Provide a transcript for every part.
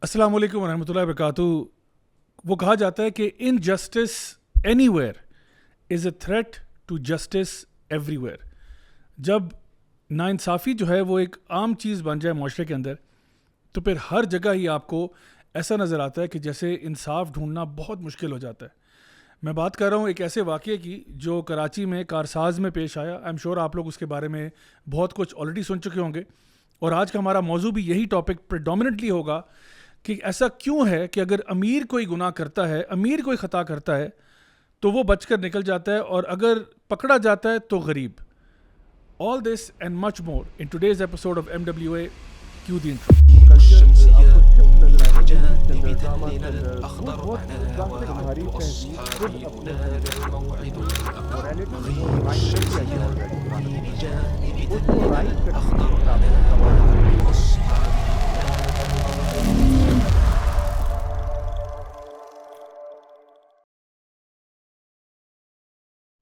السلام علیکم ورحمۃ اللہ وبرکاتہ. وہ کہا جاتا ہے کہ injustice anywhere is a threat to justice everywhere. جب ناانصافی جو ہے وہ ایک عام چیز بن جائے معاشرے کے اندر تو پھر ہر جگہ ہی آپ کو ایسا نظر آتا ہے کہ جیسے انصاف ڈھونڈنا بہت مشکل ہو جاتا ہے. میں بات کر رہا ہوں ایک ایسے واقعے کی جو کراچی میں کارساز میں پیش آیا. آئی ایم شیور آپ لوگ اس کے بارے میں بہت کچھ آلریڈی سن چکے ہوں گے, اور آج کا ہمارا موضوع بھی یہی ٹاپک پریڈومیننٹلی ہوگا کہ ایسا کیوں ہے کہ اگر امیر کوئی گناہ کرتا ہے, امیر کوئی خطا کرتا ہے تو وہ بچ کر نکل جاتا ہے, اور اگر پکڑا جاتا ہے تو غریب. All this and much more in today's episode of MWA. Cue the intro.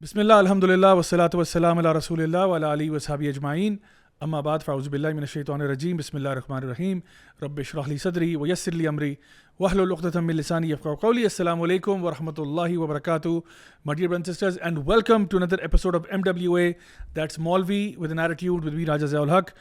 بسم اللہ الحمدللہ والصلاۃ والسلام علی رسول اللہ وعلی آلہ وصحبہ اجمعین. اما بعد فاعوذ باللہ من الشیطان الرجیم. بسم اللہ الرحمن الرحیم. رب اشرح لی صدری ویسر لی امری واحلل عقدۃ من لسانی یفقہوا قولی. السلام علیکم ورحمۃ اللہ وبرکاتہ. My dear brothers and sisters, and welcome to another episode of MWA. That's Maulvi with an attitude with me Raja Ziaul Haq.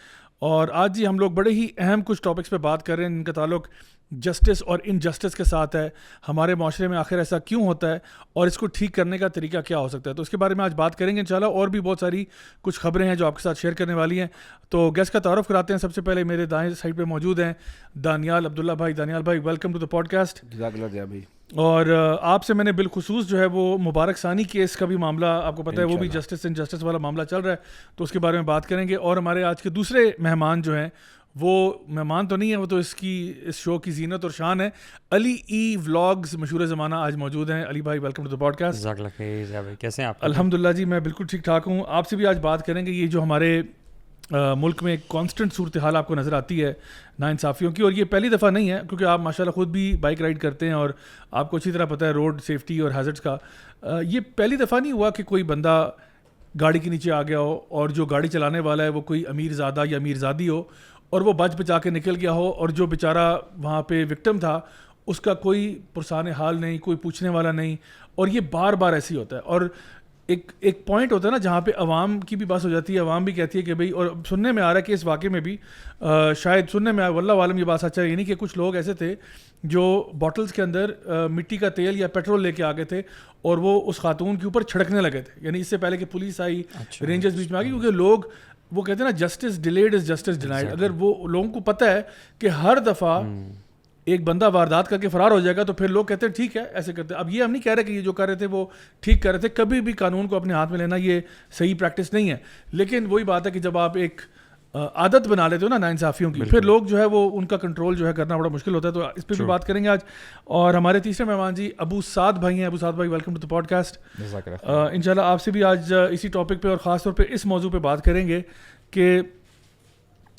اور آج جی ہم لوگ بڑے ہی اہم کچھ ٹاپکس پہ بات کر رہے ہیں جن کا تعلق جسٹس اور انجسٹس کے ساتھ ہے. ہمارے معاشرے میں آخر ایسا کیوں ہوتا ہے اور اس کو ٹھیک کرنے کا طریقہ کیا ہو سکتا ہے, تو اس کے بارے میں آج بات کریں گے انشاءاللہ. اور بھی بہت ساری کچھ خبریں ہیں جو آپ کے ساتھ شیئر کرنے والی ہیں. تو گیسٹ کا تعارف کراتے ہیں. سب سے پہلے میرے دائیں سائڈ پہ موجود ہیں دانیال عبداللہ بھائی. دانیال بھائی welcome to the podcast. جزاک اللہ بھائی. اور آپ سے میں نے بالخصوص جو ہے وہ مبارک ثانی کیس کا بھی معاملہ آپ کو پتہ ہے, وہ بھی جسٹس انجسٹس والا معاملہ چل رہا ہے, تو اس کے بارے میں بات کریں گے. اور ہمارے آج کے دوسرے مہمان جو ہیں وہ مہمان تو نہیں ہے, وہ تو اس شو کی زینت اور شان ہے. علی ای ولاگز مشہور زمانہ آج موجود ہیں. علی بھائی welcome to the podcast. جزاک اللہ خیر. کیسے ہیں آپ؟ الحمدللہ جی میں بالکل ٹھیک ٹھاک ہوں. آپ سے بھی آج بات کریں گے یہ جو ہمارے ملک میں ایک کانسٹنٹ صورتحال آپ کو نظر آتی ہے ناانصافیوں کی, اور یہ پہلی دفعہ نہیں ہے کیونکہ آپ ماشاءاللہ خود بھی بائک رائڈ کرتے ہیں اور آپ کو اچھی طرح پتہ ہے روڈ سیفٹی اور ہیزرڈس کا. یہ پہلی دفعہ نہیں ہوا کہ کوئی بندہ گاڑی کے نیچے آ گیا ہو اور جو گاڑی چلانے والا ہے وہ کوئی امیر زادہ یا امیر زادی ہو اور وہ بچ بچا کے نکل گیا ہو, اور جو بیچارہ وہاں پہ وکٹم تھا اس کا کوئی پرسان حال نہیں, کوئی پوچھنے والا نہیں. اور یہ بار بار ایسے ہی ہوتا ہے. اور ایک پوائنٹ ہوتا ہے نا جہاں پہ عوام کی بھی بات ہو جاتی ہے. عوام بھی کہتی ہے کہ بھائی, اور سننے میں آ رہا ہے کہ اس واقعے میں بھی شاید سننے میں واللہ عالم یہ بات سچ ہے, یعنی کہ کچھ لوگ ایسے تھے جو بوٹلز کے اندر مٹی کا تیل یا پیٹرول لے کے آ گئے تھے اور وہ اس خاتون کے اوپر چھڑکنے لگے تھے, یعنی اس سے پہلے کہ پولیس آئی, رینجرز بیچ میں آ گئی. کیونکہ لوگ وہ کہتے ہیں نا justice delayed is justice denied. اگر وہ لوگوں کو پتہ ہے کہ ہر دفعہ ایک بندہ واردات کر کے فرار ہو جائے گا تو پھر لوگ کہتے ہیں ٹھیک ہے ایسے کرتے ہیں. اب یہ ہم نہیں کہہ رہے کہ یہ جو کر رہے تھے وہ ٹھیک کر رہے تھے, کبھی بھی قانون کو اپنے ہاتھ میں لینا یہ صحیح پریکٹس نہیں ہے. لیکن وہی بات ہے کہ جب آپ ایک عادت بنا لیتے ہو نا ناانصافیوں کی, پھر لوگ جو ہے وہ ان کا کنٹرول جو ہے کرنا بڑا مشکل ہوتا ہے. تو اس پہ بھی بات کریں گے آج. اور ہمارے تیسرے مہمان جی ابو سعد بھائی ہیں. ابو سعد بھائی welcome to the podcast. انشاءاللہ آپ سے بھی آج اسی ٹاپک پہ اور خاص طور پہ اس موضوع پہ بات کریں گے کہ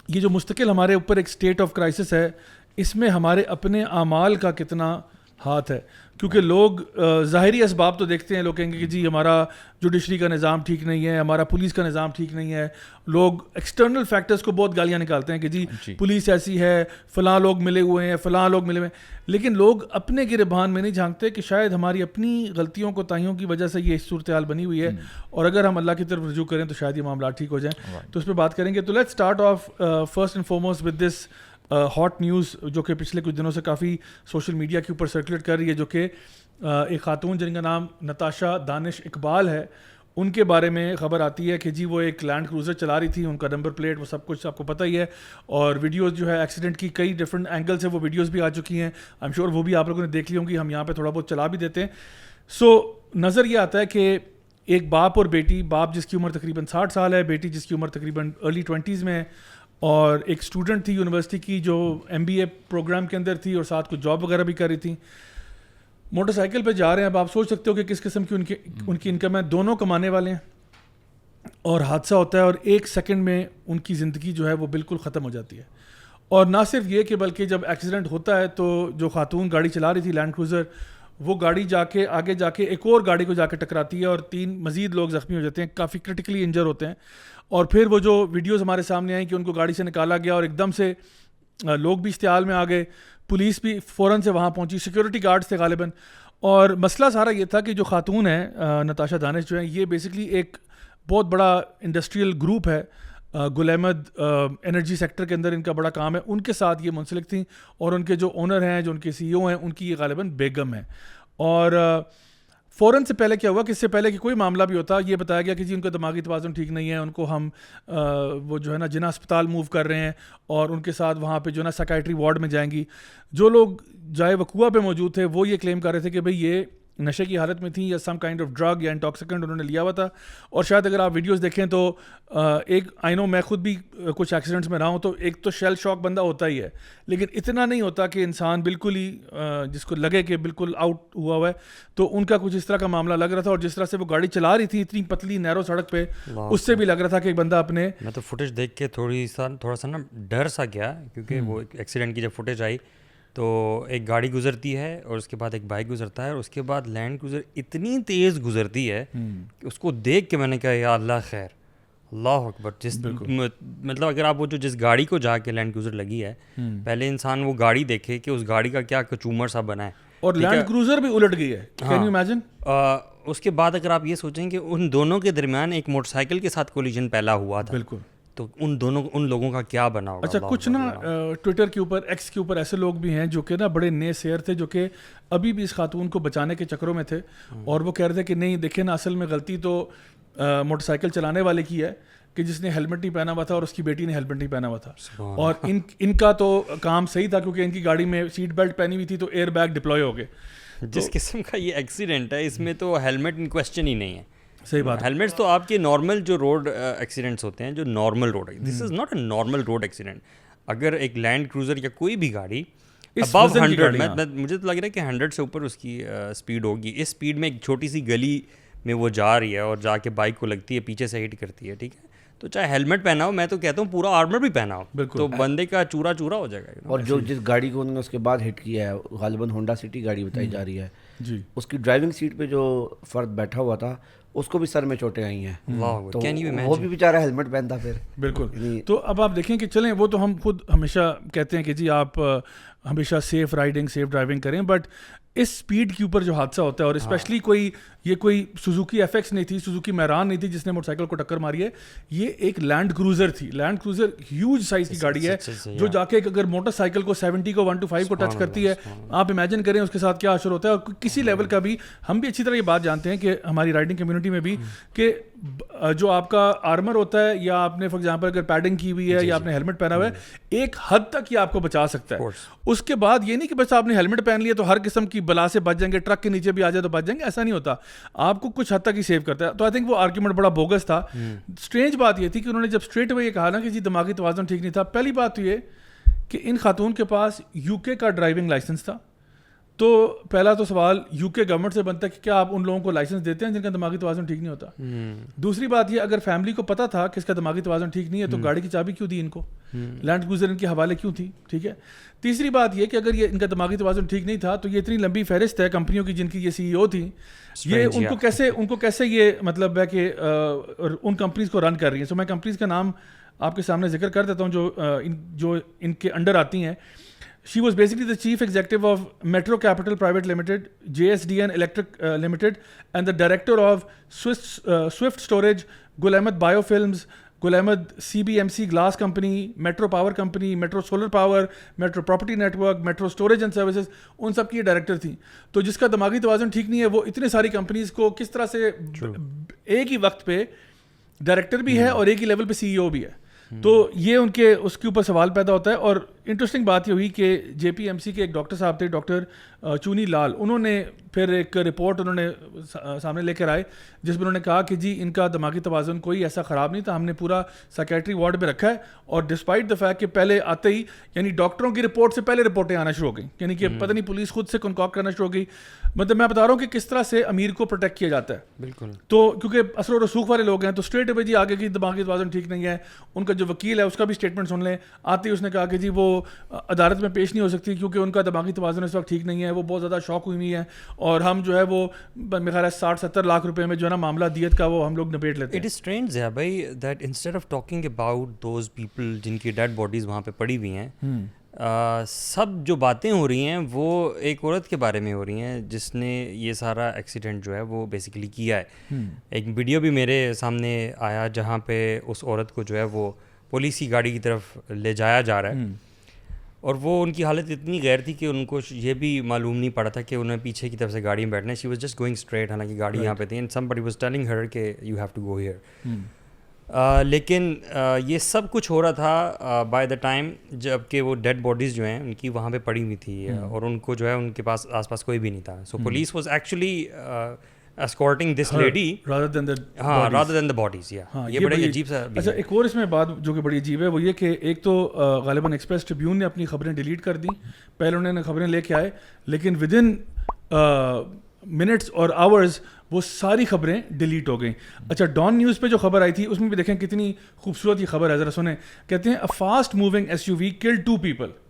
یہ جو مستقل ہمارے اوپر ایک اسٹیٹ آف کرائسس ہے, اس میں ہمارے اپنے اعمال کا کتنا ہاتھ ہے. کیونکہ لوگ ظاہری اسباب تو دیکھتے ہیں, لوگ کہیں گے کہ جی ہمارا جوڈیشری کا نظام ٹھیک نہیں ہے, ہمارا پولیس کا نظام ٹھیک نہیں ہے. لوگ ایکسٹرنل فیکٹرز کو بہت گالیاں نکالتے ہیں کہ جی پولیس ایسی ہے, فلاں لوگ ملے ہوئے ہیں, فلاں لوگ ملے ہوئے ہیں. لیکن لوگ اپنے گربان میں نہیں جھانکتے کہ شاید ہماری اپنی غلطیوں کوتاہیوں کی وجہ سے یہ صورتحال بنی ہوئی ہے, اور اگر ہم اللہ کی طرف رجوع کریں تو شاید یہ معاملات ٹھیک ہو جائیں. تو اس پہ بات کریں گے. تو let's start off first and foremost with this hot news جو کہ پچھلے کچھ دنوں سے کافی سوشل میڈیا کے اوپر سرکولیٹ کر رہی ہے, جو کہ ایک خاتون جن کا نام نتاشا دانش اقبال ہے, ان کے بارے میں خبر آتی ہے کہ جی وہ ایک لینڈ کروزر چلا رہی تھی, ان کا نمبر پلیٹ وہ سب کچھ آپ کو پتہ ہی ہے, اور ویڈیوز جو ہے ایکسیڈنٹ کی کئی ڈفرینٹ اینگل سے وہ ویڈیوز بھی آ چکی ہیں. آئی ایم شیور وہ بھی آپ لوگوں نے دیکھ لی ہوں گی, ہم یہاں پہ تھوڑا بہت چلا بھی دیتے ہیں. سو نظر یہ آتا ہے کہ ایک باپ اور بیٹی, باپ جس کی عمر تقریباً 60 سال ہے, بیٹی جس کی عمر تقریباً ارلی 20s میں ہے, اور ایک اسٹوڈنٹ تھی یونیورسٹی کی جو MBA پروگرام کے اندر تھی اور ساتھ کچھ جاب وغیرہ بھی کر رہی تھی. موٹر سائیکل پہ جا رہے ہیں. اب آپ سوچ سکتے ہو کہ کس قسم کی ان کی انکم ہے. دونوں کمانے والے ہیں, اور حادثہ ہوتا ہے اور 1 سیکنڈ میں ان کی زندگی جو ہے وہ بالکل ختم ہو جاتی ہے. اور نہ صرف یہ کہ بلکہ جب ایکسیڈنٹ ہوتا ہے تو جو خاتون گاڑی چلا رہی تھی لینڈ کروزر, وہ گاڑی جا کے آگے جا کے ایک اور گاڑی کو جا کے ٹکراتی ہے اور 3 مزید لوگ زخمی ہو جاتے ہیں, کافی کرٹیکلی انجر ہوتے ہیں. اور پھر وہ جو ویڈیوز ہمارے سامنے آئیں کہ ان کو گاڑی سے نکالا گیا اور ایک دم سے لوگ بھی اشتعال میں آ گئے. پولیس بھی فوراً سے وہاں پہنچی, سیکورٹی گارڈز تھے غالباً. اور مسئلہ سارا یہ تھا کہ جو خاتون ہیں نتاشا دانش جو ہیں, یہ بیسکلی ایک بہت بڑا انڈسٹریل گروپ ہے, گل احمد انرجی سیکٹر کے اندر ان کا بڑا کام ہے, ان کے ساتھ یہ منسلک تھیں. اور ان کے جو اونر ہیں, جو ان کے سی ای او ہیں, ان کی یہ غالباً بیگم ہے. اور فوراً سے پہلے کیا ہوا کہ اس سے پہلے کہ کوئی معاملہ بھی ہوتا, یہ بتایا گیا کہ جی ان کا دماغی توازن ٹھیک نہیں ہے, ان کو ہم وہ جو ہے نا جنا اسپتال موو کر رہے ہیں, اور ان کے ساتھ وہاں پہ جو ہے نا سائکائٹری وارڈ میں جائیں گی. جو لوگ جائے وقوع پہ موجود تھے وہ یہ کلیم کر رہے تھے کہ بھئی یہ نشے کی حالت میں تھیں, یا سم کائنڈ آف ڈرگ یا انٹاکسیکنٹ انہوں نے لیا ہوا تھا. اور شاید اگر آپ ویڈیوز دیکھیں تو ایک آئی نو میں خود بھی کچھ ایکسیڈنٹس میں رہا ہوں, تو ایک تو شیل شاک بندہ ہوتا ہی ہے, لیکن اتنا نہیں ہوتا کہ انسان بالکل ہی جس کو لگے کہ بالکل آؤٹ ہوا ہوا ہے. تو ان کا کچھ اس طرح کا معاملہ لگ رہا تھا, اور جس طرح سے وہ گاڑی چلا رہی تھی اتنی پتلی نیرو سڑک پہ, اس سے بھی لگ رہا تھا کہ ایک بندہ اپنے, میں تو فوٹیج دیکھ کے تھوڑا سا نا ڈر سا گیا, کیونکہ وہ ایکسیڈنٹ کی جب فوٹیج آئی تو ایک گاڑی گزرتی ہے اور اس کے بعد ایک بائک گزرتا ہے, اور اس کے بعد لینڈ کروزر اتنی تیز گزرتی ہے کہ اس کو دیکھ کے میں نے کہا یا اللہ خیر, اللہ اکبر. مطلب اگر آپ وہ جس گاڑی کو جا کے لینڈ کروزر لگی ہے, پہلے انسان وہ گاڑی دیکھے کہ اس گاڑی کا کیا کچومر سا بنا ہے, اور لینڈ کروزر بھی الٹ گئی ہے. Can you imagine. اس کے بعد اگر آپ یہ سوچیں کہ ان دونوں کے درمیان ایک موٹر سائیکل کے ساتھ کولیجن پہلا ہوا تھا, بالکل, تو ان لوگوں کا کیا بنا ہوگا. اچھا کچھ نا ٹویٹر کے اوپر, ایکس کے اوپر ایسے لوگ بھی ہیں جو کہ نا بڑے نئے سیر تھے, جو کہ ابھی بھی اس خاتون کو بچانے کے چکروں میں تھے, اور وہ کہہ رہے تھے کہ نہیں دیکھیں نا, اصل میں غلطی تو موٹر سائیکل چلانے والے کی ہے کہ جس نے ہیلمٹ نہیں پہنا ہوا تھا, اور اس کی بیٹی نے ہیلمٹ نہیں پہنا ہوا تھا. اور ان کا تو کام صحیح تھا, کیونکہ ان کی گاڑی میں سیٹ بیلٹ پہنی ہوئی تھی, تو ایئر بیگ ڈپلوائے ہو گئے. جس قسم کا یہ ایکسیڈنٹ ہے, اس میں تو ہیلمٹ ان کویسچن ہی نہیں ہے. صحیح بات. ہیلمٹس تو آپ کے نارمل جو روڈ ایکسیڈنٹس ہوتے ہیں, جو نارمل روڈ ہے, this is not a normal road accident. اگر ایک لینڈ کروزر یا کوئی بھی گاڑی ابو 100, مجھے تو لگ رہا ہے کہ 100 سے اوپر اس کی اسپیڈ ہوگی, اس اسپیڈ میں ایک چھوٹی سی گلی میں وہ جا رہی ہے اور جا کے بائک کو لگتی ہے, پیچھے سے ہٹ کرتی ہے, ٹھیک ہے, تو چاہے ہیلمٹ پہنا ہو, میں تو کہتا ہوں پورا آرمر بھی پہنا ہو, تو بندے کا چورا چورا ہو جائے گا. اور جو جس گاڑی کو انہوں نے اس کے بعد ہٹ کیا ہے, غالباً ہونڈا سٹی گاڑی بتائی جا رہی ہے جی, اس کی ڈرائیونگ سیٹ پہ جو فرد بیٹھا ہوا تھا اس کو بھی سر میں چوٹیں آئی ہیں, تو وہ بھی بیچارہ ہیلمٹ پہنتا پھر. بالکل. تو اب آپ دیکھیں کہ چلیں, وہ تو ہم خود ہمیشہ کہتے ہیں کہ جی آپ ہمیشہ سیف رائڈنگ, سیف ڈرائیونگ کریں, بٹ اس سپیڈ کے اوپر جو حادثہ ہوتا ہے, اور اسپیشلی کوئی سوزوکی ایف ایکس نہیں تھی, سوزوکی میران نہیں تھی جس نے موٹر سائیکل کو ٹکر ماری ہے, یہ ایک لینڈ کروزر تھی. لینڈ کروزر ہیوج سائز کی گاڑی ہے, جو جا کے اگر موٹر سائیکل کو 70 کو 125 کو ٹچ کرتی ہے, آپ امیجن کریں اس کے ساتھ کیا اثر ہوتا ہے. اور کسی لیول کا بھی ہم بھی اچھی طرح یہ بات جانتے ہیں کہ ہماری رائڈنگ کمیونٹی میں بھی, کہ جو آپ کا آرمر ہوتا ہے, یا آپ نے فار ایگزامپل اگر پیڈنگ کی ہوئی ہے, یا آپ نے ہیلمٹ پہنا ہوا ہے, ایک حد تک یہ آپ کو بچا سکتا ہے. اس کے بعد یہ نہیں کہ بس آپ نے ہیلمٹ پہن لیا تو ہر قسم کی بلا سے بچ جائیں گے, ٹرک کے نیچے بھی آ جائے تو بچ جائیں گے, ایسا نہیں ہوتا. آپ کو کچھ حد تک ہی سیو کرتا ہے. تو آئی تھنک وہ آرگیومنٹ بڑا بوگس تھا. اسٹرینج بات یہ تھی کہ انہوں نے جب اسٹریٹ اوے یہ کہا نا کہ جی دماغی توازن ٹھیک نہیں تھا, پہلی بات تو یہ کہ ان خاتون کے پاس یو کے کا ڈرائیونگ لائسنس تھا, تو پہلا تو سوال یو کے گورنمنٹ سے بنتا ہے کہ کیا آپ ان لوگوں کو لائسنس دیتے ہیں جن کا دماغی توازن ٹھیک نہیں ہوتا. دوسری بات یہ, اگر فیملی کو پتا تھا کہ اس کا دماغی توازن ٹھیک نہیں ہے, تو گاڑی کی چابی کیوں دی ان کو, لینڈ کروزر ان کے حوالے کیوں تھی, ٹھیک ہے. تیسری بات یہ کہ اگر یہ ان کا دماغی توازن ٹھیک نہیں تھا, تو یہ اتنی لمبی فہرست ہے کمپنیوں کی جن کی یہ سی ای او تھی, یہ ان کو کیسے یہ مطلب ہے کہ ان کمپنیز کو رن کر رہی ہیں. سو میں کمپنیز کا نام آپ کے سامنے ذکر کر دیتا ہوں جو ان کے انڈر آتی ہیں. She was basically the chief executive of Metro Capital Private Limited, JSDN Electric Limited, and the director of Swift Storage, Gul Ahmed Biofilms, Gul Ahmed CBMC Glass Company, Metro Power Company, Metro Solar Power, Metro Property Network, Metro Storage and Services, ان سب کی director تھیں. تو جس کا دماغی توازن ٹھیک نہیں ہے, وہ اتنے ساری کمپنیز کو کس طرح سے ایک ہی وقت پہ ڈائریکٹر بھی ہے اور ایک ہی لیول پہ سی ای او بھی ہے. تو یہ ان کے اس کے اوپر سوال پیدا ہوتا ہے. اور انٹرسٹنگ بات یہ ہوئی کہ جے پی ایم سی کے ایک ڈاکٹر صاحب تھے, ڈاکٹر چونی لال, انہوں نے پھر ایک رپورٹ انہوں نے سامنے لے کر آئے جس میں انہوں نے کہا کہ جی ان کا دماغی توازن کوئی ایسا خراب نہیں تھا, ہم نے پورا سائکیٹری وارڈ میں رکھا ہے. اور ڈسپائٹ دا فیکٹ کہ پہلے آتے ہی یعنی ڈاکٹروں کی رپورٹ سے پہلے رپورٹیں آنا شروع ہو گئیں, یعنی کہ پتہ نہیں پولیس خود سے کنکاک کرنا شروع ہو گئی. مطلب میں بتا رہا ہوں کہ کس طرح سے امیر کو پروٹیکٹ کیا جاتا ہے. بالکل. تو کیونکہ اثر و رسوخ والے لوگ ہیں, تو اسٹریٹ اوے جی آگے کی دماغی توازن ٹھیک نہیں ہے. ان کا جو وکیل ہے اس کا بھی اسٹیٹمنٹ سن لیں. آتے ہی اس نے کہا کہ جی وہ عدالت میں پیش نہیں ہو سکتی کیونکہ ان کا دماغی توازن اس وقت ٹھیک نہیں ہے, وہ بہت زیادہ شوق ہوئی ہے, اور ہم جو ہے وہ میرا خیال ہے 60-70 لاکھ روپے میں جو ہے نا معاملہ دیت کا وہ ہم لوگ نپیٹ لیتے ہیں. اٹ از اسٹرینج ہے بھائی that instead of talking about those people جن کی ڈیڈ باڈیز وہاں پہ پڑی ہوئی ہیں, سب جو باتیں ہو رہی ہیں وہ ایک عورت کے بارے میں ہو رہی ہیں جس نے یہ سارا ایکسیڈنٹ جو ہے وہ بیسیکلی کیا ہے. ایک ویڈیو بھی میرے سامنے آیا جہاں پہ اس عورت کو جو ہے وہ پولیس کی گاڑی کی طرف لے جایا جا رہا ہے, اور وہ ان کی حالت اتنی غیر تھی کہ ان کو یہ بھی معلوم نہیں پڑا تھا کہ انہیں پیچھے کی طرف سے گاڑی میں بیٹھنا ہے. She was just going straight, حالانکہ گاڑی یہاں پہ تھی, and somebody was telling her کہ you have to go here. لیکن یہ سب کچھ ہو رہا تھا بائی دا ٹائم جب کہ وہ ڈیڈ باڈیز جو ہیں ان کی وہاں پہ پڑی ہوئی تھی, اور ان کو جو ہے ان کے پاس آس پاس کوئی بھی نہیں تھا. So police was actually escorting this lady rather than the rather than the bodies. یہ بڑا عجیب سا. اچھا, ایک اور اس میں بات جو کہ بڑی عجیب ہے وہ یہ کہ ایک تو غالباً ایکسپریس ٹریبیون نے اپنی خبریں ڈیلیٹ کر دیں. پہلے انہوں نے خبریں لے کے آئے, لیکن ود ان منٹس اور آورز وہ ساری خبریں ڈیلیٹ ہو گئیں. اچھا, ڈان نیوز پہ جو خبر آئی تھی اس میں بھی دیکھیں کتنی خوبصورت یہ خبر ہے, ذرا سنیں. کہتے ہیں a fast moving SUV killed 2 people.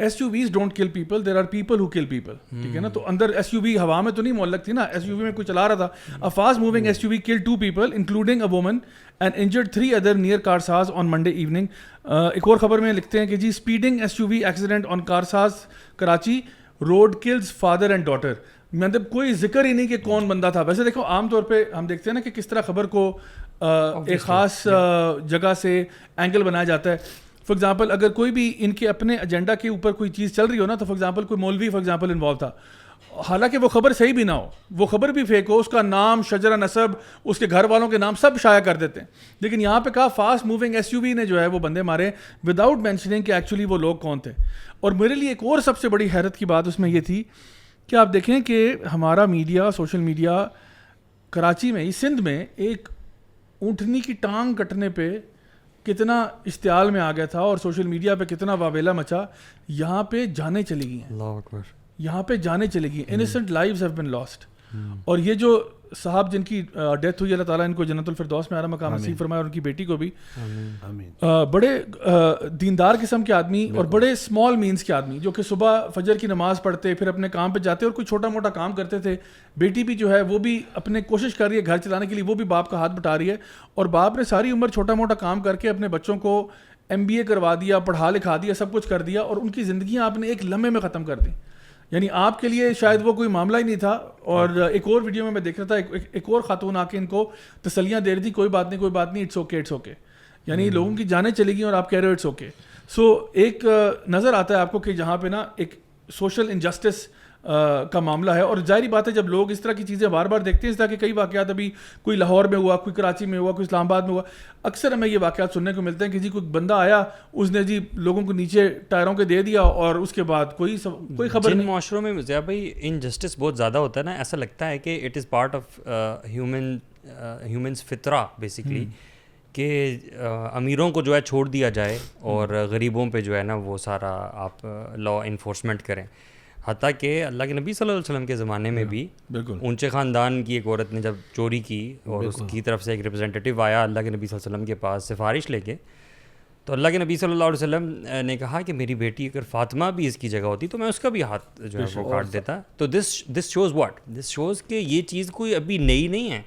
SUVs don't kill people, there are people who kill people. ٹھیک ہے نا, تو اندر SUV ہوا میں تو نہیں معلق تھی نا, SUV میں کوئی چلا رہا تھا. A fast moving SUV killed 2 people including a woman and injured 3 other near Karsaz on Monday evening. ایک اور خبر میں لکھتے ہیں کہ جی speeding SUV accident on Karsaz Karachi road kills father and daughter. مطلب کوئی ذکر ہی نہیں کہ کون بندہ تھا. ویسے دیکھو عام طور پہ ہم دیکھتے ہیں نا کہ کس طرح خبر کو ایک خاص جگہ سے اینگل بنایا جاتا ہے. فار ایگزامپل اگر کوئی بھی ان کے اپنے ایجنڈا کے اوپر کوئی چیز چل رہی ہو نا, تو فار ایگزامپل کوئی مولوی فار ایگزامپل انوالو تھا, حالانکہ وہ خبر صحیح بھی نہ ہو, وہ خبر بھی فیک ہو, اس کا نام, شجرہ نسب, اس کے گھر والوں کے نام سب شائع کر دیتے ہیں. لیکن یہاں پہ کہا فاسٹ موونگ SUV نے جو ہے وہ بندے مارے وداؤٹ مینشننگ کہ ایکچولی وہ لوگ کون تھے. اور میرے لیے ایک اور سب سے بڑی حیرت کی بات اس میں یہ تھی کہ آپ دیکھیں کہ ہمارا میڈیا, سوشل میڈیا کراچی میں, سندھ میں ایک اونٹنی کی ٹانگ کٹنے پہ کتنا اشتعال میں آ گیا تھا, اور سوشل میڈیا پہ کتنا واویلا مچا. یہاں پہ جانیں چلی گئی ہیں, اللہ اکبر, یہاں پہ جانیں چلی گئی, انیسنٹ لائیوز ہیو بین لاسٹ. اور یہ جو صاحب جن کی ڈیتھ ہوئی, اللہ تعالیٰ ان کو جنت الفردوس میں اعلیٰ مقام نصیب فرمائے, اور ان کی بیٹی کو بھی. بڑے دیندار قسم کے آدمی اور بڑے اسمال مینس کے آدمی جو کہ صبح فجر کی نماز پڑھتے, پھر اپنے کام پہ جاتے اور کوئی چھوٹا موٹا کام کرتے تھے. بیٹی بھی جو ہے وہ بھی اپنے کوشش کر رہی ہے گھر چلانے کے لیے, وہ بھی باپ کا ہاتھ بٹا رہی ہے. اور باپ نے ساری عمر چھوٹا موٹا کام کر کے اپنے بچوں کو MBA کروا دیا, پڑھا لکھا دیا, سب کچھ کر دیا, اور ان کی زندگیاں آپ نے ایک لمحے میں ختم کر دی. یعنی آپ کے لیے شاید وہ کوئی معاملہ ہی نہیں تھا. اور ایک اور ویڈیو میں دیکھ رہا تھا, ایک اور خاتون آ کے ان کو تسلیاں دے رہی تھی, کوئی بات نہیں, کوئی بات نہیں, اٹس اوکے, اٹس اوکے. یعنی لوگوں کی جانیں چلی گئی اور آپ کہہ رہے ہو اٹس اوکے. سو ایک نظر آتا ہے آپ کو کہ جہاں پہ نا ایک سوشل انجسٹس کا معاملہ ہے. اور ظاہری بات ہے جب لوگ اس طرح کی چیزیں بار بار دیکھتے ہیں, اس طرح کے کئی واقعات ابھی کوئی لاہور میں ہوا, کوئی کراچی میں ہوا, کوئی اسلام آباد میں ہوا, اکثر ہمیں یہ واقعات سننے کو ملتے ہیں کہ جی کوئی بندہ آیا, اس نے جی لوگوں کو نیچے ٹائروں کے دے دیا, اور اس کے بعد کوئی خبر نہیں. جن معاشروں میں ضیاء بھائی انجسٹس بہت زیادہ ہوتا ہے نا, ایسا لگتا ہے کہ it is part of humans فطرہ بیسیکلی, کہ امیروں کو جو ہے چھوڑ دیا جائے اور غریبوں پہ جو ہے نا وہ سارا آپ لا انفورسمنٹ کریں. حتیٰ کہ اللہ کے نبی صلی اللہ علیہ وسلم کے زمانے میں بھی اونچے خاندان کی ایک عورت نے جب چوری کی اور اس کی طرف سے ایک ریپرزینٹیو آیا اللہ کے نبی صلی اللہ علیہ وسلم کے پاس سفارش لے کے, تو اللہ کے نبی صلی اللہ علیہ وسلم نے کہا کہ میری بیٹی اگر فاطمہ بھی اس کی جگہ ہوتی تو میں اس کا بھی ہاتھ جو ہے وہ کاٹ دیتا. تو this shows what, this shows کہ یہ چیز کوئی ابھی نئی نہیں ہے,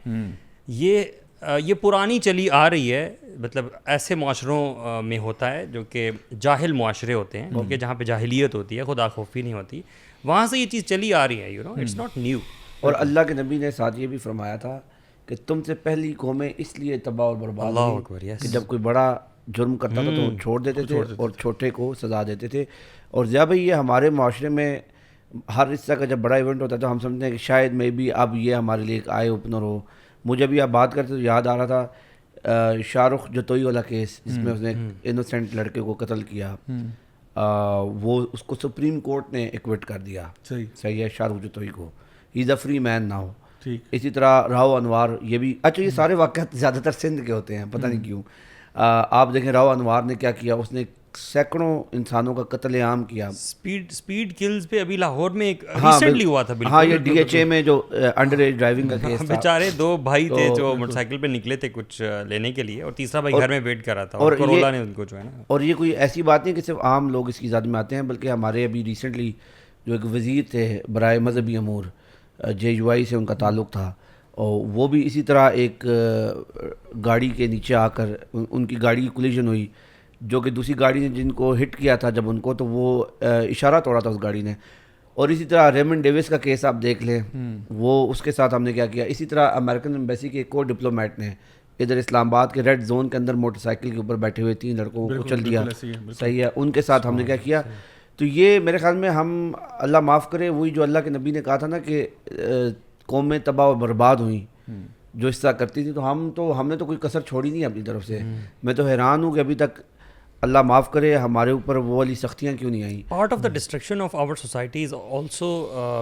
یہ پرانی چلی آ رہی ہے. مطلب ایسے معاشروں میں ہوتا ہے جو کہ جاہل معاشرے ہوتے ہیں, کیونکہ جہاں پہ جاہلیت ہوتی ہے, خدا خوفی نہیں ہوتی, وہاں سے یہ چیز چلی آ رہی ہے. You know it's not new. اور اللہ کے نبی نے ساتھ یہ بھی فرمایا تھا کہ تم سے پہلی قومیں اس لیے تباہ اور برباد ہوئی کہ جب کوئی بڑا جرم کرتا تھا تو وہ چھوڑ دیتے تھے اور چھوٹے کو سزا دیتے تھے. اور ضیاء بھائی یہ ہمارے معاشرے میں ہر اس طرح کا جب بڑا ایونٹ ہوتا ہے تو ہم سمجھتے ہیں کہ شاید میں بھی اب یہ ہمارے لیے ایک آئی اوپنر ہو. مجھے ابھی آپ بات کرتے تو یاد آ رہا تھا شاہ رخ جتوئی والا کیس جس میں اس نے انوسینٹ لڑکے کو قتل کیا, وہ اس کو سپریم کورٹ نے ایکوٹ کر دیا. صحیح ہے, شاہ رخ جتوئی کو, ہی is a free main now. اسی طرح راؤ انوار, یہ بھی اچھا یہ سارے واقعات زیادہ تر سندھ کے ہوتے ہیں, پتہ نہیں کیوں. آپ دیکھیں راؤ انوار نے کیا کیا, اس نے سینکڑوں انسانوں کا قتل عام کیا. سپیڈ کلز پہ ابھی لاہور میں ایک ریسنٹلی ہوا تھا. ہاں یہ DHA میں جو انڈر ایج ڈرائیونگ کا کیس تھا. بیچارے 2 بھائی تھے جو موٹر سائیکل پہ نکلے تھے کچھ لینے کے لیے, اور تیسرا بھائی گھر میں ویٹ کر رہا تھا, اور کرولا نے ان کو جو ہے نا. اور یہ کوئی ایسی بات نہیں کہ صرف عام لوگ اس کی زد میں آتے ہیں, بلکہ ہمارے ابھی ریسنٹلی جو ایک وزیر تھے برائے مذہبی امور, JUI سے ان کا تعلق تھا, اور وہ بھی اسی طرح ایک گاڑی کے نیچے آ کر ان کی گاڑی کی کولیجن ہوئی, جو کہ دوسری گاڑی نے جن کو ہٹ کیا تھا جب ان کو، تو وہ اشارہ توڑا تھا اس گاڑی نے. اور اسی طرح ریمن ڈیوس کا کیس آپ دیکھ لیں, وہ اس کے ساتھ ہم نے کیا کیا. اسی طرح امریکن ایمبیسی کے ایک اور ڈپلومیٹ نے ادھر اسلام آباد کے ریڈ زون کے اندر موٹر سائیکل کے اوپر بیٹھے ہوئے 3 لڑکوں کو کچل دیا. صحیح ہے, ان کے ساتھ ہم نے کیا کیا. تو یہ میرے خیال میں ہم, اللہ معاف کرے, وہی جو اللہ کے نبی نے کہا تھا نا کہ قومیں تباہ و برباد ہوئیں جو اس طرح کرتی تھی, تو ہم نے تو کوئی کسر چھوڑی نہیں اپنی طرف سے. میں تو حیران ہوں کہ ابھی تک اللہ معاف کرے ہمارے اوپر وہ والی سختیاں کیوں نہیں آئیں. Part of the destruction of our society is also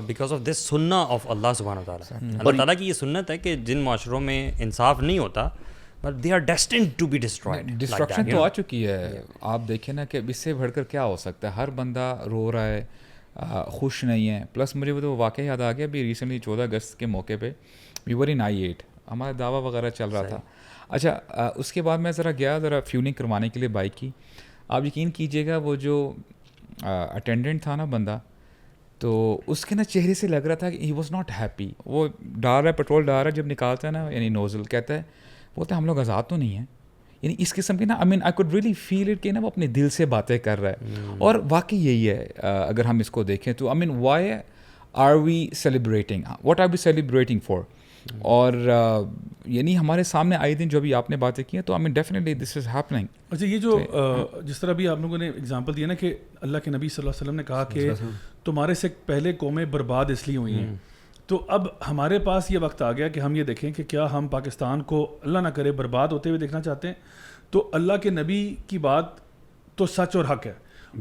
because of this سنہ آف اللہ سبحانہ وتعالیٰ. اللہ تعالیٰ کی یہ سنت ہے کہ جن معاشروں میں انصاف نہیں ہوتا but they are destined to be destroyed. Destruction تو آ چکی ہے. آپ دیکھیں نا کہ اس سے بڑھ کر کیا ہو سکتا ہے. ہر بندہ رو رہا ہے, خوش نہیں ہے. پلس مجھے وہ واقعہ یاد آ گیا ابھی ریسنٹلی 14 اگست کے موقع پہ وی ور ان I-8, ہمارا دعویٰ وغیرہ چل رہا تھا. اچھا اس کے بعد میں ذرا فیولنگ کروانے کے لیے بائک کی. آپ یقین کیجیے گا وہ جو اٹینڈنٹ تھا نا بندہ, تو اس کے نا چہرے سے لگ رہا تھا کہ ہی واز ناٹ ہیپی. وہ ڈال رہا ہے, پیٹرول ڈال رہا ہے, جب نکالتا ہے نا یعنی نوزل, کہتا ہے بولتے ہیں ہم لوگ آزاد تو نہیں ہیں. یعنی اس قسم کے نا I could really feel it کہ نا وہ اپنے دل سے باتیں کر رہا ہے. اور واقعی یہی ہے اگر ہم اس کو دیکھیں تو why are we celebrating, what are we celebrating for. اور یعنی ہمارے سامنے آئے دن جو ابھی آپ نے باتیں کی ہیں, تو ڈیفینیٹلی دس از ہیپننگ. اچھا یہ جو جس طرح بھی آپ لوگوں نے اگزامپل دیا نا کہ اللہ کے نبی صلی اللہ علیہ وسلم نے کہا کہ تمہارے سے پہلے قومیں برباد اس لیے ہوئی ہیں, تو اب ہمارے پاس یہ وقت آ گیا کہ ہم یہ دیکھیں کہ کیا ہم پاکستان کو اللہ نہ کرے برباد ہوتے ہوئے دیکھنا چاہتے ہیں. تو اللہ کے نبی کی بات تو سچ اور حق ہے,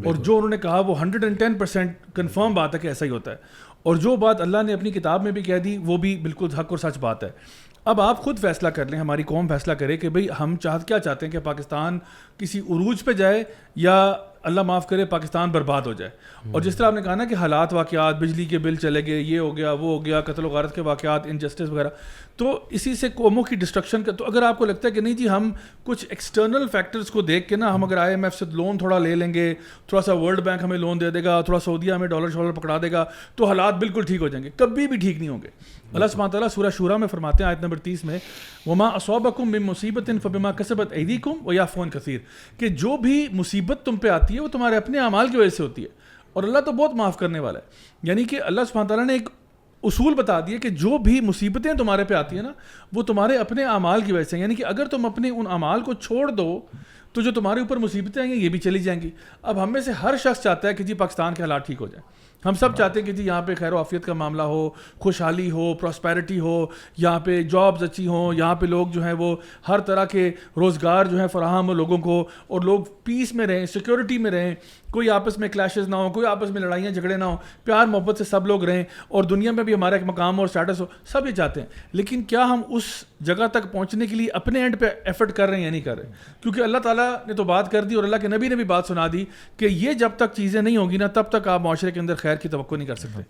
اور جو انہوں نے کہا وہ 110% کنفرم بات ہے کہ ایسا ہی ہوتا ہے, اور جو بات اللہ نے اپنی کتاب میں بھی کہہ دی وہ بھی بالکل حق اور سچ بات ہے. اب آپ خود فیصلہ کر لیں, ہماری قوم فیصلہ کرے کہ بھئی ہم کیا چاہتے ہیں کہ پاکستان کسی عروج پہ جائے یا اللہ معاف کرے پاکستان برباد ہو جائے. اور جس طرح آپ نے کہا نا کہ حالات, واقعات, بجلی کے بل چلے گئے, یہ ہو گیا, وہ ہو گیا, قتل و غارت کے واقعات, انجسٹس وغیرہ, تو اسی سے قوموں کی ڈسٹرکشن کا. تو اگر آپ کو لگتا ہے کہ نہیں جی ہم کچھ ایکسٹرنل فیکٹرز کو دیکھ کے نا, ہم اگر IMF سے لون تھوڑا لے لیں گے, تھوڑا سا ورلڈ بینک ہمیں لون دے دے گا, تھوڑا سعودیہ ہمیں ڈالر پکڑا دے گا, تو حالات بالکل ٹھیک ہو جائیں گے. کبھی بھی ٹھیک نہیں ہوں گے. اللہ سبحانہ تعالیٰ سورہ شورا میں فرماتے ہیں آیت نمبر 30 میں, وما اصابکم من مصیبت فبما کسبت ایدیکم ویعفو عن کثیر, کہ جو بھی مصیبت تم پہ آتی ہے وہ تمہارے اپنے اعمال کی وجہ سے ہوتی ہے, اور اللہ تو بہت معاف کرنے والا ہے. یعنی کہ اللہ سبحانہ تعالیٰ نے ایک اصول بتا دیا کہ جو بھی مصیبتیں تمہارے پہ آتی ہیں نا وہ تمہارے اپنے اعمال کی وجہ سے. یعنی کہ اگر تم اپنے ان اعمال کو چھوڑ دو تو جو تمہارے اوپر مصیبتیں آئیں گی یہ بھی چلی جائیں گی. اب ہم میں سے ہر شخص چاہتا ہے کہ جی پاکستان کے حالات ٹھیک ہو جائیں. ہم سب چاہتے ہیں کہ جی یہاں پہ خیر و عافیت کا معاملہ ہو, خوشحالی ہو, پراسپیرٹی ہو, یہاں پہ جابز اچھی ہوں, یہاں پہ لوگ جو ہیں وہ ہر طرح کے روزگار جو ہیں فراہم ہو لوگوں کو, اور لوگ پیس میں رہیں, سیکورٹی میں رہیں, کوئی آپس میں کلیشز نہ ہو, کوئی آپس میں لڑائیاں جھگڑے نہ ہوں, پیار محبت سے سب لوگ رہیں, اور دنیا میں بھی ہمارا ایک مقام اور اسٹیٹس ہو. سب یہ چاہتے ہیں. لیکن کیا ہم اس جگہ تک پہنچنے کے لیے اپنے اینڈ پہ ایفرٹ کر رہے ہیں یا نہیں کر رہے؟ کیونکہ اللہ تعالیٰ نے تو بات کر دی اور اللہ کے نبی نے بھی بات سنا دی کہ یہ جب تک چیزیں نہیں ہوگی نا تب تک آپ معاشرے کے اندر خیر کی توقع نہیں کر سکتے.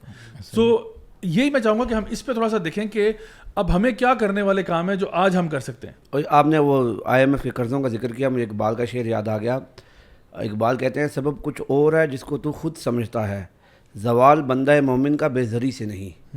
سو یہی میں چاہوں گا کہ ہم اس پہ تھوڑا سا دیکھیں کہ اب ہمیں کیا کرنے والے کام ہیں جو آج ہم کر سکتے ہیں. اور آپ نے وہ IMF کے قرضوں کا ذکر کیا, مجھے اقبال کا شعر یاد آ گیا. اقبال کہتے ہیں سبب کچھ اور ہے جس کو تو خود سمجھتا ہے, زوال بندہ مومن کا بے زری سے نہیں.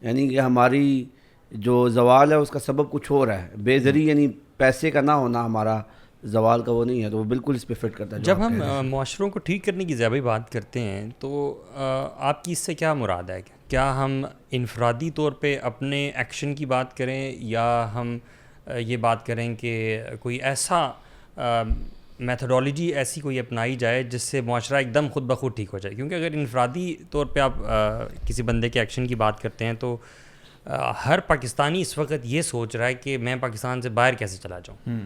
یعنی کہ ہماری جو زوال ہے اس کا سبب کچھ اور ہے, بے زری یعنی پیسے کا نہ ہونا ہمارا زوال کا وہ نہیں ہے. تو وہ بالکل اس پہ فٹ کرتا ہے. جب ہم معاشروں کو ٹھیک کرنے کی زیادہ بات کرتے ہیں تو آپ کی اس سے کیا مراد ہے؟ کیا ہم انفرادی طور پہ اپنے ایکشن کی بات کریں, یا ہم یہ بات کریں کہ کوئی ایسا میتھڈالوجی ایسی کوئی اپنائی جائے جس سے معاشرہ ایک دم خود بخود ٹھیک ہو جائے؟ کیونکہ اگر انفرادی طور پہ آپ کسی بندے کے ایکشن کی بات کرتے ہیں تو ہر پاکستانی اس وقت یہ سوچ رہا ہے کہ میں پاکستان سے باہر کیسے چلا جاؤں.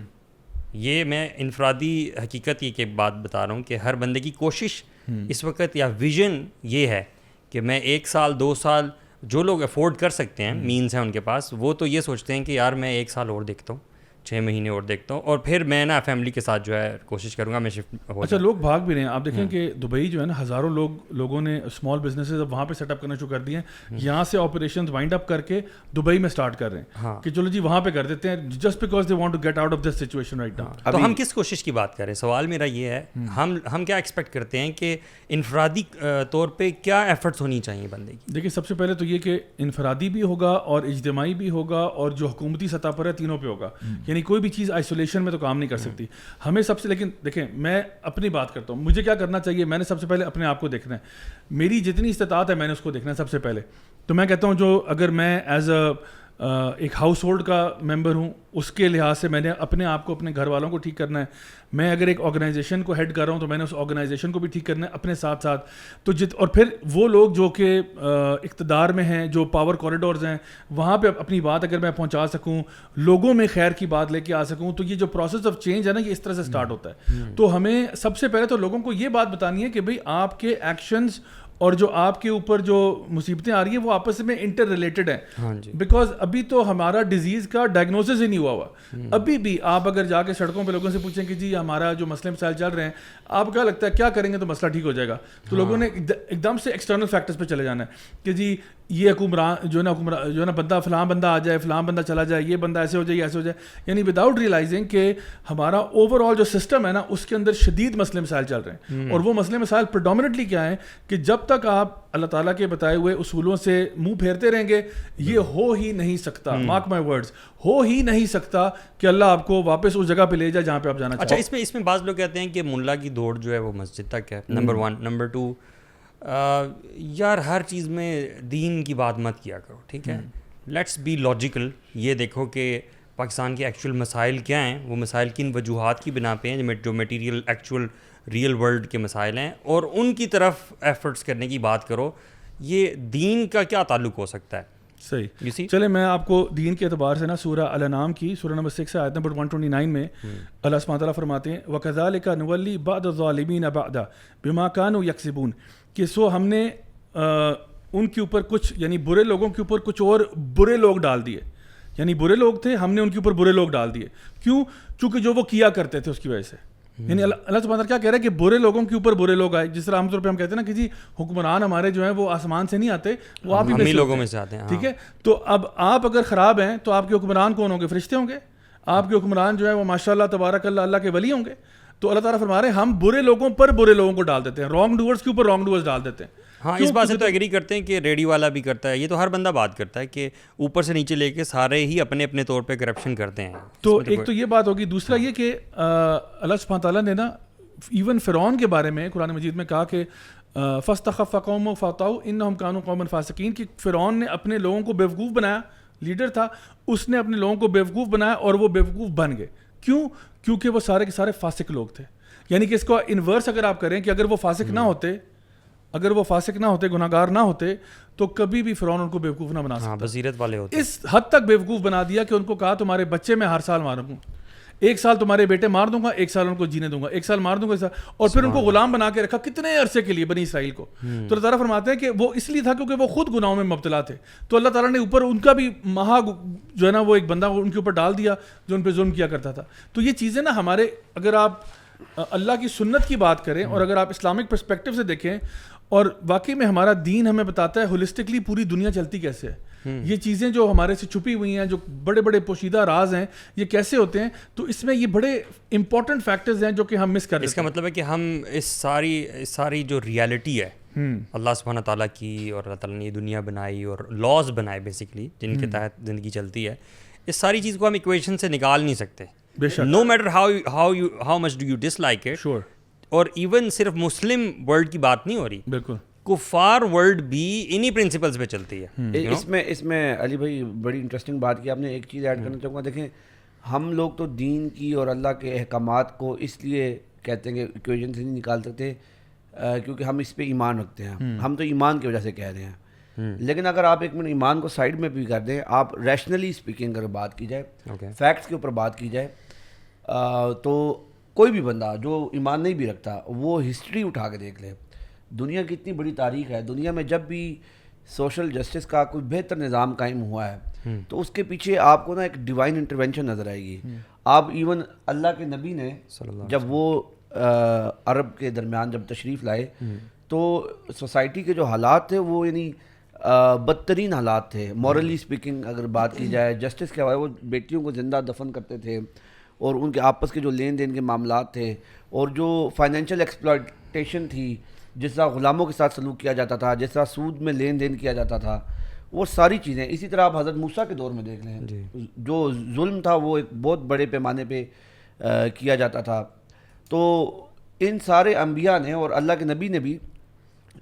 یہ میں انفرادی حقیقت کی بات بتا رہا ہوں کہ ہر بندے کی کوشش اس وقت یا ویژن یہ ہے کہ میں 1 سال 2 سال, جو لوگ افورڈ کر سکتے ہیں, مینز ہیں ان کے پاس, وہ تو یہ سوچتے ہیں کہ یار میں 1 سال اور دیکھتا ہوں, 6 مہینے اور دیکھتا ہوں, اور پھر میں نا فیملی کے ساتھ جو ہے کوشش کروں گا میں شفٹ ہو. اچھا لوگ بھاگ بھی رہے ہیں. آپ دیکھیں کہ دبئی جو ہے نا ہزاروں لوگوں نے اسمال بزنسز اب وہاں پہ سیٹ اپ کرنا شروع کر دیے ہیں. یہاں سے آپریشنز وائنڈ اپ کر کے دبئی میں اسٹارٹ کر رہے ہیں کہ چلو جی وہاں پہ کر دیتے ہیں, just because they want to get out of this situation right now. تو ہم کس کوشش کی بات کریں؟ سوال میرا یہ ہے, ہم کیا ایکسپیکٹ کرتے ہیں کہ انفرادی طور پہ کیا ایفرٹس ہونی چاہیے بندے کی؟ دیکھیں سب سے پہلے تو یہ کہ انفرادی بھی ہوگا اور اجتماعی بھی ہوگا اور جو حکومتی سطح پر ہے تینوں پہ ہوگا. یعنی یعنی کوئی بھی چیز آئسولیشن میں تو کام نہیں کر سکتی. ہمیں سب سے, لیکن دیکھیں میں اپنی بات کرتا ہوں, مجھے کیا کرنا چاہیے, میں نے سب سے پہلے اپنے آپ کو دیکھنا ہے, میری جتنی استطاعت ہے میں نے اس کو دیکھنا ہے سب سے پہلے. تو میں کہتا ہوں جو اگر میں ایز ایک ہاؤس ہولڈ کا ممبر ہوں, اس کے لحاظ سے میں نے اپنے آپ کو, اپنے گھر والوں کو ٹھیک کرنا ہے. میں اگر ایک آرگنائزیشن کو ہیڈ کر رہا ہوں تو میں نے اس آرگنائزیشن کو بھی ٹھیک کرنا ہے اپنے ساتھ ساتھ. تو اور پھر وہ لوگ جو کہ اقتدار میں ہیں, جو پاور کوریڈورز ہیں, وہاں پہ اپنی بات اگر میں پہنچا سکوں, لوگوں میں خیر کی بات لے کے آ سکوں, تو یہ جو پروسیس آف چینج ہے نا, یہ اس طرح سے اسٹارٹ ہوتا ہے. تو ہمیں سب سے پہلے تو لوگوں کو یہ بات بتانی ہے کہ بھئی آپ کے ایکشنز اور جو آپ کے اوپر جو مصیبتیں آ رہی ہیں وہ آپس میں انٹر ریلیٹڈ ہیں. بیکاز ابھی تو ہمارا ڈیزیز کا ڈائگنوسس ہی نہیں ہوا ہوا. ابھی بھی آپ اگر جا کے سڑکوں پہ لوگوں سے پوچھیں کہ جی ہمارا جو مسئلے مسائل چل رہے ہیں, آپ کیا لگتا ہے کیا کریں گے تو مسئلہ ٹھیک ہو جائے گا, تو لوگوں نے ایک دم سے ایکسٹرنل فیکٹرز پہ چلے جانا ہے کہ جی یہ حکمران جو ہے نا بندہ فلاں بندہ آ جائے, فلاں بندہ چلا جائے, یہ بندہ ایسے ہو جائے, ایسے ہو جائے, یعنی وداؤٹ ریئلائزنگ کہ ہمارا اوور آل جو سسٹم ہے نا اس کے اندر شدید مسئلے مسائل چل رہے ہیں. اور وہ مسئلے مسائل پریڈومیننٹلی کیا ہیں کہ جب تک آپ اللہ تعالیٰ کے بتائے ہوئے اصولوں سے منہ پھیرتے رہیں گے, یہ ہو ہی نہیں سکتا, مارک مائی ورڈز, ہو ہی نہیں سکتا کہ اللہ آپ کو واپس اس جگہ پہ لے جائے جہاں پہ آپ جانا چاہتے ہیں. اچھا, اس میں بعض لوگ کہتے ہیں کہ ملا کی دوڑ جو ہے وہ مسجد تک ہے, نمبر 1. نمبر 2, یار ہر چیز میں دین کی بات مت کیا کرو, ٹھیک ہے, لیٹس بی لاجیکل. یہ دیکھو کہ پاکستان کے ایکچوئل مسائل کیا ہیں, وہ مسائل کن وجوہات کی بنا پہ ہیں, جو میٹیریل ایکچوئل ریئل ورلڈ کے مسائل ہیں, اور ان کی طرف ایفرٹس کرنے کی بات کرو. یہ دین کا کیا تعلق ہو سکتا ہے؟ صحیح. چلے میں آپ کو دین کے اعتبار سے نا سورہ الانعام کی سورہ نمبر 6 آیت نمبر 129 میں اللہ سبحانہ تعالیٰ فرماتے ہیں وَكَذَلِكَ نُوَلِّي بَعْضَ الظَّالِمِينَ بَعْضًا بِمَا كَانُوا يَكْسِبُونَ, کہ سو ہم نے ان کے اوپر کچھ, یعنی برے لوگوں کے اوپر کچھ اور برے لوگ ڈال دیے. یعنی برے لوگ تھے, ہم نے ان کے اوپر برے لوگ ڈال دیے. کیوں؟ چونکہ جو وہ کیا کرتے تھے اس کی وجہ سے. یعنی اللہ سبحانہ کیا کہہ رہا ہے کہ برے لوگوں کے اوپر برے لوگ آئے. جس طرح عام طور پہ ہم کہتے ہیں نا کہ جی حکمران ہمارے جو ہیں وہ آسمان سے نہیں آتے, وہ آپ ہی لوگوں میں سے آتے ہیں, ٹھیک ہے. تو اب آپ اگر خراب ہیں تو آپ کے حکمران کون ہوں گے؟ فرشتے ہوں گے. آپ کے حکمران جو ہیں وہ ماشاء اللہ تبارک اللہ اللہ کے ولی ہوں گے. تو اللہ تعالیٰ فرما رہے ہیں ہم برے لوگوں پر برے لوگوں کو ڈال دیتے ہیں, رانگ ڈوورز کے اوپر رانگ ڈوورز ڈال دیتے ہیں. ہاں, اس بات سے تو ایگری کرتے ہیں کہ ریڈیو والا بھی کرتا ہے, یہ تو ہر بندہ بات کرتا ہے کہ اوپر سے نیچے لے کے سارے ہی اپنے اپنے طور پہ کرپشن کرتے ہیں. تو ایک تو یہ بات ہوگی. دوسرا یہ کہ اللہ سبحانہ تعالیٰ نے نا ایون فرعون کے بارے میں قرآن مجید میں کہا کہ فاستخف قومہ فاطعوا انہم کانوا قوما فاسقین, کہ فرعون نے اپنے لوگوں کو بیوقوف بنایا, لیڈر تھا, اس نے اپنے لوگوں کو بیوقوف بنایا اور وہ بیوقوف بن گئے. کیوں؟ کیونکہ وہ سارے کے سارے فاسق لوگ تھے. یعنی کہ اس کو انورس اگر آپ کریں کہ اگر وہ فاسق نہ ہوتے, اگر وہ فاسق نہ ہوتے, گناہ گار نہ ہوتے, تو کبھی بھی فرعون ان کو بیوقوف نہ بنا سکتا. بصیرت والے ہوتے. اس حد تک بیوقوف بنا دیا کہ ان کو کہا تمہارے بچے میں ہر سال ماروں گا, 1 سال تمہارے بیٹے مار دوں گا, 1 سال ان کو جینے دوں گا, 1 سال مار دوں گا, اور پھر ان کو غلام بنا کے رکھا کتنے عرصے کے لیے بنی اسرائیل کو. تو اللہ تعالیٰ فرماتے ہیں کہ وہ اس لیے تھا کیونکہ وہ خود گناہوں میں مبتلا تھے. تو اللہ تعالیٰ نے اوپر ان کا بھی جو ہے نا وہ ایک بندہ ان کے اوپر ڈال دیا جو ان پہ ظلم کیا کرتا تھا. تو یہ چیزیں نا ہمارے, اگر آپ اللہ کی سنت کی بات کریں اور اگر آپ اسلامک پرسپیکٹو سے دیکھیں, اور واقعی میں ہمارا دین ہمیں بتاتا ہے ہولسٹکلی پوری دنیا چلتی کیسے ہے. یہ چیزیں جو ہمارے سے چھپی ہوئی ہیں, جو بڑے بڑے پوشیدہ راز ہیں, یہ کیسے ہوتے ہیں. تو اس میں یہ بڑے امپورٹنٹ فیکٹرز ہیں جو کہ ہم مس کر رہے ہیں. اس کا مطلب ہے کہ ہم اس ساری جو ریالٹی ہے اللہ سبحانہ تعالیٰ کی, اور اللہ تعالیٰ نے یہ دنیا بنائی اور لاز بنائے بیسکلی جن کے تحت زندگی چلتی ہے, اس ساری چیز کو ہم ایکویشن سے نکال نہیں سکتے. No matter how much do you dis like. It even صرف مسلم ورلڈ کی بات نہیں ہو رہی, بالکل کفار ورلڈ بھی انہی پرنسپلز پہ چلتی ہے. اس میں علی بھائی بڑی انٹرسٹنگ بات کی آپ نے. ایک چیز ایڈ کرنا چاہوں گا. دیکھیں ہم لوگ تو دین کی اور اللہ کے احکامات کو اس لیے کہتے ہیں کہ ایکویشن سے نہیں نکال سکتے کیونکہ ہم اس پہ ایمان رکھتے ہیں. ہم تو ایمان کی وجہ سے کہہ رہے ہیں. لیکن اگر آپ ایک منٹ ایمان کو سائڈ میں بھی کر دیں, آپ ریشنلی اسپیکنگ اگر بات کی جائے, فیکٹس کے اوپر بات کی جائے, تو کوئی بھی بندہ جو ایمان نہیں بھی رکھتا وہ ہسٹری اٹھا کے دیکھ لے. دنیا کی اتنی بڑی تاریخ ہے, دنیا میں جب بھی سوشل جسٹس کا کوئی بہتر نظام قائم ہوا ہے تو اس کے پیچھے آپ کو نا ایک ڈیوائن انٹرونشن نظر آئے گی. آپ ایون اللہ کے نبی نے جب وہ عرب کے درمیان جب تشریف لائے تو سوسائٹی کے جو حالات تھے وہ یعنی بدترین حالات تھے. مورلی اسپیکنگ اگر بات کی جائے, جسٹس کے حوالے, وہ بیٹیوں کو زندہ دفن کرتے تھے, اور ان کے آپس کے جو لین دین کے معاملات تھے, اور جو فائنینشیل ایکسپلائٹیشن تھی, جس طرح غلاموں کے ساتھ سلوک کیا جاتا تھا, جس طرح سود میں لین دین کیا جاتا تھا, وہ ساری چیزیں. اسی طرح آپ حضرت موسیٰ کے دور میں دیکھ لیں, جو ظلم تھا وہ ایک بہت بڑے پیمانے پہ کیا جاتا تھا. تو ان سارے انبیاء نے اور اللہ کے نبی نے بھی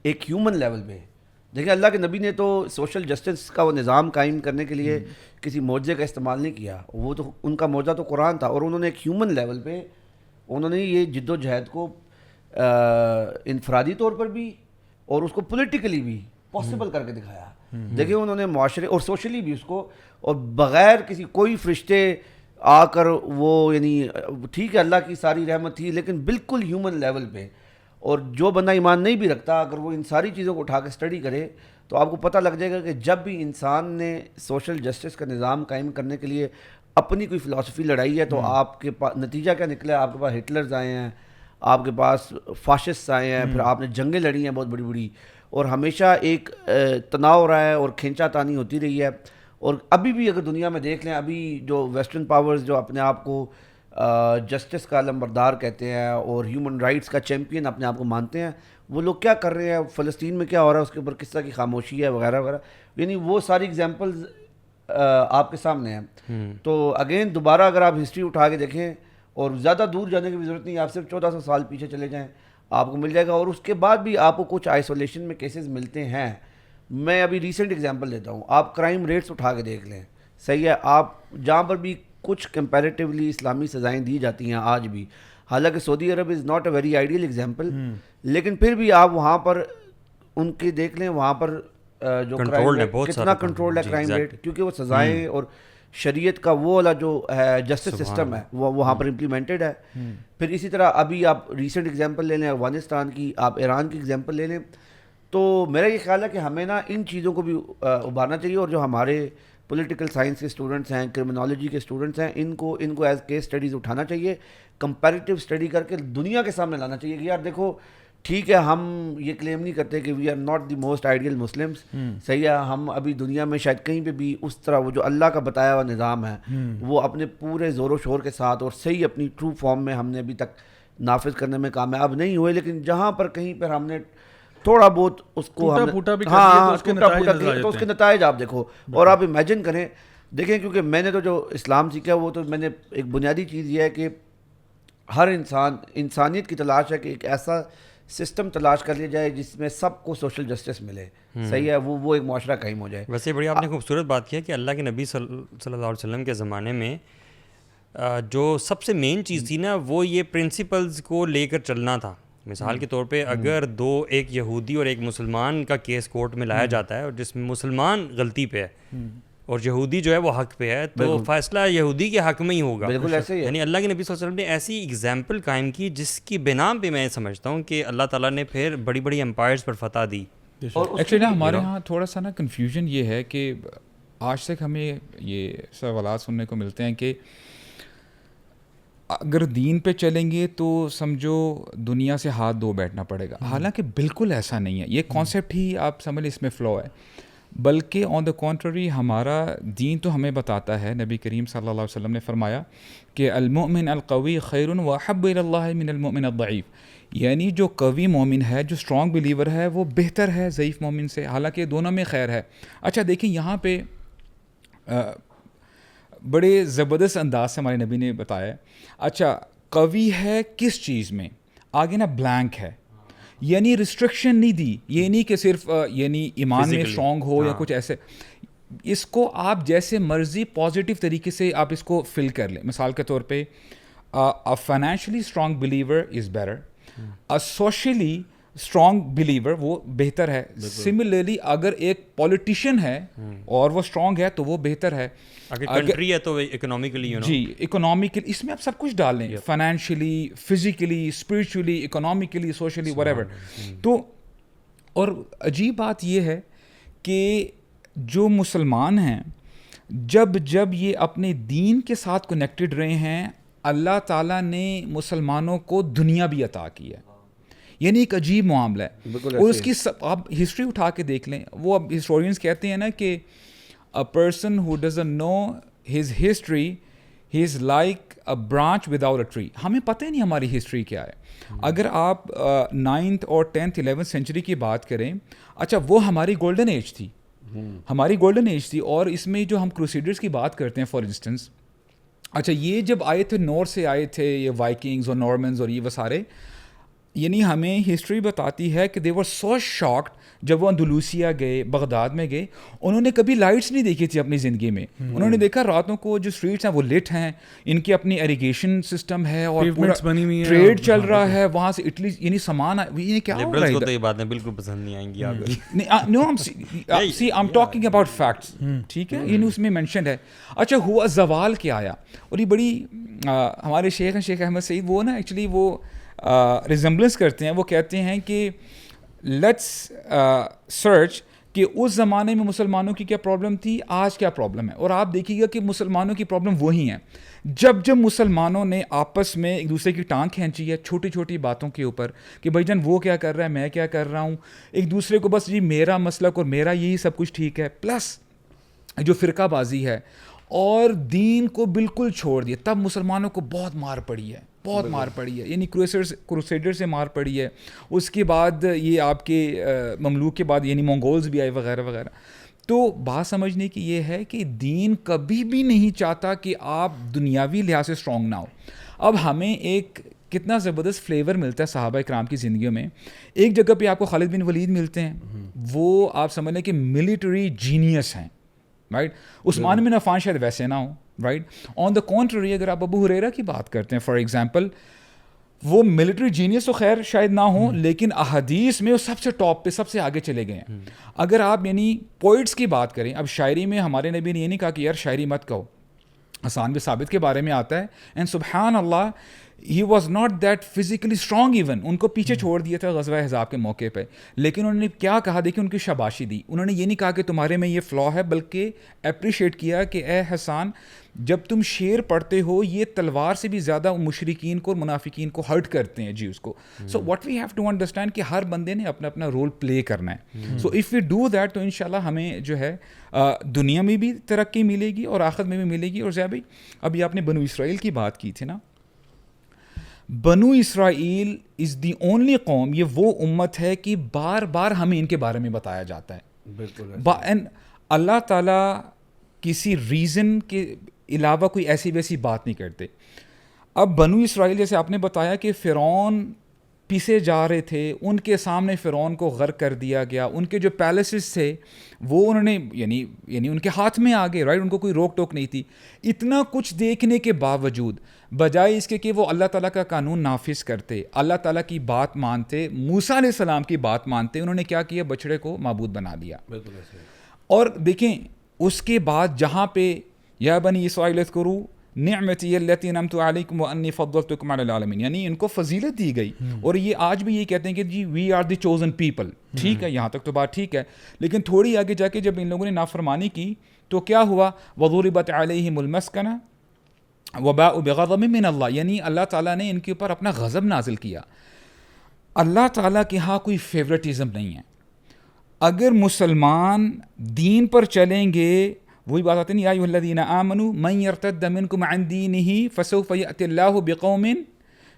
ایک ہیومن لیول پہ, دیکھیں اللہ کے نبی نے تو سوشل جسٹس کا وہ نظام قائم کرنے کے لیے کسی معجزے کا استعمال نہیں کیا, وہ تو ان کا معجزہ تو قرآن تھا, اور انہوں نے ایک ہیومن لیول پہ انہوں نے یہ جد و جہد کو انفرادی طور پر بھی اور اس کو پولیٹیکلی بھی پاسبل کر کے دکھایا. دیکھیں انہوں نے معاشرے اور سوشلی بھی اس کو, اور بغیر کسی کوئی فرشتے آ کر وہ, یعنی ٹھیک ہے اللہ کی ساری رحمت تھی لیکن بالکل ہیومن لیول پہ. اور جو بندہ ایمان نہیں بھی رکھتا اگر وہ ان ساری چیزوں کو اٹھا کے اسٹڈی کرے تو آپ کو پتہ لگ جائے گا کہ جب بھی انسان نے سوشل جسٹس کا نظام قائم کرنے کے لیے اپنی کوئی فلاسفی لڑائی ہے تو آپ کے پاس نتیجہ کیا نکلا ہے, آپ کے پاس ہٹلرز آئے ہیں, آپ کے پاس فاشسٹ آئے ہیں, پھر آپ نے جنگیں لڑی ہیں بہت بڑی بڑی, اور ہمیشہ ایک تناؤ رہا ہے اور کھینچا تانی ہوتی رہی ہے. اور ابھی بھی اگر دنیا میں دیکھ لیں, ابھی جو ویسٹرن پاورز جو اپنے آپ کو جسٹس کا علمبردار کہتے ہیں اور ہیومن رائٹس کا چیمپئن اپنے آپ کو مانتے ہیں, وہ لوگ کیا کر رہے ہیں, فلسطین میں کیا ہو رہا ہے اس کے اوپر کس طرح کی خاموشی ہے وغیرہ وغیرہ, یعنی وہ ساری ایگزامپلز آپ کے سامنے ہیں. تو اگین دوبارہ اگر آپ ہسٹری اٹھا کے دیکھیں, اور زیادہ دور جانے کی بھی ضرورت نہیں, آپ صرف 1400 سال پیچھے چلے جائیں آپ کو مل جائے گا. اور اس کے بعد بھی آپ کو کچھ آئسولیشن میں کیسز ملتے ہیں. میں ابھی ریسنٹ ایگزامپل دیتا ہوں, آپ کرائم ریٹس اٹھا کے دیکھ لیں, صحیح ہے, آپ جہاں پر بھی کچھ کمپیریٹیولی اسلامی سزائیں دی جاتی ہیں آج بھی, حالانکہ Saudi Arab is not a very ideal example, لیکن پھر بھی آپ وہاں پر ان کے دیکھ لیں, وہاں پر جو کتنا کنٹرول ہے کرائم ریٹ, کیونکہ وہ سزائیں اور شریعت کا وہ والا جو ہے جسٹس سسٹم ہے وہ وہاں پر امپلیمنٹڈ ہے. پھر اسی طرح ابھی آپ ریسنٹ ایگزامپل لے لیں افغانستان کی, آپ ایران کی ایگزامپل لے لیں. تو میرا یہ خیال ہے کہ ہمیں نا ان چیزوں کو بھی ابھارنا چاہیے, اور جو ہمارے پولیٹیکل سائنس کے اسٹوڈنٹس ہیں, کرمنالوجی کے اسٹوڈنٹس ہیں, ان کو ایز کیس اسٹڈیز اٹھانا چاہیے, کمپیریٹیو اسٹڈی کر کے دنیا کے سامنے لانا چاہیے کہ یار دیکھو ٹھیک ہے ہم یہ کلیم نہیں کرتے کہ we are not the most ideal Muslims, صحیح ہے, ہم ابھی دنیا میں شاید کہیں پہ بھی اس طرح وہ جو اللہ کا بتایا ہوا نظام ہے وہ اپنے پورے زور و شور کے ساتھ اور صحیح اپنی ٹرو فارم میں ہم نے ابھی تک نافذ کرنے میں کامیاب نہیں ہوئے. لیکن جہاں پر کہیں پر ہم نے تھوڑا بہت اس کو تو اس کے نتائج آپ دیکھو, اور آپ امیجن کریں, دیکھیں کیونکہ میں نے تو جو اسلام سیکھا وہ تو میں نے ایک بنیادی چیز یہ ہے کہ ہر انسانیت کی تلاش ہے کہ ایک ایسا سسٹم تلاش کر لیا جائے جس میں سب کو سوشل جسٹس ملے, صحیح ہے, وہ ایک معاشرہ قائم ہو جائے. ویسے بڑی آپ نے خوبصورت بات کی ہے کہ اللہ کے نبی صلی اللہ علیہ وسلم کے زمانے میں جو سب سے مین چیز تھی نا وہ یہ پرنسپلز کو لے کر چلنا تھا. مثال کے طور پہ اگر ایک یہودی اور ایک مسلمان کا کیس کورٹ میں لایا جاتا ہے اور جس میں مسلمان غلطی پہ ہے اور یہودی جو ہے وہ حق پہ ہے, تو فیصلہ یہودی کے حق میں ہی ہوگا. بالکل ایسے ہی ہے. یعنی اللہ کے نبی صلی اللہ علیہ وسلم نے ایسی ایگزامپل قائم کی جس کی بنا پہ میں سمجھتا ہوں کہ اللہ تعالیٰ نے پھر بڑی بڑی امپائرز پر فتح دی. اور ایکچولی ہمارے یہاں تھوڑا سا نا کنفیوژن یہ ہے کہ آج تک ہمیں یہ سوالات سننے کو ملتے ہیں کہ اگر دین پہ چلیں گے تو سمجھو دنیا سے ہاتھ دھو بیٹھنا پڑے گا, حالانکہ بالکل ایسا نہیں ہے. یہ کانسیپٹ ہی آپ سمجھ اس میں فلو ہے, بلکہ آن دا کانٹرری ہمارا دین تو ہمیں بتاتا ہے, نبی کریم صلی اللہ علیہ وسلم نے فرمایا کہ المؤمن القوی خیر واحب الی اللہ من المؤمن الضعیف, یعنی جو قوی مومن ہے, جو اسٹرانگ بلیور ہے وہ بہتر ہے ضعیف مومن سے, حالانکہ دونوں میں خیر ہے. اچھا دیکھیں یہاں پہ بڑے زبردست انداز سے ہمارے نبی نے بتایا, اچھا قوی ہے کس چیز میں, آگے نا بلینک ہے, یعنی ریسٹرکشن نہیں دی, یہ نہیں کہ صرف یعنی ایمان میں اسٹرانگ ہو یا کچھ ایسے, اس کو آپ جیسے مرضی پازیٹیو طریقے سے آپ اس کو فل کر لیں. مثال کے طور پہ a financially strong believer is better, a socially strong believer وہ بہتر ہے. سملرلی اگر ایک پولیٹیشین ہے اور وہ اسٹرانگ ہے تو وہ بہتر ہے. اگر کنٹری ہے تو اکنامکلی جی اکنامکلی, اس میں آپ سب کچھ ڈال لیں, financially, physically, spiritually, economically, socially, what ever. تو اور عجیب بات یہ ہے کہ جو مسلمان ہیں جب یہ اپنے دین کے ساتھ کنیکٹڈ رہے ہیں, اللہ تعالیٰ نے مسلمانوں کو دنیا بھی عطا کی ہے. یعنی ایک عجیب معاملہ ہے. اور اس کی آپ ہسٹری اٹھا کے دیکھ لیں, وہ اب ہسٹورینس کہتے ہیں نا کہ a person who doesn't know his history he is like a branch without a tree. ہمیں پتہ ہی نہیں ہماری ہسٹری کیا ہے. اگر آپ 9th اور 10th 11th سینچری کی بات کریں, اچھا وہ ہماری گولڈن ایج تھی, ہماری گولڈن ایج تھی. اور اس میں جو ہم کروسیڈرز کی بات کرتے ہیں فار انسٹنس, اچھا یہ جب آئے تھے نارتھ سے آئے تھے یہ وائکنگز اور نارمنز اور یہ وہ سارے, یعنی ہمیں ہسٹری بتاتی ہے کہ دے ور سو شاکڈ جب وہ اندلوسیہ گئے, بغداد میں گئے, انہوں نے کبھی لائٹس نہیں دیکھی تھی اپنی زندگی میں. انہوں نے دیکھا راتوں کو جو اسٹریٹس ہیں وہ لٹ ہیں, ان کی اپنی ایریگیشن سسٹم ہے اور پورا ٹریڈ چل رہا ہے وہاں سے اٹلی, یعنی سامان یہ کیا ہو رہا ہے. تو یہ باتیں بالکل پسند نہیں آئیں گی آپ کو. No see I am talking about facts, ٹھیک ہے, یعنی اس میں مینشنڈ ہے. اچھا ہوا زوال کیا آیا, اور یہ بڑی ہمارے شیخ ہیں شیخ احمد سعید, وہ نا ایکچولی وہ ریزمبلنس کرتے ہیں. وہ کہتے ہیں کہ لیٹس سرچ کہ اس زمانے میں مسلمانوں کی کیا پرابلم تھی, آج کیا پرابلم ہے. اور آپ دیکھیے گا کہ مسلمانوں کی پرابلم وہی ہیں. جب مسلمانوں نے آپس میں ایک دوسرے کی ٹانگ کھینچی ہے چھوٹی چھوٹی باتوں کے اوپر کہ بھائی جان وہ کیا کر رہا ہے, میں کیا کر رہا ہوں, ایک دوسرے کو بس جی میرا مسلک اور میرا یہی سب کچھ ٹھیک ہے, پلس جو فرقہ بازی ہے اور دین کو بالکل چھوڑ دیا, تب مسلمانوں کو بہت مار پڑی ہے, بہت مار پڑی ہے. یعنی کروسیڈر سے مار پڑی ہے. اس کے بعد یہ آپ کے مملوک کے بعد یعنی منگولز بھی آئے وغیرہ وغیرہ. تو بات سمجھنے کی یہ ہے کہ دین کبھی بھی نہیں چاہتا کہ آپ دنیاوی لحاظ سے اسٹرانگ نہ ہو. اب ہمیں ایک کتنا زبردست فلیور ملتا ہے صحابہ اکرام کی زندگیوں میں. ایک جگہ پہ آپ کو خالد بن ولید ملتے ہیں, وہ آپ سمجھ لیں کہ ملٹری جینیس ہیں, رائٹ. عثمان بن عفان شاید ویسے نہ ہوں, رائٹ. آن دا کانٹری اگر آپ ابو ہریرہ کی بات کرتے ہیں فار ایگزامپل, وہ ملٹری جینیس تو خیر شاید نہ ہوں, لیکن احادیث میں وہ سب سے ٹاپ پہ سب سے آگے چلے گئے ہیں. اگر آپ یعنی پوئٹس کی بات کریں, اب شاعری میں ہمارے نبی نے یہ نہیں کہا کہ یار شاعری مت کہو. حسان بن ثابت کے بارے میں آتا ہے, اینڈ سبحان Allah he was not that physically strong, even ان کو پیچھے چھوڑ دیا تھا غزوہ احزاب کے موقع پہ, لیکن انہوں نے کیا کہا, دیکھیں ان کی شاباشی دی. انہوں نے یہ نہیں کہا کہ تمہارے میں یہ فلا ہے, بلکہ اپریشیٹ کیا کہ اے حسان جب تم شعر پڑھتے ہو یہ تلوار سے بھی زیادہ مشرکین کو اور منافقین کو ہرٹ کرتے ہیں جی اس کو. So what we have to understand کہ ہر بندے نے اپنا اپنا رول پلے کرنا ہے. So if we do that تو انشاءاللہ ہمیں جو ہے دنیا میں بھی ترقی ملے گی اور آخرت میں بھی ملے گی. اور ضیاء بھائی ابھی آپ نے بنو اسرائیل کی بات کی تھی نا, بنو اسرائیل از دی اونلی قوم, یہ وہ امت ہے کہ بار بار ہمیں ان کے بارے میں بتایا جاتا ہے. بالکل. اللہ تعالیٰ کسی ریزن کے علاوہ کوئی ایسی ویسی بات نہیں کرتے. اب بنو اسرائیل جیسے آپ نے بتایا کہ فرعون پیسے جا رہے تھے, ان کے سامنے فرعون کو غرق کر دیا گیا, ان کے جو پیلسز تھے وہ انہوں نے یعنی ان کے ہاتھ میں آ گئے, رائٹ, ان کو کوئی روک ٹوک نہیں تھی. اتنا کچھ دیکھنے کے باوجود بجائے اس کے کہ وہ اللہ تعالیٰ کا قانون نافذ کرتے, اللہ تعالیٰ کی بات مانتے, موسیٰ علیہ السلام کی بات مانتے, انہوں نے کیا کیا, بچڑے کو معبود بنا دیا. اور دیکھیں اس کے بعد جہاں پہ یا بنی اسرائیل اذکروا نعمتی التی انعمت علیکم وانی فضلتکم علی العالمین, یعنی ان کو فضیلت دی گئی. اور یہ آج بھی یہ کہتے ہیں کہ جی we are the chosen people, ٹھیک ہے, یہاں تک تو بات ٹھیک ہے, لیکن تھوڑی آگے جا کے جب ان لوگوں نے نافرمانی کی تو کیا ہوا, وضربت علیہم المسکنہ وباءوا بغضب من اللہ, یعنی اللہ تعالیٰ نے ان کے اوپر اپنا غضب نازل کیا. اللہ تعالیٰ کے ہاں کوئی فیوریٹزم نہیں ہے. اگر مسلمان دین پر چلیں گے, وہی بات آتی ہے یا ایھا الذین آمنوا من یرتد منکم عن دینہ فسوف یأتی اللہ بقوم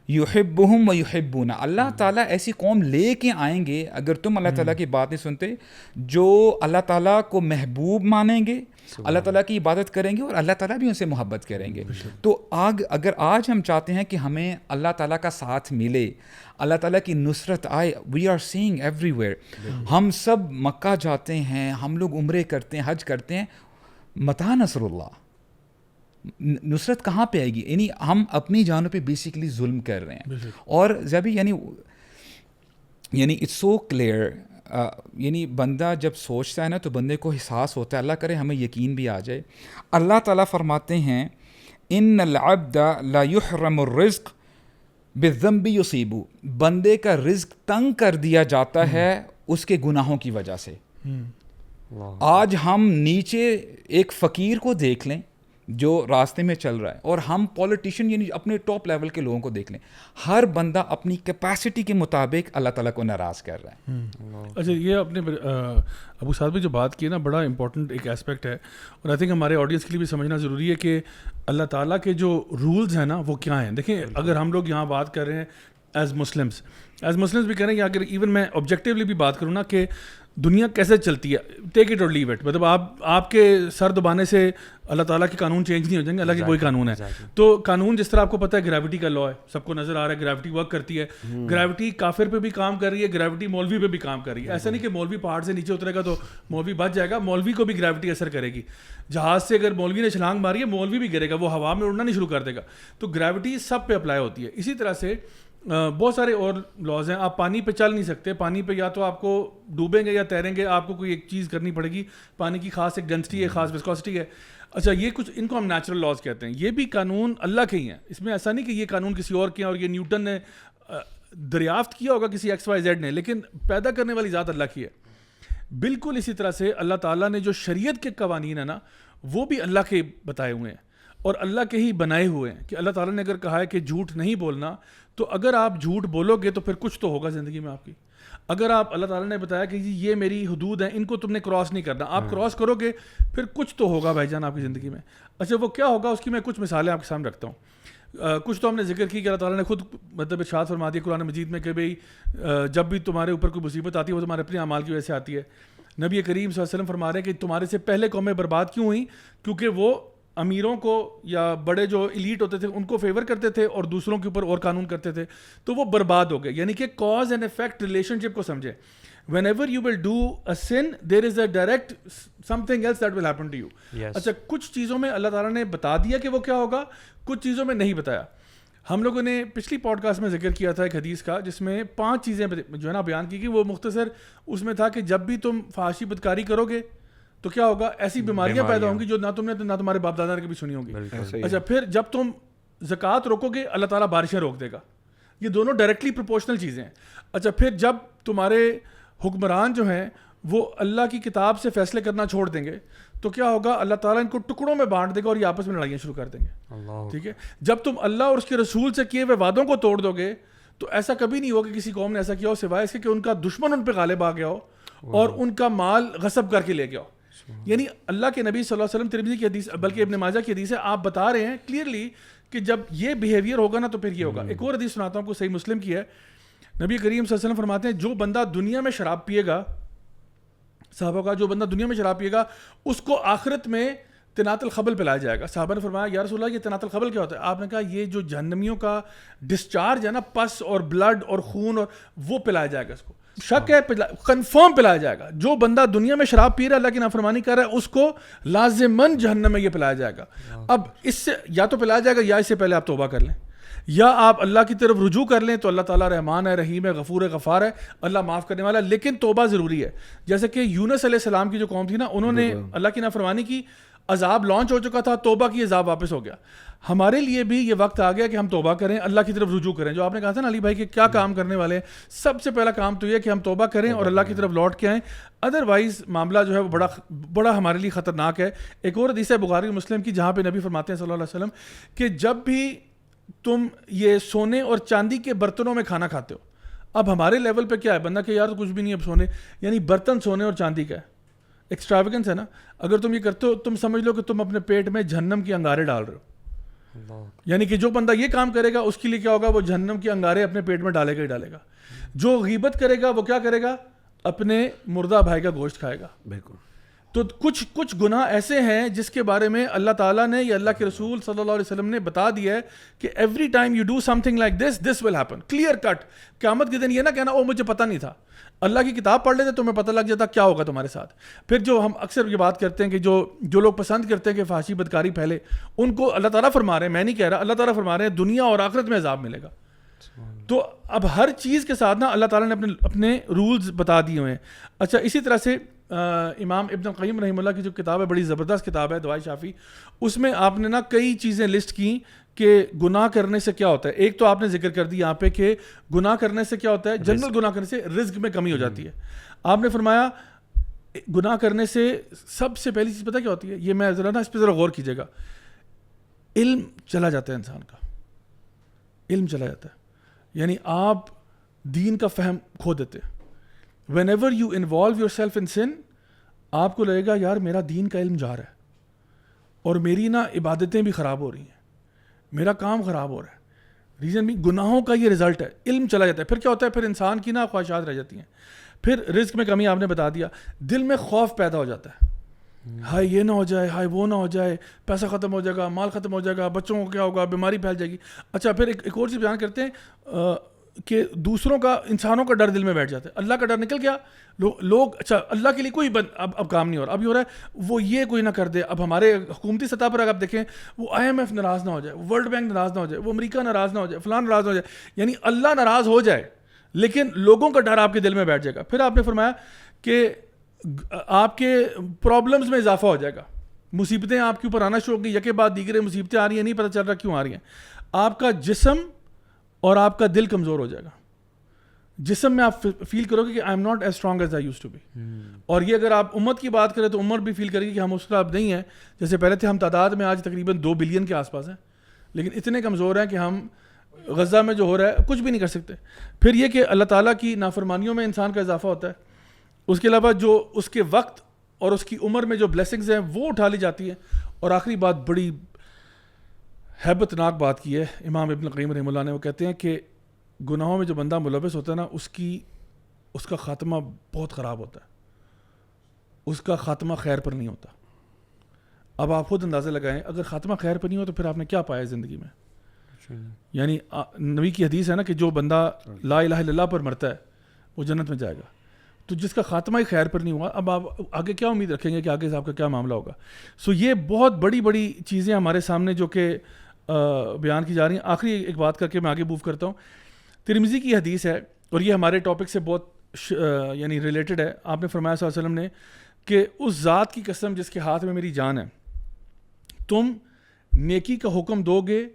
یحبہم ویحبون. اللہ تعالیٰ ایسی قوم لے کے آئیں گے اگر تم اللہ تعالیٰ کی بات نہیں سنتے, جو اللہ تعالیٰ کو محبوب مانیں گے, اللہ تعالیٰ کی عبادت کریں گے اور اللہ تعالیٰ بھی ان سے محبت کریں گے. تو اگر آج ہم چاہتے ہیں کہ ہمیں اللہ تعالیٰ کا ساتھ ملے, اللہ تعالیٰ کی نصرت آئے, we are seeing everywhere. ہم سب مکہ جاتے ہیں, ہم لوگ عمرے کرتے ہیں, حج کرتے ہیں, متى نصر اللہ, نصرت کہاں پہ آئے گی؟ یعنی ہم اپنی جانوں پہ بیسیکلی ظلم کر رہے ہیں. اور زبی یعنی اٹس سو کلیئر, یعنی بندہ جب سوچتا ہے نا تو بندے کو احساس ہوتا ہے, اللہ کرے ہمیں یقین بھی آ جائے. اللہ تعالیٰ فرماتے ہیں ان العبد لا يحرم الرزق بالذنب يصيب, بندے کا رزق تنگ کر دیا جاتا ہے اس کے گناہوں کی وجہ سے. آج ہم نیچے ایک فقیر کو دیکھ لیں جو راستے میں چل رہا ہے, اور ہم پولیٹیشین یعنی اپنے ٹاپ لیول کے لوگوں کو دیکھ لیں, ہر بندہ اپنی کیپیسٹی کے مطابق اللہ تعالیٰ کو ناراض کر رہا ہے. اچھا, یہ آپ نے ابو سعد میں جو بات کی نا, بڑا امپورٹنٹ ایک اسپیکٹ ہے, اور آئی تھنک ہمارے آڈینس کے لیے بھی سمجھنا ضروری ہے کہ اللہ تعالیٰ کے جو رولز ہیں نا وہ کیا ہیں. دیکھیں اگر ہم لوگ یہاں بات کر رہے ہیں ایز مسلمس بھی کریں, یا اگر ایون میں آبجیکٹیولی بھی بات کروں نا کہ دنیا کیسے چلتی ہے, ٹیک اٹ اور لیو اٹ, مطلب آپ کے سر دبانے سے اللہ تعالیٰ کے قانون چینج نہیں ہو جائیں گے, اللہ کے کوئی قانون ہے. تو قانون جس طرح آپ کو پتہ ہے گریوٹی کا لا ہے, سب کو نظر آ رہا ہے گریوٹی ورک کرتی ہے, گریوٹی کافر پہ بھی کام کر رہی ہے, گریوٹی مولوی پہ بھی کام کر رہی ہے. ایسا نہیں کہ مولوی پہاڑ سے نیچے اترے گا تو مولوی بچ جائے گا, مولوی کو بھی گریوٹی اثر کرے گی. جہاز سے اگر مولوی نے چھلانگ ماری ہے مولوی بھی گرے گا, وہ ہوا میں اڑنا نہیں شروع کر دے گا. تو گریوٹی سب پہ اپلائی ہوتی ہے. اسی طرح سے بہت سارے اور لاز ہیں. آپ پانی پہ چل نہیں سکتے, پانی پہ یا تو آپ کو ڈوبیں گے یا تیریں گے, آپ کو کوئی ایک چیز کرنی پڑے گی. پانی کی خاص ایک ڈینسٹی ہے, خاص وسکوسٹی ہے. اچھا یہ کچھ ان کو ہم نیچرل لاز کہتے ہیں. یہ بھی قانون اللہ کے ہی ہیں, اس میں ایسا نہیں کہ یہ قانون کسی اور کے ہیں اور یہ نیوٹن نے دریافت کیا ہوگا کسی ایکس وائی زیڈ نے, لیکن پیدا کرنے والی ذات اللہ کی ہے. بالکل اسی طرح سے اللہ تعالیٰ نے جو شریعت کے قوانین ہیں نا, وہ بھی اللہ کے بتائے ہوئے ہیں اور اللہ کے ہی بنائے ہوئے ہیں. کہ اللہ تعالیٰ نے اگر کہا ہے کہ جھوٹ نہیں بولنا, تو اگر آپ جھوٹ بولو گے تو پھر کچھ تو ہوگا زندگی میں آپ کی. اگر آپ اللہ تعالیٰ نے بتایا کہ یہ میری حدود ہیں, ان کو تم نے کراس نہیں کرنا, آپ کراس کرو گے پھر کچھ تو ہوگا بھائی جان آپ کی زندگی میں. اچھا وہ کیا ہوگا, اس کی میں کچھ مثالیں آپ کے سامنے رکھتا ہوں. کچھ تو ہم نے ذکر کی کہ اللہ تعالیٰ نے خود مطلب ارشاد فرما دیا قرآن مجید میں کہ بھئی جب بھی تمہارے اوپر کوئی مصیبت آتی ہے وہ تمہارے اپنے اعمال کی وجہ سے آتی ہے. نبی کریم صلی اللہ علیہ وسلم فرما رہے ہیں کہ تمہارے سے پہلے قومیں برباد کیوں ہوئیں, کیونکہ وہ امیروں کو یا بڑے جو ایلیٹ ہوتے تھے ان کو فیور کرتے تھے اور دوسروں کے اوپر اور قانون کرتے تھے, تو وہ برباد ہو گئے. یعنی کہ کاز اینڈ افیکٹ ریلیشن شپ کو سمجھیں. whenever you will do a sin there is a direct something else that will happen to you. اچھا کچھ چیزوں میں اللہ تعالیٰ نے بتا دیا کہ وہ کیا ہوگا, کچھ چیزوں میں نہیں بتایا. ہم لوگوں نے پچھلی پوڈ کاسٹ میں ذکر کیا تھا ایک حدیث کا جس میں 5 چیزیں جو ہے نا بیان کی, وہ مختصر اس میں تھا کہ جب بھی تم فحاشی بدکاری کرو گے تو کیا ہوگا, ایسی بیماریاں پیدا ہوں گی جو نہ تم نے نہ تمہارے باپ دادا نے کبھی سنی ہوں گی. اچھا پھر جب تم زکوٰۃ روکو گے اللہ تعالیٰ بارشیں روک دے گا. یہ دونوں ڈائریکٹلی پروپورشنل چیزیں ہیں. اچھا پھر جب تمہارے حکمران جو ہیں وہ اللہ کی کتاب سے فیصلے کرنا چھوڑ دیں گے تو کیا ہوگا, اللہ تعالیٰ ان کو ٹکڑوں میں بانٹ دے گا اور یہ آپس میں لڑائیاں شروع کر دیں گے. ٹھیک ہے, جب تم اللہ اور اس کے رسول سے کیے ہوئے وعدوں کو توڑ دو گے تو ایسا کبھی نہیں ہوگا کہ کسی قوم نے ایسا کیا ہو سوائے اس کے کہ ان کا دشمن ان پہ غالب آ گیا ہو اور ان کا مال غصب کر کے لے گیا ہو. یعنی اللہ کے نبی صلی اللہ علیہ وسلم ترمذی کی حدیث بلکہ ابن ماجہ کی حدیث ہے, آپ بتا رہے ہیں کلیئرلی کہ جب یہ بیہیویئر ہوگا نا تو پھر یہ ہوگا. ایک اور حدیث سناتا ہوں آپ کو, صحیح مسلم کی ہے. نبی کریم صلی اللہ علیہ وسلم فرماتے ہیں جو بندہ دنیا میں شراب پیے گا, صحابہ کا جو بندہ دنیا میں شراب پیے گا اس کو آخرت میں تنات الخبل پلایا جائے گا. صحابہ نے فرمایا یا رسول اللہ یہ تنات الخبل کیا ہوتا ہے؟ آپ نے کہا یہ جو جہنمیوں کا ڈسچارج ہے نا, پس اور بلڈ اور خون, اور وہ پلایا جائے گا. اس کو شک ہے, کنفرم پلایا جائے گا. جو بندہ دنیا میں شراب پی رہا ہے, اللہ کی نافرمانی کر رہا ہے, اس کو لازماً جہنم میں یہ پلایا جائے گا. اب اس سے یا تو پلایا جائے گا یا اس سے پہلے آپ توبہ کر لیں یا آپ اللہ کی طرف رجوع کر لیں, تو اللہ تعالیٰ رحمان ہے, رحیم ہے, غفور ہے, غفار ہے, اللہ معاف کرنے والا ہے. لیکن توبہ ضروری ہے. جیسے کہ یونس علیہ السلام کی جو قوم تھی نا, انہوں نے اللہ کی نافرمانی کی, عذاب لانچ ہو چکا تھا, توبہ کی, عذاب واپس ہو گیا. ہمارے لیے بھی یہ وقت آ گیا کہ ہم توبہ کریں, اللہ کی طرف رجوع کریں. جو آپ نے کہا تھا نا علی بھائی کہ کیا کام کرنے والے ہیں, سب سے پہلا کام تو یہ کہ ہم توبہ کریں اور اللہ کی طرف لوٹ کے آئیں. ادروائز معاملہ جو ہے وہ بڑا ہمارے لیے خطرناک ہے. ایک اور حدیث ہے بخاری اور مسلم کی جہاں پہ نبی فرماتے ہیں صلی اللہ علیہ وسلم کہ جب بھی تم یہ سونے اور چاندی کے برتنوں میں کھانا کھاتے ہو, اب ہمارے لیول پہ کیا ہے, بندہ کہ یار تو کچھ بھی نہیں اب سونے, یعنی برتن سونے اور چاندی کا ہے, ایکسٹراویگنس ہے نا. اگر تم یہ کرتے ہو تم سمجھ لو کہ تم اپنے پیٹ میں جہنم کے انگارے ڈال رہے ہو. یعنی کہ جو بندہ یہ کام کرے گا اس کے لیے کیا ہوگا, وہ جہنم کے انگارے اپنے پیٹ میں ڈالے گا ہی ڈالے گا. جو غیبت کرے گا وہ کیا کرے گا, اپنے مردہ بھائی کا گوشت کھائے گا. بالکل. تو کچھ گناہ ایسے ہیں جس کے بارے میں اللہ تعالیٰ نے یا اللہ کے رسول صلی اللہ علیہ وسلم نے بتا دیا ہے کہ every time you do something like this will happen, clear cut. قیامت کے دن یہ نہ کہنا او مجھے پتہ نہیں تھا, اللہ کی کتاب پڑھ لیتے تمہیں پتہ لگ جاتا کیا ہوگا تمہارے ساتھ. پھر جو ہم اکثر یہ بات کرتے ہیں کہ جو لوگ پسند کرتے ہیں کہ فحاشی بدکاری پھیلے, ان کو اللہ تعالیٰ فرما رہے ہیں, میں نہیں کہہ رہا, اللہ تعالیٰ فرما رہے ہیں دنیا اور آخرت میں عذاب ملے گا. تو اب ہر چیز کے ساتھ نا اللہ تعالیٰ نے اپنے رولز بتا دیے ہوئے ہیں. اچھا اسی طرح سے امام ابن القیم رحمہ اللہ کی جو کتاب ہے, بڑی زبردست کتاب ہے دوائے شافی, اس میں آپ نے نا کئی چیزیں لسٹ کی کہ گناہ کرنے سے کیا ہوتا ہے. ایک تو آپ نے ذکر کر دی یہاں پہ کہ گناہ کرنے سے کیا ہوتا ہے, جنرل گناہ کرنے سے رزق میں کمی ہو جاتی ہے. آپ نے فرمایا گناہ کرنے سے سب سے پہلی چیز پتہ کیا ہوتی ہے, یہ میں ذرا نا اس پہ ذرا غور کیجیے گا, علم چلا جاتا ہے انسان کا, علم چلا جاتا ہے. یعنی آپ دین کا فہم کھو دیتے. whenever you involve yourself in sin, آپ کو لگے گا یار میرا دین کا علم جا رہا ہے اور میری نا عبادتیں بھی خراب ہو رہی ہیں, میرا کام خراب ہو رہا ہے. ریزن بھی گناہوں کا یہ رزلٹ ہے, علم چلا جاتا ہے. پھر کیا ہوتا ہے, پھر انسان کی نا خواہشات رہ جاتی ہیں, پھر رزق میں کمی آپ نے بتا دیا, دل میں خوف پیدا ہو جاتا ہے, ہائے یہ نہ ہو جائے, ہائے وہ نہ ہو جائے, پیسہ ختم ہو جائے گا, مال ختم ہو جائے گا, بچوں کو کیا ہوگا, بیماری پھیل جائے گی. اچھا پھر ایک اور چیز بیان کرتے ہیں کہ دوسروں کا, انسانوں کا ڈر دل میں بیٹھ جاتا ہے, اللہ کا ڈر نکل گیا, لوگ اچھا اللہ کے لیے کوئی اب کام نہیں ہو رہا, اب یہ ہو رہا ہے وہ یہ کوئی نہ کر دے. اب ہمارے حکومتی سطح پر اگر آپ دیکھیں, وہ IMF ناراض نہ ہو جائے, ورلڈ بینک ناراض نہ ہو جائے, وہ امریکہ ناراض نہ ہو جائے, فلاں ناراض نہ ہو جائے, یعنی اللہ ناراض ہو جائے لیکن لوگوں کا ڈر آپ کے دل میں بیٹھ جائے گا. پھر آپ نے فرمایا کہ آپ کے پرابلمز میں اضافہ ہو جائے گا, مصیبتیں آپ کے اوپر آنا شروع ہو گئی, یکے بعد دیگرے مصیبتیں آ رہی ہیں, نہیں پتہ چل رہا کیوں آ رہی ہیں. آپ کا جسم اور آپ کا دل کمزور ہو جائے گا. جسم میں آپ فیل کرو گے کہ I am not as strong as I used to be, اور یہ اگر آپ امت کی بات کریں تو امت بھی فیل کرے گی کہ ہم اس طرح اب نہیں ہیں جیسے پہلے تھے. ہم تعداد میں آج تقریباً 2 بلین کے آس پاس ہیں, لیکن اتنے کمزور ہیں کہ ہم غزہ میں جو ہو رہا ہے کچھ بھی نہیں کر سکتے. پھر یہ کہ اللہ تعالیٰ کی نافرمانیوں میں انسان کا اضافہ ہوتا ہے. اس کے علاوہ جو اس کے وقت اور اس کی عمر میں جو بلیسنگز ہیں وہ اٹھا لی جاتی ہیں. اور آخری بات, بڑی ہیبت ناک بات کی ہے امام ابن القیم رحمہ اللہ نے, وہ کہتے ہیں کہ گناہوں میں جو بندہ ملوث ہوتا ہے نا, اس کا خاتمہ بہت خراب ہوتا ہے, اس کا خاتمہ خیر پر نہیں ہوتا. اب آپ خود اندازہ لگائیں, اگر خاتمہ خیر پر نہیں ہو تو پھر آپ نے کیا پایا زندگی میں. یعنی نبی کی حدیث ہے نا کہ جو بندہ لا الہ الا اللہ پر مرتا ہے وہ جنت میں جائے گا. تو جس کا خاتمہ ہی خیر پر نہیں ہوا, اب آپ آگے کیا امید رکھیں گے کہ آگے سے آپ کا کیا معاملہ ہوگا. سو یہ بہت بڑی بڑی چیزیں ہمارے سامنے جو کہ بیان کی جا رہی ہیں. آخری ایک بات کر کے میں آگے موو کرتا ہوں. ترمذی کی حدیث ہے اور یہ ہمارے ٹاپک سے بہت یعنی ریلیٹڈ ہے. آپ نے فرمایا صلی اللہ علیہ وسلم نے کہ اس ذات کی قسم جس کے ہاتھ میں میری جان ہے, تم نیکی کا حکم دو گے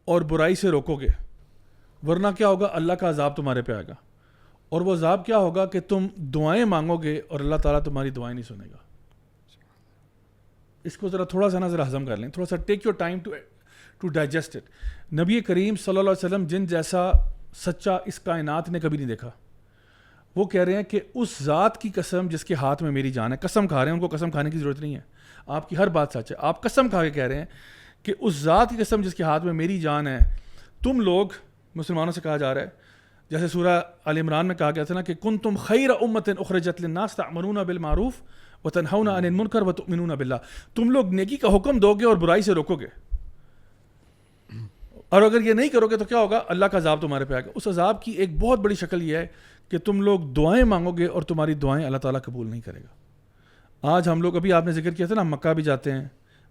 اور برائی سے روکو گے, ورنہ کیا ہوگا, اللہ کا عذاب تمہارے پہ آئے گا. اور وہ عذاب کیا ہوگا کہ تم دعائیں مانگو گے اور اللہ تعالیٰ تمہاری دعائیں نہیں سنے گا. اس کو ذرا ذرا ہضم کر لیں, تھوڑا سا take your time to digest it. نبی کریم صلی اللہ علیہ وسلم جن جیسا سچا اس کائنات نے کبھی نہیں دیکھا, وہ کہہ رہے ہیں کہ اس ذات کی قسم جس کے ہاتھ میں میری جان ہے, قسم کھا رہے ہیں, ان کو قسم کھانے کی ضرورت نہیں ہے, آپ کی ہر بات سچ ہے, آپ قسم کھا کے کہہ رہے ہیں کہ اس ذات کی قسم جس کے ہاتھ میں میری جان ہے, تم لوگ مسلمانوں سے کہا جا رہا ہے, جیسے سورہ آل عمران میں کہا گیا تھا نا کہ کنتم خیر امۃ اخرجت للناس تأمرون بالمعروف وتنہون عن المنکر وتؤمنون باللہ, تم لوگ نیکی کا حکم دو گے اور برائی سے روکو گے, اور اگر یہ نہیں کرو گے تو کیا ہوگا, اللہ کا عذاب تمہارے پہ آئے گا. اس عذاب کی ایک بہت بڑی شکل یہ ہے کہ تم لوگ دعائیں مانگو گے اور تمہاری دعائیں اللہ تعالیٰ قبول نہیں کرے گا. آج ہم لوگ, ابھی آپ نے ذکر کیا تھا نا, مکہ بھی جاتے ہیں,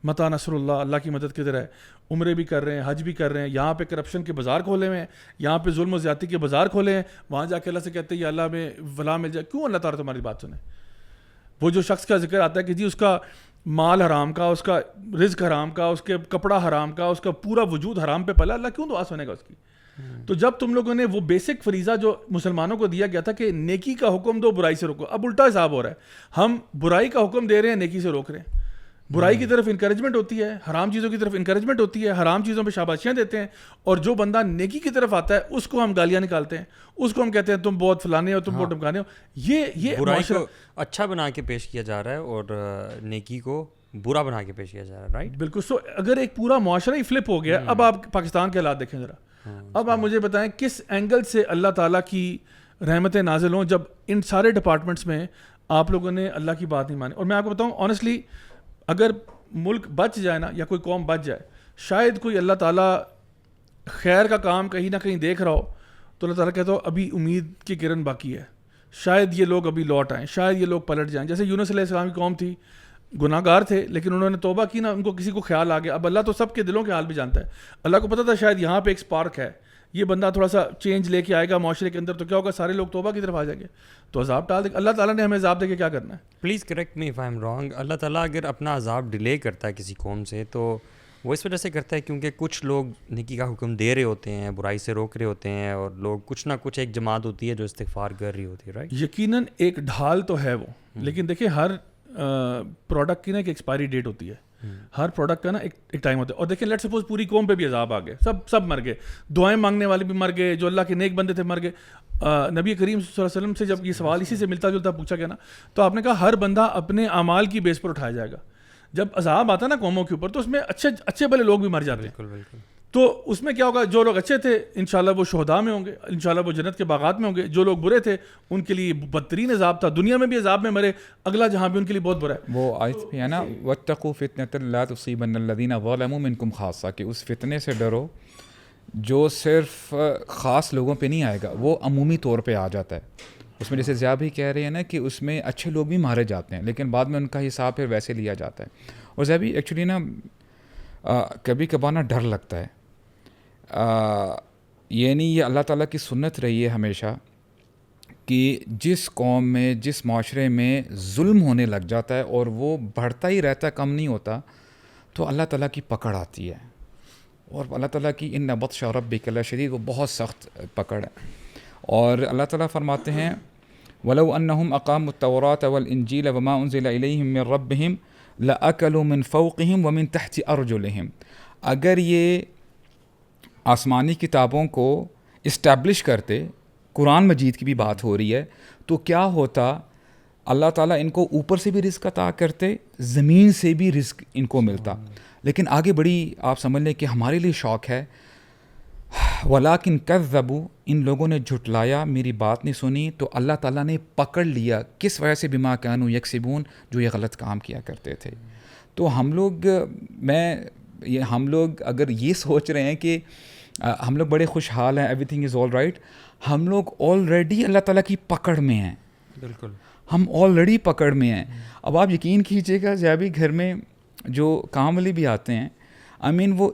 متا نصر اللہ, اللہ کی مدد کدھر ہے, عمرے بھی کر رہے ہیں, حج بھی کر رہے ہیں, یہاں پہ کرپشن کے بازار کھولے ہوئے ہیں, یہاں پہ ظلم و زیادتی کے بازار کھولے ہیں, وہاں جا کے اللہ سے کہتے ہیں یا اللہ میں ولا مل جائے. کیوں اللہ تعالیٰ تمہاری بات سنے؟ وہ جو شخص کا ذکر آتا ہے کہ جی اس کا مال حرام کا, اس کا رزق حرام کا, اس کے کپڑا حرام کا, اس کا پورا وجود حرام پہ پلا, اللہ کیوں دعا سنے گا اس کی؟ تو جب تم لوگوں نے وہ بیسک فریضہ جو مسلمانوں کو دیا گیا تھا کہ نیکی کا حکم دو برائی سے روکو, اب الٹا حساب ہو رہا ہے, ہم برائی کا حکم دے رہے ہیں, نیکی سے روک رہے ہیں. برائی کی طرف انکریجمنٹ ہوتی ہے, حرام چیزوں کی طرف انکریجمنٹ ہوتی ہے, حرام چیزوں پہ شاباشیاں دیتے ہیں, اور جو بندہ نیکی کی طرف آتا ہے اس کو ہم گالیاں نکالتے ہیں, اس کو ہم کہتے ہیں تم بہت فلانے ہو, تم بہت ڈمکانے ہو. یہ برائی کو اچھا بنا کے پیش کیا جا رہا ہے اور نیکی کو برا بنا کے پیش کیا جا رہا ہے, رائٹ؟ بالکل. سو اگر ایک پورا معاشرہ ہی فلپ ہو گیا, اب آپ پاکستان کے حالات دیکھیں ذرا, اب آپ مجھے بتائیں کس اینگل سے اللہ تعالیٰ کی رحمتیں نازل ہوں جب ان سارے ڈپارٹمنٹس میں آپ لوگوں نے اللہ کی بات نہیں مانی. اور میں آپ کو بتاؤں آنیسٹلی, اگر ملک بچ جائے نا, یا کوئی قوم بچ جائے, شاید کوئی اللہ تعالیٰ خیر کا کام کہیں نہ کہیں دیکھ رہا ہو تو اللہ تعالیٰ کہتا ہو ابھی امید کی کرن باقی ہے, شاید یہ لوگ ابھی لوٹ آئیں, شاید یہ لوگ پلٹ جائیں. جیسے یونس علیہ السلام کی قوم تھی, گناہ گار تھے لیکن انہوں نے توبہ کی نا, ان کو کسی کو خیال آ گیا. اب اللہ تو سب کے دلوں کے حال بھی جانتا ہے, اللہ کو پتہ تھا شاید یہاں پہ ایک سپارک ہے, یہ بندہ تھوڑا سا چینج لے کے آئے گا معاشرے کے اندر, تو کیا ہوگا, سارے لوگ توبہ کی طرف آ جائیں گے, تو عذاب ٹال دے. اللہ تعالیٰ نے ہمیں عذاب دے کے کیا کرنا ہے؟ Please correct me if I am wrong. Allah تعالیٰ اگر اپنا عذاب ڈیلے کرتا ہے کسی قوم سے تو وہ اس وجہ سے کرتا ہے کیونکہ کچھ لوگ نیکی کا حکم دے رہے ہوتے ہیں, برائی سے روک رہے ہوتے ہیں, اور لوگ کچھ نہ کچھ ایک جماعت ہوتی ہے جو استغفار کر رہی ہوتی ہے, رائٹ؟ یقیناً ایک ڈھال تو ہے وہ, لیکن دیکھیں ہر پروڈکٹ کی نا ایک ایکسپائری ڈیٹ ہوتی ہے, ہر پروڈکٹ کا نا ایک ٹائم ہوتا ہے. اور دیکھیں لیٹ سپوز پوری قوم پہ بھی عذاب آ گئے, سب مر گئے, دعائیں مانگنے والے بھی مر گئے, جو اللہ کے نیک بندے تھے مر گئے. نبی کریم صلی اللہ علیہ وسلم سے جب یہ سوال اسی سے ملتا جلتا پوچھا گیا نا, تو آپ نے کہا ہر بندہ اپنے اعمال کی بیس پر اٹھایا جائے گا. جب عذاب آتا ہے نا قوموں کے اوپر تو اس میں اچھے بھلے لوگ بھی مر جاتے ہیں. تو اس میں کیا ہوگا, جو لوگ اچھے تھے انشاءاللہ وہ شہداء میں ہوں گے, انشاءاللہ وہ جنت کے باغات میں ہوں گے. جو لوگ برے تھے ان کے لیے بدترین عذاب تھا, دنیا میں بھی عذاب میں مرے, اگلا جہاں بھی ان کے لیے بہت برا ہے. وہ آیت بھی ہے نا, واتقوا فتنة لا تصیبن الذین ظلموا منکم خاصہ, کہ اس فتنے سے ڈرو جو صرف خاص لوگوں پہ نہیں آئے گا, وہ عمومی طور پہ آ جاتا ہے. اس میں جیسے ضیاء بھی کہہ رہے ہیں نا کہ اس میں اچھے لوگ بھی مارے جاتے ہیں لیکن بعد میں ان کا حساب پھر ویسے لیا جاتا ہے. اور ضیاء بھی ایکچولی نا کبھی کبھار نا ڈر لگتا ہے, یعنی یہ اللہ تعالیٰ کی سنت رہی ہے ہمیشہ کہ جس قوم میں جس معاشرے میں ظلم ہونے لگ جاتا ہے اور وہ بڑھتا ہی رہتا ہے, کم نہیں ہوتا, تو اللہ تعالیٰ کی پکڑ آتی ہے. اور اللہ تعالیٰ کی ان بطش ربک لشدید, وہ بہت سخت پکڑ ہے. اور اللہ تعالیٰ فرماتے ہیں وَلَوْ أَنَّهُمْ أَقَامُوا التَّوْرَاةَ وَالْإِنْجِيلَ وَمَا أُنزِلَ إِلَيْهِمْ مِنْ رَبِّهِمْ لَأَكَلُوا مِنْ فَوْقِهِمْ وَمِنْ تَحْتِ أَرْجُلِهِمْ. اگر یہ آسمانی کتابوں کو اسٹیبلش کرتے, قرآن مجید کی بھی بات ہو رہی ہے, تو کیا ہوتا, اللہ تعالیٰ ان کو اوپر سے بھی رزق عطا کرتے, زمین سے بھی رزق ان کو ملتا. لیکن آگے بڑی آپ سمجھ لیں کہ ہمارے لیے شوق ہے, وَلَٰكِنْ كَذَّبُوا, ان لوگوں نے جھٹلایا, میری بات نہیں سنی, تو اللہ تعالیٰ نے پکڑ لیا. کس وجہ سے؟ بما كانوا يكسبون, جو یہ غلط کام کیا کرتے تھے. تو ہم لوگ اگر یہ سوچ رہے ہیں کہ ہم لوگ بڑے خوشحال ہیں, every thing is all right, ہم لوگ آلریڈی اللہ تعالیٰ کی پکڑ میں ہیں. بالکل, ہم آلریڈی پکڑ میں ہیں. اب آپ یقین کیجیے گا, ضیاء بھی گھر میں جو کام والی بھی آتے ہیں, آئی مین وہ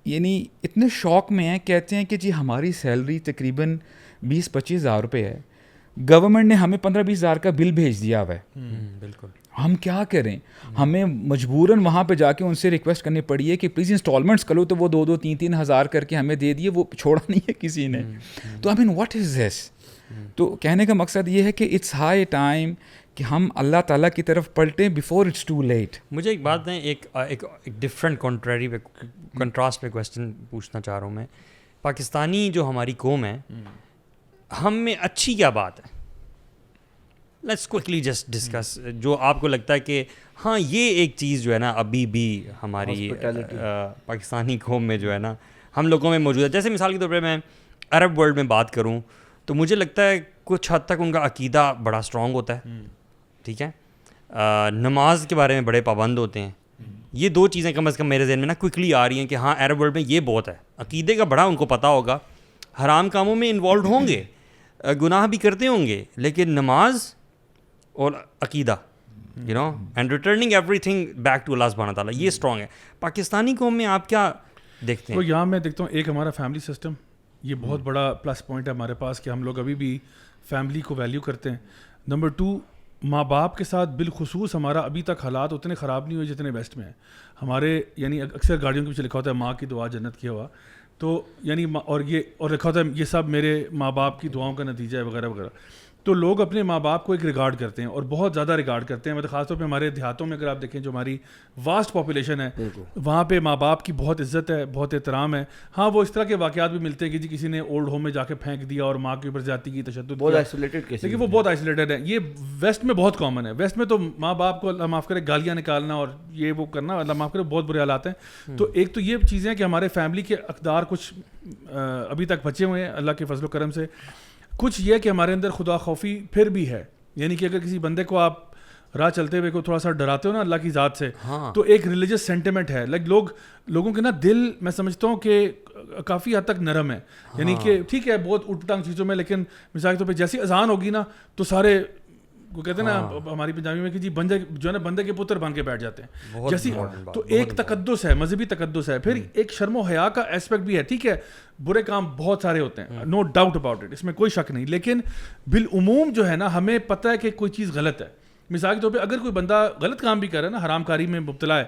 یعنی اتنے شوق میں ہیں, کہتے ہیں کہ جی ہماری سیلری تقریباً 20-25 ہزار روپے ہے, گورنمنٹ نے ہمیں 15-20 ہزار کا بل بھیج دیا ہوا ہے. بالکل, ہم کیا کریں؟ ہمیں مجبوراً وہاں پہ جا کے ان سے ریکویسٹ کرنی پڑی ہے کہ پلیز انسٹالمنٹس کرو, تو وہ 2-3 ہزار کر کے ہمیں دے دیے, وہ چھوڑا نہیں ہے کسی نے. تو آئی مین واٹ از دس؟ تو کہنے کا مقصد یہ ہے کہ اٹس ہائی ٹائم کہ ہم اللہ تعالیٰ کی طرف پلٹیں بیفور اٹس ٹو لیٹ. مجھے ایک بات ہے, ایک ڈفرینٹ کنٹراسٹ پہ کویسچن پوچھنا چاہ رہا ہوں میں. پاکستانی جو ہماری قوم ہے, ہم میں اچھی کیا بات ہے؟ Let's quickly just discuss. جو آپ کو لگتا ہے کہ ہاں یہ ایک چیز جو ہے نا ابھی بھی ہماری پاکستانی قوم میں جو ہے نا ہم لوگوں میں موجود ہے. جیسے مثال کے طور پہ میں عرب ورلڈ میں بات کروں تو مجھے لگتا ہے کچھ حد تک ان کا عقیدہ بڑا اسٹرانگ ہوتا ہے, ٹھیک ہے, نماز کے بارے میں بڑے پابند ہوتے ہیں. یہ دو چیزیں کم از کم میرے ذہن میں نا کوئکلی آ رہی ہیں کہ ہاں عرب ورلڈ میں یہ بہت ہے, عقیدے کا بڑا ان کو پتہ ہوگا, حرام کاموں میں انوالوڈ ہوں گے, گناہ بھی کرتے ہوں گے, لیکن نماز اور عقیدہ you know and returning everything back to Allah سبحانہ تعالیٰ, یہ اسٹرانگ ہے. پاکستانی قوم میں آپ کیا دیکھتے ہیں؟ تو یہاں میں دیکھتا ہوں ایک ہمارا فیملی سسٹم, یہ بہت بڑا پلس پوائنٹ ہے ہمارے پاس کہ ہم لوگ ابھی بھی فیملی کو ویلیو کرتے ہیں. نمبر 2, ماں باپ کے ساتھ بالخصوص ہمارا ابھی تک حالات اتنے خراب نہیں ہوئے جتنے ویسٹ میں ہیں. ہمارے یعنی اکثر گاڑیوں کے پیچھے لکھا ہوتا ہے ماں کی دعا جنت کی ہوا, تو یعنی اور لکھا ہوتا ہے یہ سب میرے ماں باپ کی دعاؤں کا نتیجہ ہے وغیرہ وغیرہ. تو لوگ اپنے ماں باپ کو ایک ریگارڈ کرتے ہیں اور بہت زیادہ ریگارڈ کرتے ہیں. مطلب خاص طور پہ ہمارے دیہاتوں میں اگر آپ دیکھیں جو ہماری واسٹ پاپولیشن ہے وہاں پہ ماں باپ کی بہت عزت ہے, بہت احترام ہے. ہاں وہ اس طرح کے واقعات بھی ملتے ہیں کہ جی کسی نے اولڈ ہوم میں جا کے پھینک دیا اور ماں کے اوپر زیادتی کی, تشدد کیا, لیکن وہ بہت آئسولیٹڈ ہے. یہ ویسٹ میں بہت کامن ہے. ویسٹ میں تو ماں باپ کو اللہ معاف کرے گالیاں نکالنا اور یہ وہ کرنا, اللہ معاف کرے, بہت برے حالات ہیں. تو ایک تو یہ چیزیں کہ ہمارے فیملی کے اقدار کچھ ابھی تک بچے ہوئے ہیں اللہ کے فضل و کرم سے. کچھ یہ کہ ہمارے اندر خدا خوفی پھر بھی ہے, یعنی کہ اگر کسی بندے کو آپ راہ چلتے ہوئے کو تھوڑا سا ڈراتے ہو نا اللہ کی ذات سے, تو ایک ریلیجس سینٹیمنٹ ہے. لائک لوگوں کے نا دل میں سمجھتا ہوں کہ کافی حد تک نرم ہے, یعنی کہ ٹھیک ہے بہت اٹھ پٹانگ چیزوں میں, لیکن مثال کے طور پہ جیسی اذان ہوگی نا تو سارے وہ کہتے ہیں نا ہماری پنجابی میں کہ جی بندے جو ہے نا بندے کے پتر بن کے بیٹھ جاتے ہیں جیسی. تو ایک تقدس ہے, مذہبی تقدس ہے. پھر ایک شرم و حیا کا اسپیکٹ بھی ہے. ٹھیک ہے برے کام بہت سارے ہوتے ہیں, نو ڈاؤٹ اباؤٹ اٹ, اس میں کوئی شک نہیں, لیکن بالعموم جو ہے نا ہمیں پتہ ہے کہ کوئی چیز غلط ہے. مثال کے طور پہ اگر کوئی بندہ غلط کام بھی کر رہا ہے نا, حرام کاری میں مبتلا ہے,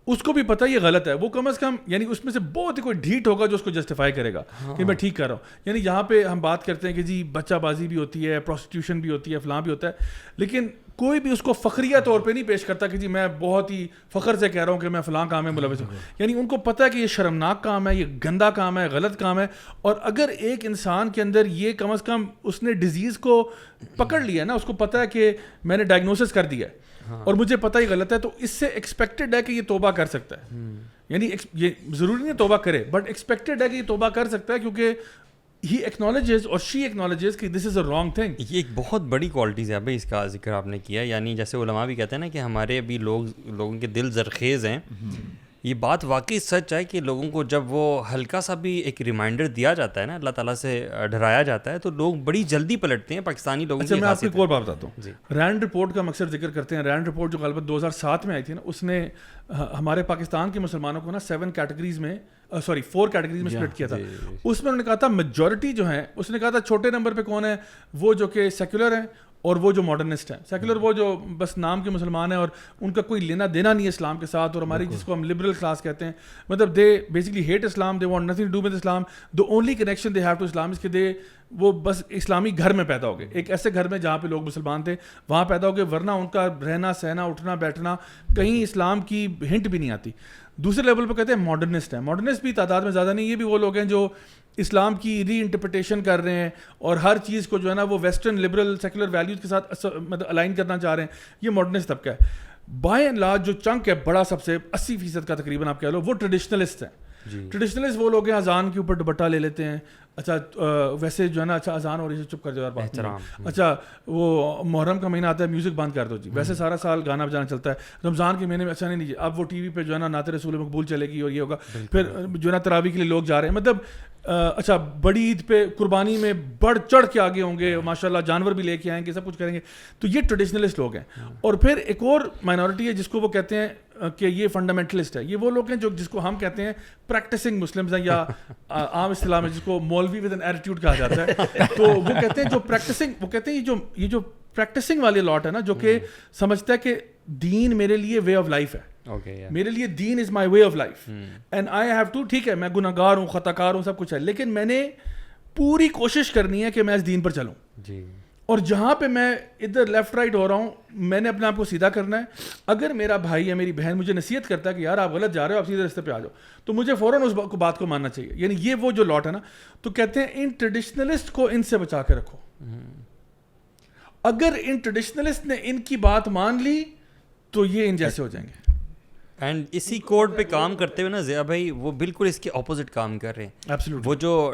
اس کو بھی پتہ یہ غلط ہے, وہ کم از کم یعنی اس میں سے بہت ہی کوئی ڈھیٹ ہوگا جو اس کو جسٹیفائی کرے گا کہ میں ٹھیک کر رہا ہوں. یعنی یہاں پہ ہم بات کرتے ہیں کہ جی بچہ بازی بھی ہوتی ہے, پروسٹیوشن بھی ہوتی ہے, فلاں بھی ہوتا ہے, لیکن کوئی بھی اس کو فخریہ طور پہ نہیں پیش کرتا کہ جی میں بہت ہی فخر سے کہہ رہا ہوں کہ میں فلاں کام میں ملوث ہوں. یعنی ان کو پتہ ہے کہ یہ شرمناک کام ہے, یہ گندا کام ہے, غلط کام ہے. اور اگر ایک انسان کے اندر یہ کم از کم اس نے ڈیزیز کو پکڑ لیا نا, اس کو پتہ ہے کہ میں نے ڈائگنوسس کر دیا ہے اور مجھے پتہ ہی غلط ہے, تو اس سے ایکسپیکٹڈ ہے کہ یہ توبہ کر سکتا ہے. یعنی یہ ضروری نہیں توبہ کرے, بٹ ایکسپیکٹڈ ہے کہ یہ توبہ کر سکتا ہے, کیونکہ he acknowledges اور she acknowledges کہ this is a wrong thing. یہ ایک بہت بڑی کوالٹیز ہے بھائی, اس کا ذکر آپ نے کیا. یعنی جیسے علماء بھی کہتے ہیں نا کہ ہمارے ابھی لوگوں کے دل زرخیز ہیں. یہ بات واقعی سچ ہے کہ لوگوں کو جب وہ ہلکا سا بھی ایک ریمائنڈر دیا جاتا ہے نا, اللہ تعالیٰ سے ڈرایا جاتا ہے, تو لوگ بڑی جلدی پلٹتے ہیں. پاکستانی لوگوں کی میں آپ کو ایک اور بات بتاتا ہوں. رینڈ رپورٹ کا مقصد ذکر کرتے ہیں. رینڈ رپورٹ جو غالباً 2007 میں آئی تھی نا, اس نے ہمارے پاکستان کے مسلمانوں کو نا 4 کیٹیگریز میں سپلٹ کیا تھا. اس میں انہوں نے کہا تھا میجورٹی جو ہیں, اس نے کہا تھا چھوٹے نمبر پہ کون ہے, وہ جو کہ سیکولر ہیں اور وہ جو ماڈرنسٹ ہیں. سیکولر وہ جو بس نام کے مسلمان ہیں اور ان کا کوئی لینا دینا نہیں ہے اسلام کے ساتھ, اور ہماری جس کو ہم لبرل کلاس کہتے ہیں, مطلب they basically hate Islam, they want nothing to do with Islam. The only connection they have to Islam is کہ وہ بس اسلامی گھر میں پیدا ہو گئے, ایک ایسے گھر میں جہاں پہ لوگ مسلمان تھے وہاں پیدا ہو گئے, ورنہ ان کا رہنا سہنا اٹھنا بیٹھنا کہیں اسلام کی ہنٹ بھی نہیں آتی. دوسرے لیول پہ کہتے ہیں ماڈرنسٹ ہیں. ماڈرنسٹ بھی تعداد میں زیادہ نہیں, یہ بھی وہ لوگ ہیں جو اسلام کی ری انٹرپریٹیشن کر رہے ہیں اور ہر چیز کو جو ہے نا وہ ویسٹرن لبرل سیکولر ویلیوز کے ساتھ مطلب الائن کرنا چاہ رہے ہیں. یہ ماڈرنسٹ طبقہ ہے. بائی اینڈ لارج جو چنک ہے بڑا, سب سے 80% کا تقریباً آپ کہہ لو, وہ ٹریڈیشنلسٹ ہیں. ٹریڈیشنلسٹ وہ لوگ ہیں اذان کے اوپر دوپٹہ لے لیتے ہیں. اچھا ویسے جو ہے نا, اچھا اذان ہو رہی ہے چپ کر جاؤ, اچھا وہ محرم کا مہینہ آتا ہے میوزک بند کر دو جی, ویسے سارا سال گانا بجانا چلتا ہے. رمضان کے مہینے میں اچھا نہیں, اب وہ ٹی وی پہ جو ہے نا نعت رسول مقبول چلے گی اور یہ ہوگا. پھر جو ہے نا تراویح کے لیے لوگ جا رہے ہیں, مطلب اچھا بڑی عید پہ قربانی میں بڑھ چڑھ کے آگے ہوں گے, ماشاء اللہ جانور بھی لے کے آئیں گے, سب کچھ کریں گے. تو یہ ٹریڈیشنلسٹ لوگ ہیں. اور پھر ایک اور مائنورٹی ہے جس کو وہ کہتے ہیں کہ یہ فنڈامنٹلسٹ ہے. یہ وہ لوگ ہیں جو جس کو ہم کہتے ہیں پریکٹسنگ مسلمز ہیں, یا عام اصطلاح میں جس کو مولوی ود این ایٹیٹیوڈ کہا جاتا ہے. تو وہ کہتے ہیں جو پریکٹسنگ, وہ کہتے ہیں یہ جو پریکٹسنگ والے لاٹ ہے نا, جو کہ سمجھتا ہے کہ دین میرے لیے وے آف لائف ہے, میرے لیے دین is my way of life and I have to, ٹھیک ہے میں گناہ گار ہوں, خطا کار ہوں, سب کچھ ہے, لیکن میں نے پوری کوشش کرنی ہے کہ میں اس دین پر چلوں. اور جہاں پہ میں ادھر لیفٹ رائٹ ہو رہا ہوں, میں نے اپنے آپ کو سیدھا کرنا ہے. اگر میرا بھائی یا میری بہن مجھے نصیحت کرتا ہے کہ یار آپ غلط جا رہے ہو, آپ سیدھے راستے پہ آ جاؤ, تو مجھے فوراً اس بات کو ماننا چاہیے. یعنی یہ وہ جو لاٹ ہے نا, تو کہتے ہیں ان ٹریڈیشنلسٹ کو ان سے بچا کے رکھو. اگر ان ٹریڈیشنلسٹ نے ان کی بات مان لی تو یہ ان جیسے ہو جائیں گے. اینڈ اسی کوڈ پہ کام کرتے ہوئے نا ضیاء بھائی وہ بالکل اس کے اپوزٹ کام کر رہے ہیں. وہ جو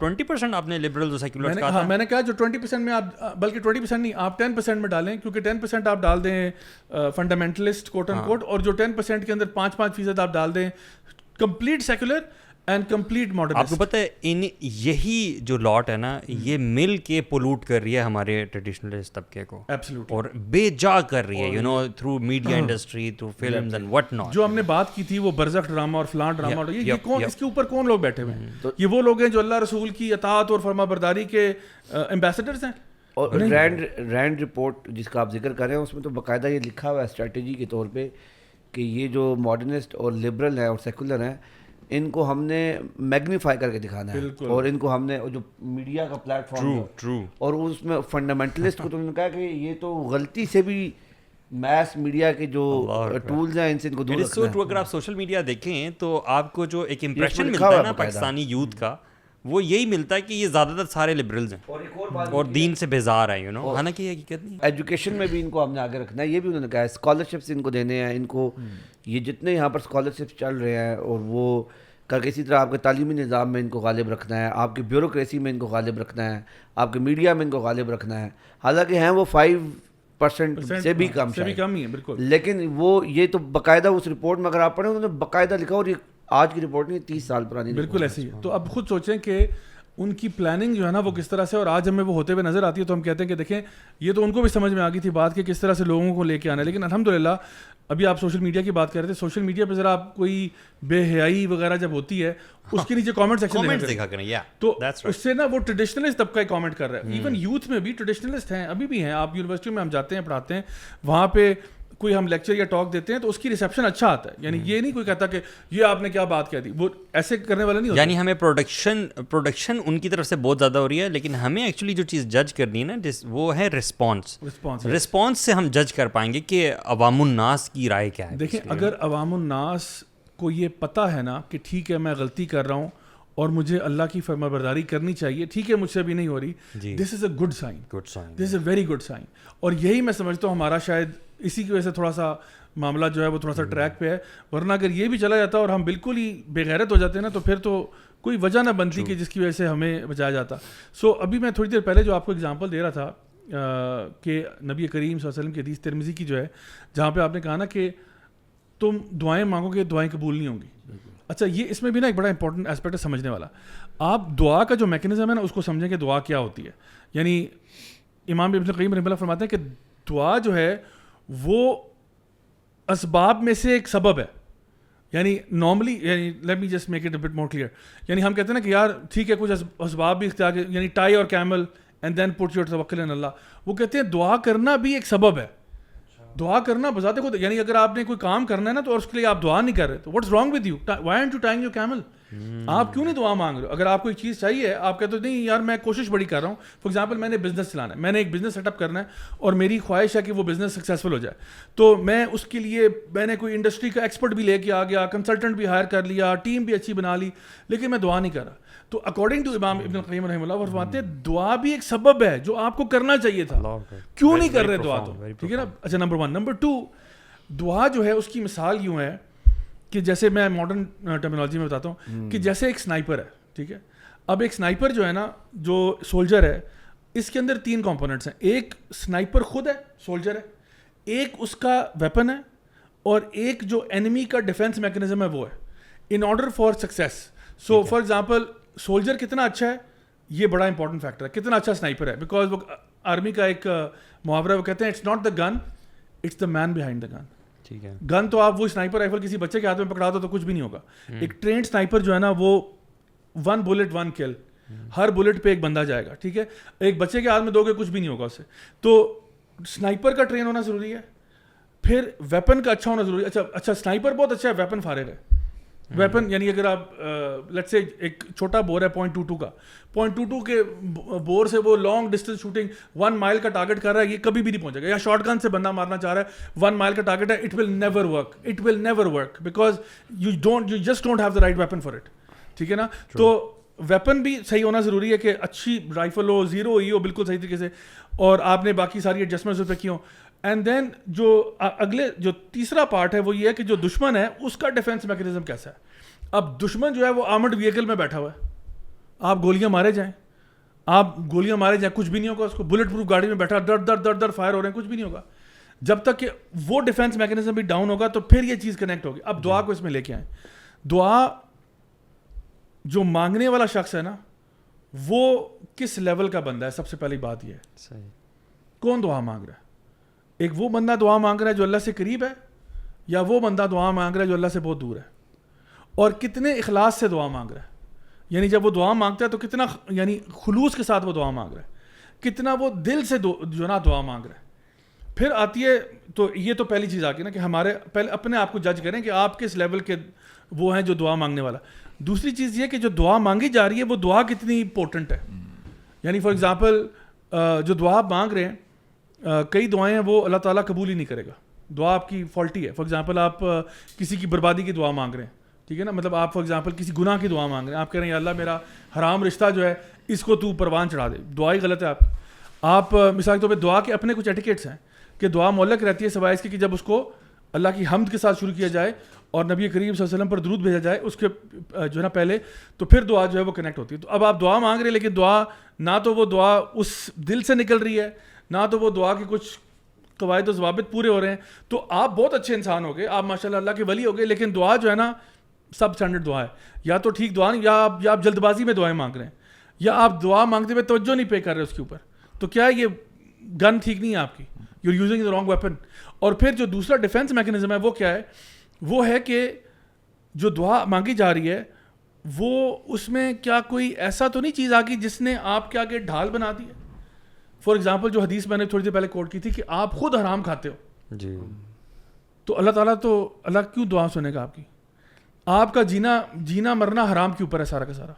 20% آپ نے لبرل اور سیکولر کہا تھا, میں نے کہا جو 20% میں آپ, بلکہ 20% نہیں, آپ 10% میں ڈالیں, کیونکہ 10% آپ ڈال دیں فنڈامنٹلسٹ کوٹ اینڈ کوٹ, اور جو 10% کے اندر 5% آپ ڈال دیں complete secular and complete modern. آپ کو پتہ ہے یہی جو لاٹ ہے نا, یہ مل کے پولوٹ کر رہی ہے ہمارے ٹریڈیشنلسٹ طبقے کو, اور بے جا کر رہی ہے, you know, through media industry, through films and what not. جو ہم نے بات کی تھی وہ برزخ ڈرامہ اور فلان ڈرامہ, یہ کون, اس کے اوپر کون لوگ بیٹھے ہوئے ہیں؟ یہ وہ لوگ ہیں جو اللہ رسول کی اطاعت اور فرما برداری کے ایمبیسڈرز ہیں. اور رینڈ رپورٹ جس کا آپ ذکر کر رہے ہیں, اس میں تو باقاعدہ یہ لکھا ہوا ہے اسٹریٹجی کے طور پہ کہ یہ جو ماڈرنسٹ اور لبرل ہیں اور سیکولر ہیں, ان کو ہم نے میگنیفائی کر کے دکھانا ہے, اور ان کو ہم نے جو میڈیا کا پلیٹ فارم, اور اس میں فنڈامنٹلسٹ کو تم نے کہا کہ یہ تو غلطی سے بھی میس میڈیا کے جو ٹولز ہیں ان سے ان کو دور رکھنا ہے. اگر آپ سوشل میڈیا دیکھیں تو آپ کو جو ایک امپریشن ملتا ہے نا پاکستانی یوتھ کا, وہ یہی ملتا ہے کہ یہ زیادہ تر سارے لبرلز ہیں اور دین سے بیزار ہیں, یو نو, حالانکہ یہ حقیقت نہیں. ایجوکیشن میں بھی ان کو ہم نے آگے رکھنا ہے, یہ بھی انہوں نے کہا ہے اسکالرشپس ان کو دینے ہیں, ان کو یہ جتنے یہاں پر اسکالرشپس چل رہے ہیں, اور وہ کر کے اسی طرح آپ کے تعلیمی نظام میں ان کو غالب رکھنا ہے, آپ کی بیوروکریسی میں ان کو غالب رکھنا ہے, آپ کے میڈیا میں ان کو غالب رکھنا ہے. حالانکہ ہیں وہ 5% سے بھی کم ہی ہے بالکل, لیکن وہ یہ تو باقاعدہ اس رپورٹ میں اگر آپ پڑھیں انہوں نے باقاعدہ لکھا, اور یہ آج کی رپورٹ نہیں 30 سال پرانی, بالکل ایسی ہے. تو اب خود سوچیں کہ ان کی پلاننگ جو ہے نا وہ کس طرح سے, اور آج ہمیں وہ ہوتے ہوئے نظر آتی ہے, تو ہم کہتے ہیں کہ دیکھیں یہ تو ان کو بھی سمجھ میں آ گئی تھی بات کہ کس طرح سے لوگوں کو لے کے آنا ہے. لیکن الحمدللہ ابھی آپ سوشل میڈیا کی بات کر رہے تھے, سوشل میڈیا پہ ذرا آپ کوئی بے حیائی وغیرہ جب ہوتی ہے اس کے نیچے کامنٹ سیکشن دیکھا کریں, تو اس سے نا وہ ٹریڈیشنلسٹ طبقہ کامنٹ کر رہا ہے. ایون یوتھ میں بھی ٹریڈیشنلسٹ ہیں, ابھی بھی ہیں. آپ یونیورسٹی میں ہم جاتے ہیں, پڑھاتے ہیں, وہاں پہ کوئی ہم لیکچر یا ٹاک دیتے ہیں تو اس کی ریسیپشن اچھا آتا ہے, یعنی یہ نہیں کوئی کہتا کہ یہ آپ نے کیا بات کہہ دی, وہ ایسے کرنے والا نہیں ہوتا. یعنی ہمیں پروڈکشن ان کی طرف سے بہت زیادہ ہو رہی ہے, لیکن ہمیں ایکچولی جو چیز جج کرنی ہے نا وہ ہے رسپانس سے ہم جج کر پائیں گے کہ عوام الناس کی رائے کیا ہے. دیکھیں اگر عوام الناس کو یہ پتہ ہے نا کہ ٹھیک ہے میں غلطی کر رہا ہوں اور مجھے اللہ کی فرما برداری کرنی چاہیے, ٹھیک ہے مجھ سے بھی نہیں ہو رہی, this is a good sign, this is a very good sign. اور یہی میں سمجھتا ہوں ہمارا شاید اسی کی وجہ سے تھوڑا سا معاملہ جو ہے وہ تھوڑا سا ٹریک پہ ہے, ورنہ اگر یہ بھی چلا جاتا اور ہم بالکل ہی بے غیرت ہو جاتے ہیں نا تو پھر تو کوئی وجہ نہ بنتی کہ جس کی وجہ سے ہمیں بچایا جاتا. سو ابھی میں تھوڑی دیر پہلے جو آپ کو اگزامپل دے رہا تھا کہ نبی کریم صلی اللہ علیہ وسلم کی حدیث ترمذی کی جو ہے, جہاں پہ آپ نے کہا نا کہ تم دعائیں مانگو گے دعائیں قبول نہیں ہوں گی. اچھا یہ اس میں بھی نا ایک بڑا امپورٹنٹ ایسپیکٹ ہے سمجھنے والا. آپ دعا کا جو میکینزم ہے نا اس کو سمجھیں کہ دعا کیا ہوتی ہے. یعنی امام ابن القیم رحمہ اللہ فرماتے ہیں کہ دعا جو ہے وہ اسباب میں سے ایک سبب ہے. یعنی نارملی یعنی let me just make it a but more clear, یعنی ہم کہتے ہیں نا کہ یار ٹھیک ہے کچھ اسباب بھی اختیار کر, یعنی ٹائی اور camel and then put your توکل ان اللہ. وہ کہتے ہیں دعا کرنا بھی ایک سبب ہے. دعا کرنا بذات خود, یعنی اگر آپ نے کوئی کام کرنا ہے نا تو اس کے لیے آپ دعا نہیں کر رہے تو what's wrong with you, why aren't you tying your camel. آپ کیوں نہیں دعا مانگ رہے ہو؟ اگر آپ کو ایک چیز چاہیے آپ کہتے ہو نہیں یار میں کوشش بڑی کر رہا ہوں. فار ایگزامپل میں نے بزنس چلانا ہے, میں نے ایک بزنس سیٹ اپ کرنا ہے اور میری خواہش ہے کہ وہ بزنس سکسیزفل ہو جائے, تو میں اس کے لیے میں نے کوئی انڈسٹری کا ایکسپرٹ بھی لے کے آ گیا, کنسلٹنٹ بھی ہائر کر لیا, ٹیم بھی اچھی بنا لی, لیکن میں دعا نہیں کر رہا. تو اکارڈنگ ٹو امام ابن القیم رحمہ اللہ فرماتے ہیں دعا بھی ایک سبب ہے جو آپ کو کرنا چاہیے تھا, کیوں نہیں کر رہے دعا تو, ٹھیک ہے نا. اچھا نمبر 1. نمبر 2, دعا جو ہے اس کی مثال یوں ہے کہ جیسے میں ماڈرن ٹرمینالوجی میں بتاتا ہوں کہ جیسے ایک سنائپر ہے, ٹھیک ہے. اب ایک سنائپر جو ہے نا جو سولجر ہے اس کے اندر 3 کمپوننٹس ہیں. ایک سنائپر خود ہے, سولجر ہے, ایک اس کا ویپن ہے, اور ایک جو اینمی کا ڈیفینس میکینزم ہے وہ ہے, in order for success. So for example soldier کتنا اچھا ہے یہ بڑا امپورٹنٹ فیکٹر ہے, کتنا اچھا سنائپر ہے, بیکاز وہ آرمی کا ایک محاورہ وہ کہتے ہیں it's not the gun it's the man behind the gun. ٹھیک ہے, گن تو آپ وہ سنائپر رائفل کسی بچے کے ہاتھ میں پکڑا دو تو کچھ بھی نہیں ہوگا. ایک ٹرینڈ سنائپر جو ہے نا وہ 1 bullet 1 kill, ہر بلٹ پہ ایک بندہ جائے گا, ٹھیک ہے. ایک بچے کے ہاتھ میں دو گے کچھ بھی نہیں ہوگا اس سے. تو سنائپر کا ٹرین ہونا ضروری ہے, پھر ویپن کا اچھا ہونا ضروری ہے. اچھا سنائپر بہت اچھا ہے, ویپن فارغ ہے. ویپن یعنی اگر آپ لیٹس سے ایک چھوٹا بور ہے 0.22 کا, 0.22 کے بور سے وہ لانگ ڈسٹینس شوٹنگ 1 mile کا ٹارگیٹ کر رہا ہے, یہ کبھی بھی نہیں پہنچے گا. یا شارٹ گن سے بندہ مارنا چاہ رہا ہے 1 mile کا ٹارگیٹ ہے, it will never work, it will never work, because you just don't have the right weapon for it, ٹھیک ہے نا. تو ویپن بھی صحیح ہونا ضروری ہے کہ اچھی رائفل ہو, زیرو ہی ہو بالکل صحیح طریقے سے, اور آپ نے باقی ساری ایڈجسٹمنٹس اس پہ کی ہوں. اینڈ دین جو اگلے جو تیسرا پارٹ ہے وہ یہ ہے کہ جو دشمن ہے اس کا ڈیفینس میکینزم کیسا ہے. اب دشمن جو ہے وہ آرمڈ وہیکل میں بیٹھا ہوا ہے, آپ گولیاں مارے جائیں, کچھ بھی نہیں ہوگا اس کو. بلٹ پروف گاڑی میں بیٹھا در فائر ہو رہے ہیں, کچھ بھی نہیں ہوگا. جب تک کہ وہ ڈیفینس میکینزم بھی ڈاؤن ہوگا تو پھر یہ چیز کنیکٹ ہوگی. اب دعا کو اس میں لے کے آئیں. دعا جو مانگنے والا شخص ہے نا وہ کس لیول کا بندہ ہے, سب سے پہلی بات یہ ہے کون دعا مانگ رہا ہے. ایک وہ بندہ دعا مانگ رہا ہے جو اللہ سے قریب ہے, یا وہ بندہ دعا مانگ رہا ہے جو اللہ سے بہت دور ہے, اور کتنے اخلاص سے دعا مانگ رہا ہے. یعنی جب وہ دعا مانگتا ہے تو کتنا یعنی خلوص کے ساتھ وہ دعا مانگ رہا ہے, کتنا وہ دل سے جو نا دعا مانگ رہا ہے. پھر آتی ہے تو یہ تو پہلی چیز آ گئی نا کہ ہمارے پہلے اپنے آپ کو جج کریں کہ آپ کس لیول کے وہ ہیں جو دعا مانگنے والا. دوسری چیز یہ کہ جو دعا مانگی جا رہی ہے وہ دعا کتنی امپورٹنٹ ہے. یعنی فار ایگزامپل جو دعا آپ مانگ رہے ہیں, کئی دعائیں ہیں وہ اللہ تعالیٰ قبول ہی نہیں کرے گا, دعا آپ کی فالٹی ہے. فار ایگزامپل آپ کسی کی بربادی کی دعا مانگ رہے ہیں, ٹھیک ہے نا, مطلب آپ فار ایگزامپل کسی گناہ کی دعا مانگ رہے ہیں, آپ کہہ رہے ہیں اللہ میرا حرام رشتہ جو ہے اس کو تو پروان چڑھا دے, دعا ہی غلط ہے. آپ مثال کے طور پہ دعا کے اپنے کچھ ایٹیکیٹس ہیں کہ دعا معلق رہتی ہے سوائے اس کے کہ جب اس کو اللہ کی حمد کے ساتھ شروع کیا جائے اور نبی کریم صلی اللہ علیہ وسلم پر درود بھیجا جائے اس کے جو ہے نا پہلے, تو پھر دعا جو ہے وہ کنیکٹ ہوتی ہے. تو اب آپ دعا مانگ رہے ہیں لیکن دعا نہ تو وہ دعا اس دل سے نکل رہی ہے, نہ تو وہ دعا کے کچھ قواعد و ضوابط پورے ہو رہے ہیں. تو آپ بہت اچھے انسان ہو گئے, آپ ماشاء اللہ اللہ کے ولی ہو گئے, لیکن دعا جو ہے نا سب اسٹینڈرڈ دعا ہے. یا تو ٹھیک دعا نہیں, یا آپ جلد بازی میں دعائیں مانگ رہے ہیں, یا آپ دعا مانگتے ہوئے توجہ نہیں پے کر رہے اس کے اوپر. تو کیا ہے یہ گن ٹھیک نہیں ہے آپ کی, you are using the wrong weapon. اور پھر جو دوسرا ڈیفینس میکینزم ہے وہ کیا ہے, وہ ہے کہ جو دعا مانگی جا رہی ہے وہ اس میں کیا کوئی ایسا تو نہیں چیز آ گئی جس نے آپ کے آگے ڈھال بنا دی ہے. فار ایگزامپل جو حدیث میں نے تھوڑی دیر پہلے کوٹ کی تھی کہ آپ خود حرام کھاتے ہو, جی تو اللہ تعالیٰ کیوں دعا سنے گا آپ کی؟ آپ کا جینا مرنا حرام کے اوپر ہے سارا کا سارا.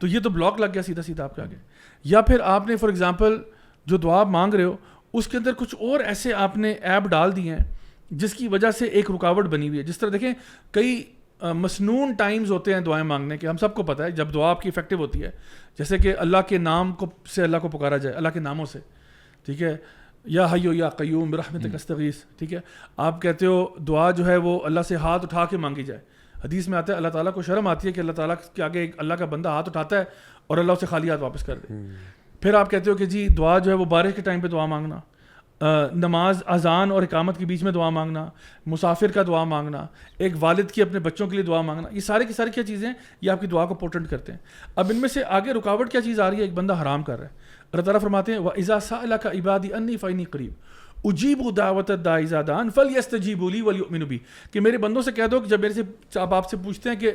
تو یہ تو بلاک لگ گیا سیدھا سیدھا آپ کے آگے. یا پھر آپ نے فار ایگزامپل جو دعا آپ مانگ رہے ہو اس کے اندر کچھ اور ایسے آپ نے ایپ ڈال دیے ہیں جس کی وجہ سے ایک رکاوٹ بنی ہوئی ہے. جس طرح دیکھیں کئی مسنون ٹائمز ہوتے ہیں دعائیں مانگنے کے, ہم سب کو پتہ ہے جب دعا آپ کی افیکٹو ہوتی ہے, جیسے کہ اللہ کے نام سے اللہ کو پکارا جائے, اللہ کے ناموں سے, ٹھیک ہے, یا حیو یا قیوم برحمتک استغیث, ٹھیک ہے. آپ کہتے ہو دعا جو ہے وہ اللہ سے ہاتھ اٹھا کے مانگی جائے. حدیث میں آتا ہے اللہ تعالیٰ کو شرم آتی ہے کہ اللہ تعالیٰ کے آگے اللہ کا بندہ ہاتھ اٹھاتا ہے اور اللہ اسے خالی ہاتھ واپس کر دے. پھر آپ کہتے ہو کہ جی دعا جو ہے وہ بارش کے ٹائم پہ دعا مانگنا, نماز اذان اور اقامت کے بیچ میں دعا مانگنا, مسافر کا دعا مانگنا, ایک والد کی اپنے بچوں کے لیے دعا مانگنا, یہ سارے کی ساری کیا چیزیں ہیں, یہ آپ کی دعا کو پورٹنٹ کرتے ہیں. اب ان میں سے آگے رکاوٹ کیا چیز آ رہی ہے, ایک بندہ حرام کر رہا ہے. اللہ تعالیٰ فرماتے ہیں وَإِذَا سَأَلَكَ عِبَادِي أَنِّي فَإِنِّي قَرِيبٌ أُجِيبُ دَعْوَةَ الدَّاعِ إِذَا دَعَانِ فَلْيَسْتَجِيبُوا لِي وَلْيُؤْمِنُوا بِي, کہ میرے بندوں سے کہہ دو کہ جب میرے سے آپ سے پوچھتے ہیں کہ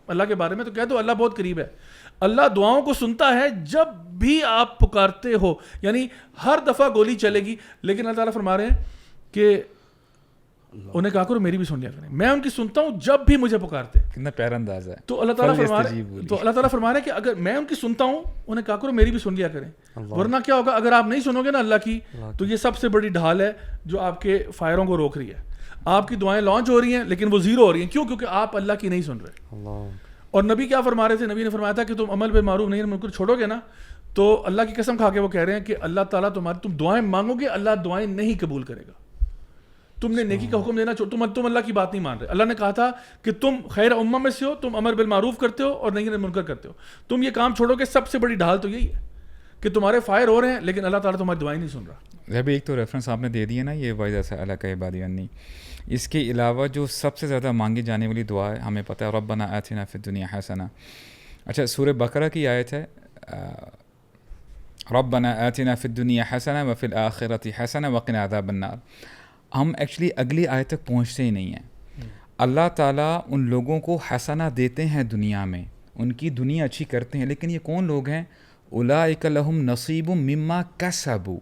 اللہ کے بارے میں تو کہہ دو اللہ بہت قریب ہے. اللہ دعاؤں کو سنتا ہے جب بھی آپ پکارتے ہو, یعنی ہر دفعہ گولی چلے گی, لیکن اللہ تعالیٰ فرما رہے ہیں کہ انہیں کہا کرو میری بھی سن لیا کریں, میں ان کی سنتا ہوں جب بھی مجھے پکارتے ہیں. کتنا پیارا انداز ہے. تو اللہ تعالیٰ فرما رہے ہیں کہ اگر میں ان کی سنتا ہوں انہیں کہا کرو میری بھی سن لیا کریں, ورنہ کیا ہوگا اگر آپ نہیں سنو گے نا اللہ کی, تو یہ سب سے بڑی ڈھال ہے جو آپ کے فائروں کو روک رہی ہے. آپ کی دعائیں لانچ ہو رہی ہیں لیکن وہ زیرو ہو رہی ہیں. کیوں؟ کیونکہ آپ اللہ کی نہیں سن رہے. اور نبی کیا فرما رہے تھے, نبی نے فرمایا تھا کہ تم عمل بالمعروف نہیں منکر چھوڑو گے نا, تو اللہ کی قسم کھا کے وہ کہہ رہے ہیں کہ اللہ تعالیٰ تم دعائیں مانگو گے, اللہ دعائیں نہیں قبول کرے گا. تم نے نیکی کا حکم دینا تم اللہ کی بات نہیں مان رہے. اللہ نے کہا تھا کہ تم خیر امہ میں سے ہو, تم امر بالمعروف کرتے ہو اور نہیں منکر کرتے ہو, تم یہ کام چھوڑو گے. سب سے بڑی ڈھال تو یہی ہے کہ تمہارے فائر ہو رہے ہیں لیکن اللہ تعالیٰ تمہاری دعائیں نہیں سن رہا. ابھی ایک تو ریفرنس آپ نے دے دیا نا یہ وَإِذَا سَأَلَكَ عِبَادِي عَنِّي, اس کے علاوہ جو سب سے زیادہ مانگی جانے والی دعا ہے ہمیں پتہ ہے ربنا آتنا فی الدنیا حسنہ. اچھا سورہ بقرہ کی آیت ہے ربنا آتنا فی الدنیا حسنہ وفی الآخرۃ حسنہ وقنا عذاب النار. ہم ایکچولی اگلی آیت تک پہنچتے ہی نہیں ہیں. اللہ تعالیٰ ان لوگوں کو حسنہ دیتے ہیں دنیا میں, ان کی دنیا اچھی کرتے ہیں, لیکن یہ کون لوگ ہیں؟ اولئک لہم نصیب مما کسبوا,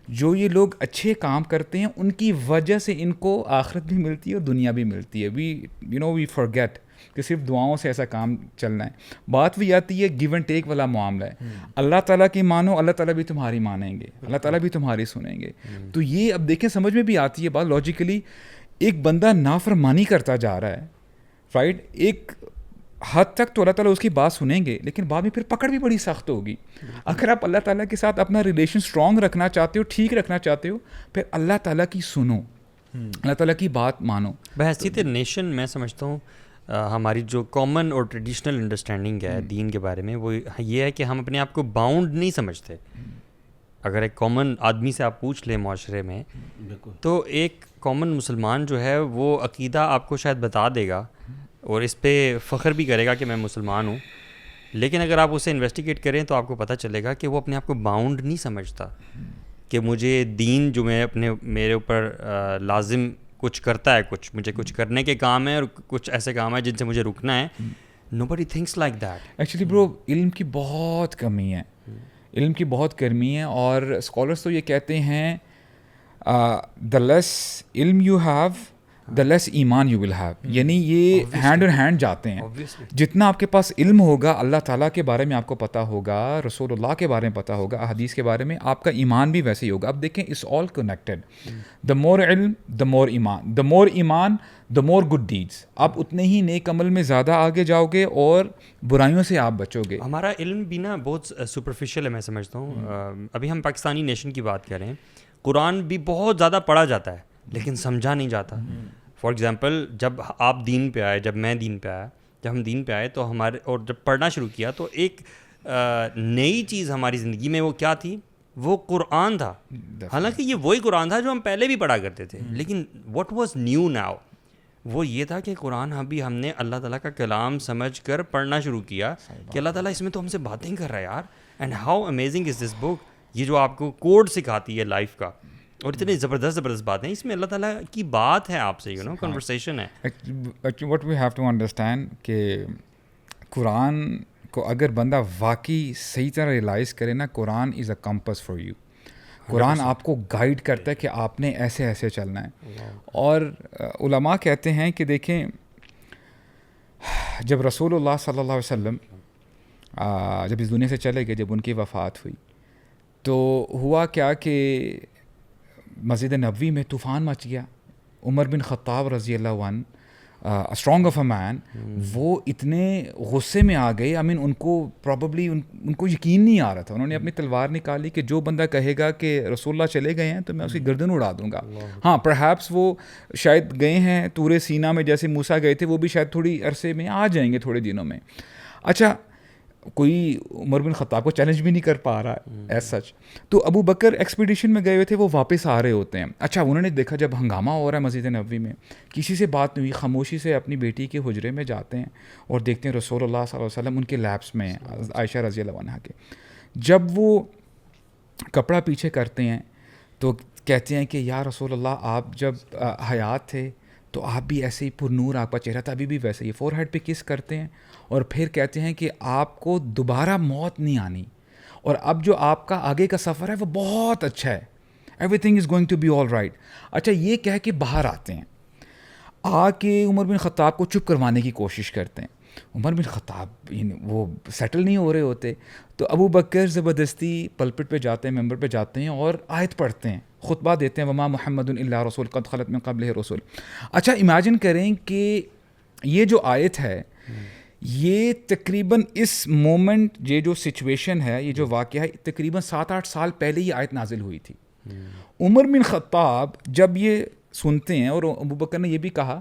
جو یہ لوگ اچھے کام کرتے ہیں ان کی وجہ سے ان کو آخرت بھی ملتی ہے اور دنیا بھی ملتی ہے. وی فارگیٹ کہ صرف دعاؤں سے ایسا کام چلنا ہے. بات بھی آتی ہے گیو اینڈ ٹیک والا معاملہ ہے. اللہ تعالیٰ کی مانو, اللہ تعالیٰ بھی تمہاری مانیں گے, اللہ تعالیٰ بھی تمہاری سنیں گے. تو یہ اب دیکھیں سمجھ میں بھی آتی ہے بات لاجیکلی. ایک بندہ نافرمانی کرتا جا رہا ہے, رائٹ, ایک حد تک تو اللہ تعالیٰ اس کی بات سنیں گے, لیکن بعد میں پھر پکڑ بھی بڑی سخت ہوگی. اگر آپ اللہ تعالیٰ کے ساتھ اپنا ریلیشن اسٹرانگ رکھنا چاہتے ہو, ٹھیک رکھنا چاہتے ہو, پھر اللہ تعالیٰ کی سنو, اللہ تعالیٰ کی بات مانو. بحیثیت نیشن میں سمجھتا ہوں ہماری جو کامن اور ٹریڈیشنل انڈرسٹینڈنگ ہے دین کے بارے میں وہ یہ ہے کہ ہم اپنے آپ کو باؤنڈ نہیں سمجھتے. اگر ایک کامن آدمی سے آپ پوچھ لیں معاشرے میں, تو ایک کامن مسلمان جو ہے وہ عقیدہ آپ کو شاید بتا دے گا اور اس پہ فخر بھی کرے گا کہ میں مسلمان ہوں, لیکن اگر آپ اسے انویسٹیگیٹ کریں تو آپ کو پتہ چلے گا کہ وہ اپنے آپ کو باؤنڈ نہیں سمجھتا کہ مجھے دین جو میں میرے اوپر لازم کچھ کرتا ہے, مجھے کچھ کرنے کے کام ہیں اور کچھ ایسے کام ہیں جن سے مجھے رکنا ہے. nobody thinks like that. Actually برو علم کی بہت کمی ہے, علم کی بہت کمی ہے, اور اسکالرس تو یہ کہتے ہیں the less علم you have the less ایمان you will have. یعنی یہ ہینڈ ان ہینڈ جاتے ہیں. جتنا آپ کے پاس علم ہوگا, اللہ تعالیٰ کے بارے میں آپ کو پتہ ہوگا, رسول اللہ کے بارے میں پتہ ہوگا, احادیث کے بارے میں, آپ کا ایمان بھی ویسے ہی ہوگا. اب دیکھیں it's all connected. the more علم the more ایمان, the more ایمان the more good deeds. آپ اتنے ہی نیک عمل میں زیادہ آگے جاؤ گے اور برائیوں سے آپ بچو گے. ہمارا علم بھی نا بہت سپرفیشل ہے میں سمجھتا ہوں. ابھی ہم پاکستانی نیشن کی بات کر رہے ہیں, قرآن بھی بہت زیادہ پڑھا جاتا ہے لیکن سمجھا نہیں جاتا. فار ایگزامپل جب آپ دین پہ آئے, جب میں دین پہ آیا, جب ہم دین پہ آئے تو ہمارے, اور جب پڑھنا شروع کیا تو ایک نئی چیز ہماری زندگی میں وہ کیا تھی, وہ قرآن تھا. حالانکہ یہ وہی قرآن تھا جو ہم پہلے بھی پڑھا کرتے تھے, لیکن واٹ واز نیو ناؤ وہ یہ تھا کہ قرآن ابھی ہم نے اللہ تعالیٰ کا کلام سمجھ کر پڑھنا شروع کیا کہ اللہ تعالیٰ اس میں تو ہم سے باتیں کر رہا ہے یار. اینڈ ہاؤ امیزنگ از دس بک. یہ جو آپ کو کوڈ سکھاتی ہے لائف کا, اور اتنی زبردست باتیں, اس میں اللہ تعالیٰ کی بات ہے آپ سے, کنورسیشن ہے. What we have to understand کہ قرآن کو اگر بندہ واقعی صحیح طرح ریئلائز کرے نا, قرآن از اے کمپس فار یو. قرآن آپ کو گائیڈ کرتا ہے کہ آپ نے ایسے ایسے چلنا ہے. اور علماء کہتے ہیں کہ دیکھیں جب رسول اللہ صلی اللہ علیہ وسلم جب اس دنیا سے چلے گئے, جب ان کی وفات ہوئی تو ہوا کیا کہ مسجد نبوی میں طوفان مچ گیا. عمر بن خطاب رضی اللہ عنہ اسٹرانگ آف اے مین, وہ اتنے غصے میں آ گئے. آئی مین ان کو پرابیبلی ان کو یقین نہیں آ رہا تھا. انہوں نے اپنی تلوار نکالی کہ جو بندہ کہے گا کہ رسول اللہ چلے گئے ہیں تو میں اس کی گردن اڑا دوں گا. ہاں پرہیپس وہ شاید گئے ہیں طور سینا میں جیسے موسیٰ گئے تھے, وہ بھی شاید تھوڑی عرصے میں آ جائیں گے, تھوڑے دنوں میں. اچھا کوئی عمر بن خطاب کو چیلنج بھی نہیں کر پا رہا ہے ایز سچ. تو ابو بکر ایکسپیڈیشن میں گئے ہوئے تھے, وہ واپس آ رہے ہوتے ہیں. اچھا انہوں نے دیکھا جب ہنگامہ ہو رہا ہے مسجد نبوی میں, کسی سے بات نہیں ہوئی, خاموشی سے اپنی بیٹی کے حجرے میں جاتے ہیں اور دیکھتے ہیں رسول اللہ صلی اللہ علیہ وسلم ان کے لیپس میں ہیں, عائشہ رضی اللہ عنہا کے. جب وہ کپڑا پیچھے کرتے ہیں تو کہتے ہیں کہ یا رسول اللہ آپ جب حیات تھے تو آپ بھی ایسے ہی پر نور آپ کا چہرہ تھا, ابھی بھی ویسے ہی. فور ہیڈ پہ کس کرتے ہیں اور پھر کہتے ہیں کہ آپ کو دوبارہ موت نہیں آنی, اور اب جو آپ کا آگے کا سفر ہے وہ بہت اچھا ہے, everything is going to be all right. اچھا یہ کہہ کے باہر آتے ہیں, آ کے عمر بن خطاب کو چپ کروانے کی کوشش کرتے ہیں. عمر بن خطاب وہ سیٹل نہیں ہو رہے ہوتے, تو ابو بکر زبردستی پلپٹ پہ جاتے ہیں, ممبر پہ جاتے ہیں اور آیت پڑھتے ہیں, خطبہ دیتے ہیں, وما محمد الا رسول قد خلت من قبلہ رسول. اچھا امیجن کریں کہ یہ جو آیت ہے یہ تقریباً اس مومنٹ, یہ جو سچویشن ہے, یہ جو واقعہ ہے, تقریباً 7-8 سال پہلے یہ آیت نازل ہوئی تھی. عمر بن خطاب جب یہ سنتے ہیں, اور ابو بکر نے یہ بھی کہا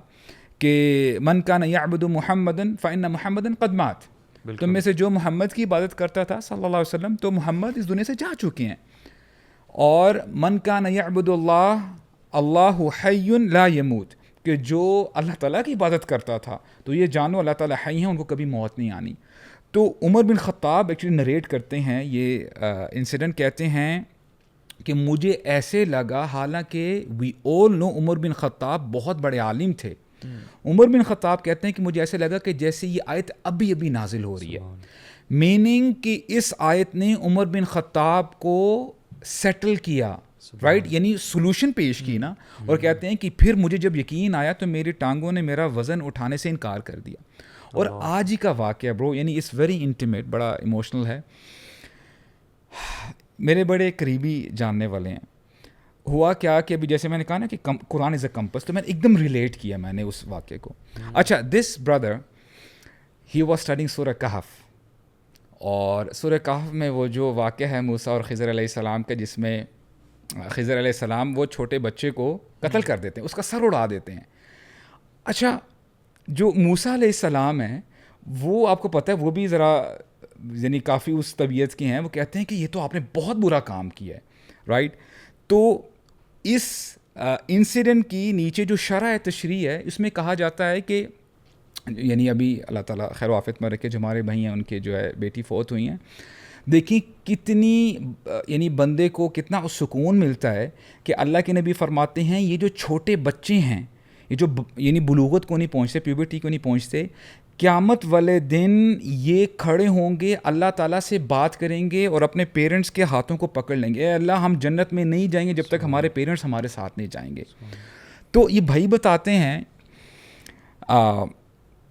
کہ من کان یعبد محمدا فإن محمدا قد مات, تم میں سے جو محمد کی عبادت کرتا تھا صلی اللہ علیہ وسلم تو محمد اس دنیا سے جا چکے ہیں. اور من کان یعبد اللہ اللہ حی لا یموت, کہ جو اللہ تعالیٰ کی عبادت کرتا تھا تو یہ جانو اللہ تعالیٰ حی ہیں, ان کو کبھی موت نہیں آنی. تو عمر بن خطاب ایکچولی نریٹ کرتے ہیں یہ انسیڈنٹ, کہتے ہیں کہ مجھے ایسے لگا, حالانکہ وی آل نو عمر بن خطاب بہت بڑے عالم تھے. عمر بن خطاب کہتے ہیں کہ مجھے ایسے لگا کہ جیسے یہ آیت ابھی ابھی نازل ہو رہی ہے, میننگ کہ اس آیت نے عمر بن خطاب کو سیٹل کیا, رائٹ, یعنی سولوشن پیش کی نا. اور کہتے ہیں کہ پھر مجھے جب یقین آیا تو میری ٹانگوں نے میرا وزن اٹھانے سے انکار کر دیا. اور آج ہی کا واقعہ برو, یعنی اٹس ویری انٹیمیٹ, بڑا ایموشنل ہے. میرے بڑے قریبی جاننے والے ہیں. ہوا کیا کہ ابھی جیسے میں نے کہا نا کہ قرآن از اے کمپس, تو میں نے ایک دم ریلیٹ کیا میں نے اس واقعے کو. اچھا دس بردر ہی واز اسٹڈنگ سورہ کہف, اور سورہ کہف میں وہ جو واقعہ ہے موسیٰ اور خضر علیہ السلام کا, جس میں خضر علیہ السلام وہ چھوٹے بچے کو قتل کر دیتے ہیں, اس کا سر اڑا دیتے ہیں. اچھا جو موسیٰ علیہ السلام ہیں وہ آپ کو پتہ ہے وہ بھی ذرا یعنی کافی اس طبیعت کے ہیں. وہ کہتے ہیں کہ یہ تو آپ نے بہت برا کام کیا ہے, رائٹ. تو اس انسیڈنٹ کی نیچے جو شرح تشریح ہے اس میں کہا جاتا ہے کہ یعنی ابھی اللہ تعالیٰ خیر و عافیت میں رکھے, جو ہمارے بھائی ہیں ان کے جو ہے بیٹی فوت ہوئی ہیں, دیکھیں کتنی یعنی بندے کو کتنا سکون ملتا ہے کہ اللہ کے نبی فرماتے ہیں یہ جو چھوٹے بچے ہیں, یہ جو یعنی بلوغت کو نہیں پہنچتے, پیوبرٹی کو نہیں پہنچتے, قیامت والے دن یہ کھڑے ہوں گے, اللہ تعالیٰ سے بات کریں گے اور اپنے پیرنٹس کے ہاتھوں کو پکڑ لیں گے, اے اللہ ہم جنت میں نہیں جائیں گے جب تک ہمارے پیرنٹس ہمارے ساتھ نہیں جائیں گے. تو یہ بھائی بتاتے ہیں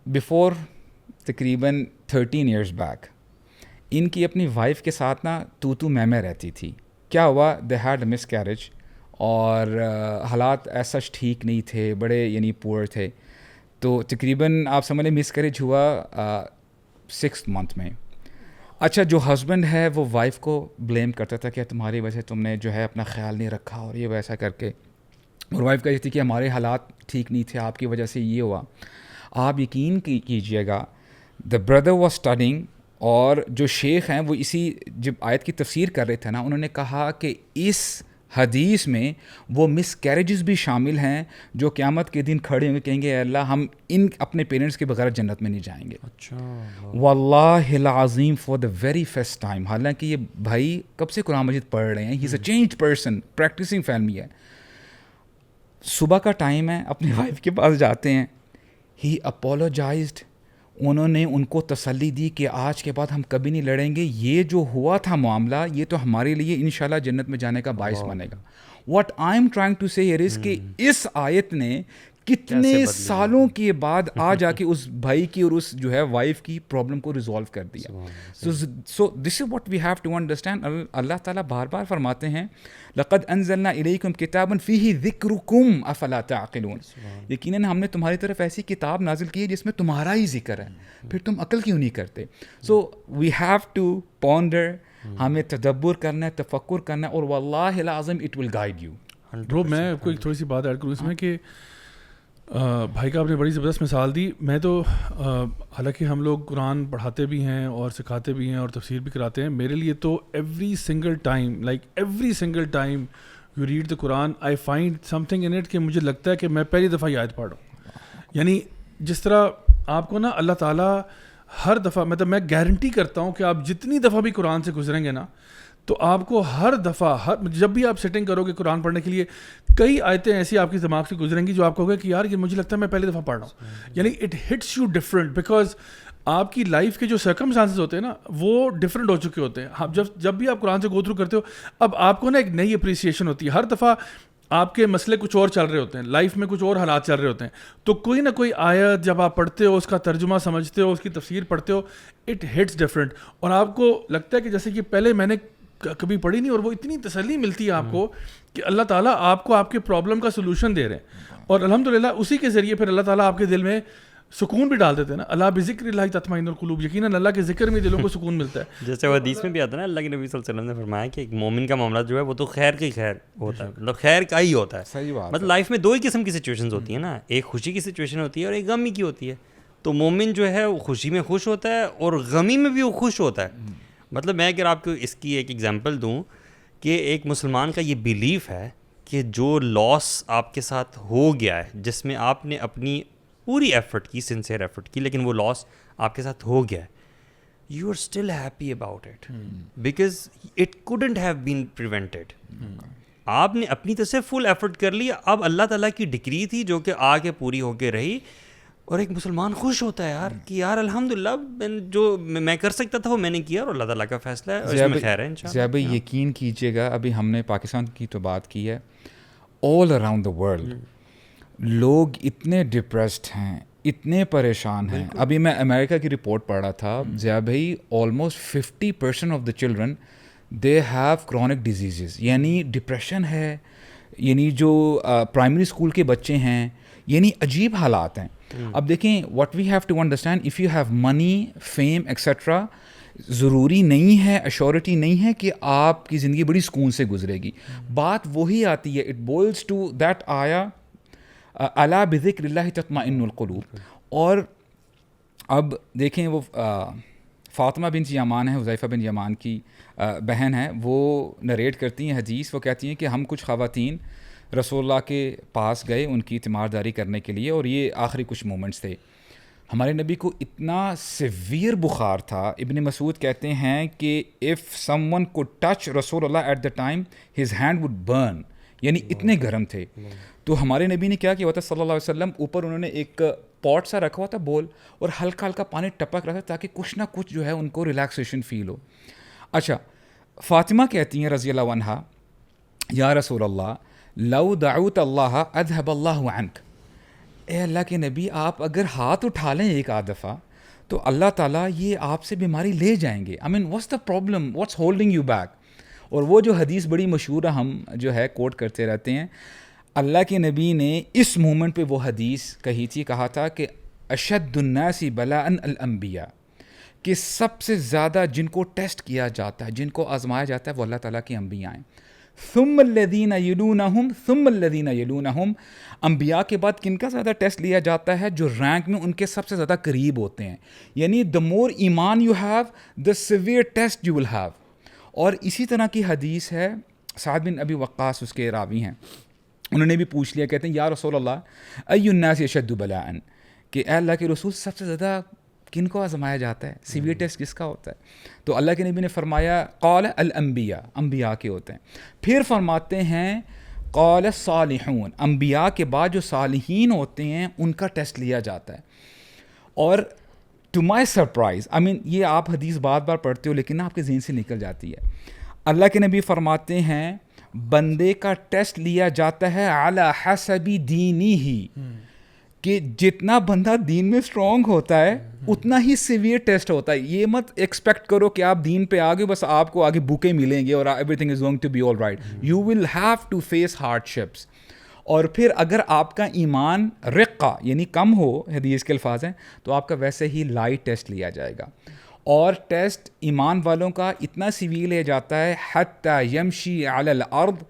بیفور تقریباً 13 ایئرس بیک ان کی اپنی وائف کے ساتھ نا تو میں رہتی تھی. کیا ہوا, دے ہیڈ مس کیریج, اور حالات ایسا ٹھیک نہیں تھے, بڑے یعنی پور تھے. تو تقریباً آپ سمجھ لیں مس کیریج ہوا 6th month میں. اچھا جو ہسبینڈ ہے وہ وائف کو بلیم کرتا تھا کہ تمہاری وجہ سے تم نے جو ہے اپنا خیال نہیں رکھا اور یہ ویسا کر کے, اور وائف کہتی تھی کہ ہمارے حالات ٹھیک نہیں تھے, آپ کی وجہ سے یہ ہوا. آپ یقین کیجئے گا, دا بردر واز اسٹڈنگ, اور جو شیخ ہیں وہ اسی جب آیت کی تفسیر کر رہے تھے نا, انہوں نے کہا کہ اس حدیث میں وہ مس کیریجز بھی شامل ہیں جو قیامت کے دن کھڑے ہوں گے, کہیں گے اے اللہ ہم ان اپنے پیرنٹس کے بغیر جنت میں نہیں جائیں گے. اچھا واللہ العظیم for the very first time, حالانکہ یہ بھائی کب سے قرآن مجید پڑھ رہے ہیں, ہی is a changed person, practising family ہے. صبح کا ٹائم ہے, اپنی وائف کے پاس جاتے ہیں, ہی اپولوجائزڈ, انہوں نے ان کو تسلی دی کہ آج کے بعد ہم کبھی نہیں لڑیں گے, یہ جو ہوا تھا معاملہ یہ تو ہمارے لیے انشاءاللہ جنت میں جانے کا باعث بنے گا. What I am trying to say here is کہ اس آیت نے کتنے سالوں کے بعد آ جا کے اس بھائی کی اور اس جو ہے وائف کی پرابلم کو ریزالو کر دیا. So this is what we have to understand. Allah تعالیٰ بار بار فرماتے ہیں لقد انزلنا الیکم کتابا فیہ ذکرکم افلا تعقلون, یقیناً ہم نے تمہاری طرف ایسی کتاب نازل کی ہے جس میں تمہارا ہی ذکر ہے, پھر تم عقل کیوں نہیں کرتے. سو وی ہیو ٹو پونڈر, ہمیں تدبر کرنا ہے, تفکر کرنا ہے, اور واللہ العظیم اٹ ول گائیڈ یو. برو میں آپ کو ایک تھوڑی سی بات ایڈ کروں اس میں کہ بھائی کا آپ نے بڑی زبردست مثال دی. میں تو حالانکہ ہم لوگ قرآن پڑھاتے بھی ہیں اور سکھاتے بھی ہیں اور تفسیر بھی کراتے ہیں, میرے لیے تو every single time you read the Quran I find some thing in it کہ مجھے لگتا ہے کہ میں پہلی دفعہ یہ آیت پڑھ رہا ہوں. یعنی جس طرح آپ کو نا اللہ تعالیٰ ہر دفعہ, مطلب میں گارنٹی کرتا ہوں کہ آپ جتنی دفعہ بھی قرآن سے گزریں گے نا تو آپ کو ہر دفعہ جب بھی آپ سیٹنگ کرو گے قرآن پڑھنے کے لیے, کئی آیتیں ایسی آپ کے دماغ سے گزریں گی جو آپ کہو گے کہ یار یہ مجھے لگتا ہے میں پہلی دفعہ پڑھ رہا ہوں. یعنی it hits you different because آپ کی لائف کے جو سرکمسٹانسز ہوتے ہیں نا وہ ڈفرینٹ ہو چکے ہوتے ہیں. جب بھی آپ قرآن سے گو تھرو کرتے ہو اب آپ کو نا ایک نئی اپریسیشن ہوتی ہے. ہر دفعہ آپ کے مسئلے کچھ اور چل رہے ہوتے ہیں, لائف میں کچھ اور حالات چل رہے ہوتے ہیں, تو کوئی نہ کوئی آیت جب آپ پڑھتے ہو, اس کا ترجمہ سمجھتے ہو, اس کی تفسیر پڑھتے ہو, اٹ ہٹس ڈفرینٹ, اور آپ کو لگتا ہے کہ جیسے کہ پہلے میں نے کبھی پڑھی نہیں, اور وہ اتنی تسلی ملتی ہے آپ کو کہ اللہ تعالیٰ آپ کو آپ کے پرابلم کا سولوشن دے رہے ہیں, اور الحمدللہ اسی کے ذریعے پھر اللہ تعالیٰ آپ کے دل میں سکون بھی ڈال دیتے ہیں نا. اللہ بذکر اللہ تطمئن القلوب, یقیناً اللہ کے ذکر میں دلوں کو سکون ملتا ہے. جیسے وہ حدیث میں بھی آتا ہے نا, اللہ کے نبی صلی اللہ علیہ وسلم نے فرمایا کہ ایک مومن کا معاملہ جو ہے وہ تو خیر کی خیر ہوتا ہے, مطلب خیر کا ہی ہوتا ہے. صحیح بات, مطلب لائف میں دو ہی قسم کی سچویشنز ہوتی ہیں نا, ایک خوشی کی سچویشن ہوتی ہے اور ایک غمی کی ہوتی ہے. تو مومن جو ہے وہ خوشی میں خوش ہوتا ہے اور غمی میں بھی وہ خوش ہوتا ہے. مطلب میں اگر آپ کو اس کی ایک ایگزامپل دوں کہ ایک مسلمان کا یہ بیلیف ہے کہ جو لاس آپ کے ساتھ ہو گیا ہے, جس میں آپ نے اپنی پوری ایفرٹ کی, سنسیئر ایفرٹ کی, لیکن وہ لاس آپ کے ساتھ ہو گیا ہے, you are still happy about it because it couldn't have been prevented. آپ نے اپنی طرف سے فل ایفرٹ کر لی, اب اللہ تعالیٰ کی ڈگری تھی جو کہ آ کے پوری ہو کے رہی, اور ایک مسلمان خوش ہوتا ہے یار کہ یار الحمدللہ جو میں کر سکتا تھا وہ میں نے کیا, اور اللہ تعالیٰ کا فیصلہ ہے, اور اس میں خیر ہے انشاءاللہ. ضیاء بھائی یقین کیجیے گا, ابھی ہم نے پاکستان کی تو بات کی ہے, آل اراؤنڈ دا ورلڈ لوگ اتنے ڈپریسڈ ہیں, اتنے پریشان ہیں. ابھی میں امریکہ کی رپورٹ پڑھ رہا تھا ضیاء بھائی, almost 50% of the children they have chronic diseases, یعنی ڈپریشن ہے, یعنی جو پرائمری اسکول کے بچے ہیں, یعنی عجیب حالات ہیں. اب دیکھیں what we have to understand, if you have money, fame etcetera, ضروری نہیں ہے, ایشورٹی نہیں ہے کہ آپ کی زندگی بڑی سکون سے گزرے گی. بات وہی آتی ہے, اٹ بوائلز ٹو دیٹ آیا الا بذکر اللہ تطمئن القلوب. اور اب دیکھیں وہ فاطمہ بنت یمان ہے, حذیفہ بن یمان کی بہن ہے, وہ نریٹ کرتی ہیں حدیث, وہ کہتی ہیں کہ ہم کچھ خواتین رسول اللہ کے پاس گئے ان کی تیمارداری کرنے کے لیے, اور یہ آخری کچھ مومنٹس تھے. ہمارے نبی کو اتنا سیویئر بخار تھا, ابن مسعود کہتے ہیں کہ if someone could touch رسول Allah at the time his hand would burn, یعنی اتنے گرم تھے. تو ہمارے نبی نے کیا ہوا تھا صلی اللہ علیہ وسلم, اوپر انہوں نے ایک پاٹ سا رکھا ہوا تھا بول, اور ہلکا ہلکا پانی ٹپک رہا تھا تاکہ کچھ نہ کچھ جو ہے ان کو ریلیکسیشن فیل ہو. اچھا, فاطمہ کہتی ہیں رضی اللہ عنہا, یا رسول اللہ لو دعوت اللہ اذهب اللہ عنک, اے اللہ کے نبی آپ اگر ہاتھ اٹھا لیں ایک آدھ دفعہ تو اللہ تعالیٰ یہ آپ سے بیماری لے جائیں گے. I mean what's the problem, what's holding you back. اور وہ جو حدیث بڑی مشہور ہے, ہم جو ہے کوٹ کرتے رہتے ہیں, اللہ کے نبی نے اس مومنٹ پہ وہ حدیث کہی تھی, کہا تھا کہ اشد الناس بلاء الانبیاء, کہ سب سے زیادہ جن کو ٹیسٹ کیا جاتا ہے, جن کو آزمایا جاتا ہے, وہ اللہ تعالیٰ کے انبیاء ہیں. ثم الذین یلونہم ثم الذین یلونہم, انبیاء کے بعد کن کا زیادہ ٹیسٹ لیا جاتا ہے, جو رینک میں ان کے سب سے زیادہ قریب ہوتے ہیں. یعنی the more ایمان you have, the severe test you will have. اور اسی طرح کی حدیث ہے, سعد بن ابی وقاص اس کے راوی ہیں, انہوں نے بھی پوچھ لیا, کہتے ہیں یا رسول اللہ ای الناس اشد بلاء, کہ اے اللہ کے رسول سب سے زیادہ کن کو آزمایا جاتا ہے, سیویئر ٹیسٹ کس کا ہوتا ہے؟ تو اللہ کے نبی نے فرمایا قال الانبیاء, انبیاء کے ہوتے ہیں. پھر فرماتے ہیں قال الصالحون, انبیاء کے بعد جو صالحین ہوتے ہیں ان کا ٹیسٹ لیا جاتا ہے. اور ٹو مائی سرپرائز آئی مین یہ آپ حدیث بار بار پڑھتے ہو لیکن آپ کے ذہن سے نکل جاتی ہے. اللہ کے نبی فرماتے ہیں بندے کا ٹیسٹ لیا جاتا ہے علی حسب دینی ہی, کہ جتنا بندہ دین میں اسٹرانگ ہوتا ہے اتنا ہی سیویئر ٹیسٹ ہوتا ہے. یہ مت ایکسپیکٹ کرو کہ آپ دین پہ آگے بس آپ کو آگے بوکے ملیں گے اور everything is going to be all right. You will have to face hardships. اور پھر اگر آپ کا ایمان رقہ یعنی کم ہو, حدیث کے الفاظ ہیں, تو آپ کا ویسے ہی لائٹ ٹیسٹ لیا جائے گا. اور ٹیسٹ ایمان والوں کا اتنا سیویئر لیا جاتا ہے حتی یمشی علی الارض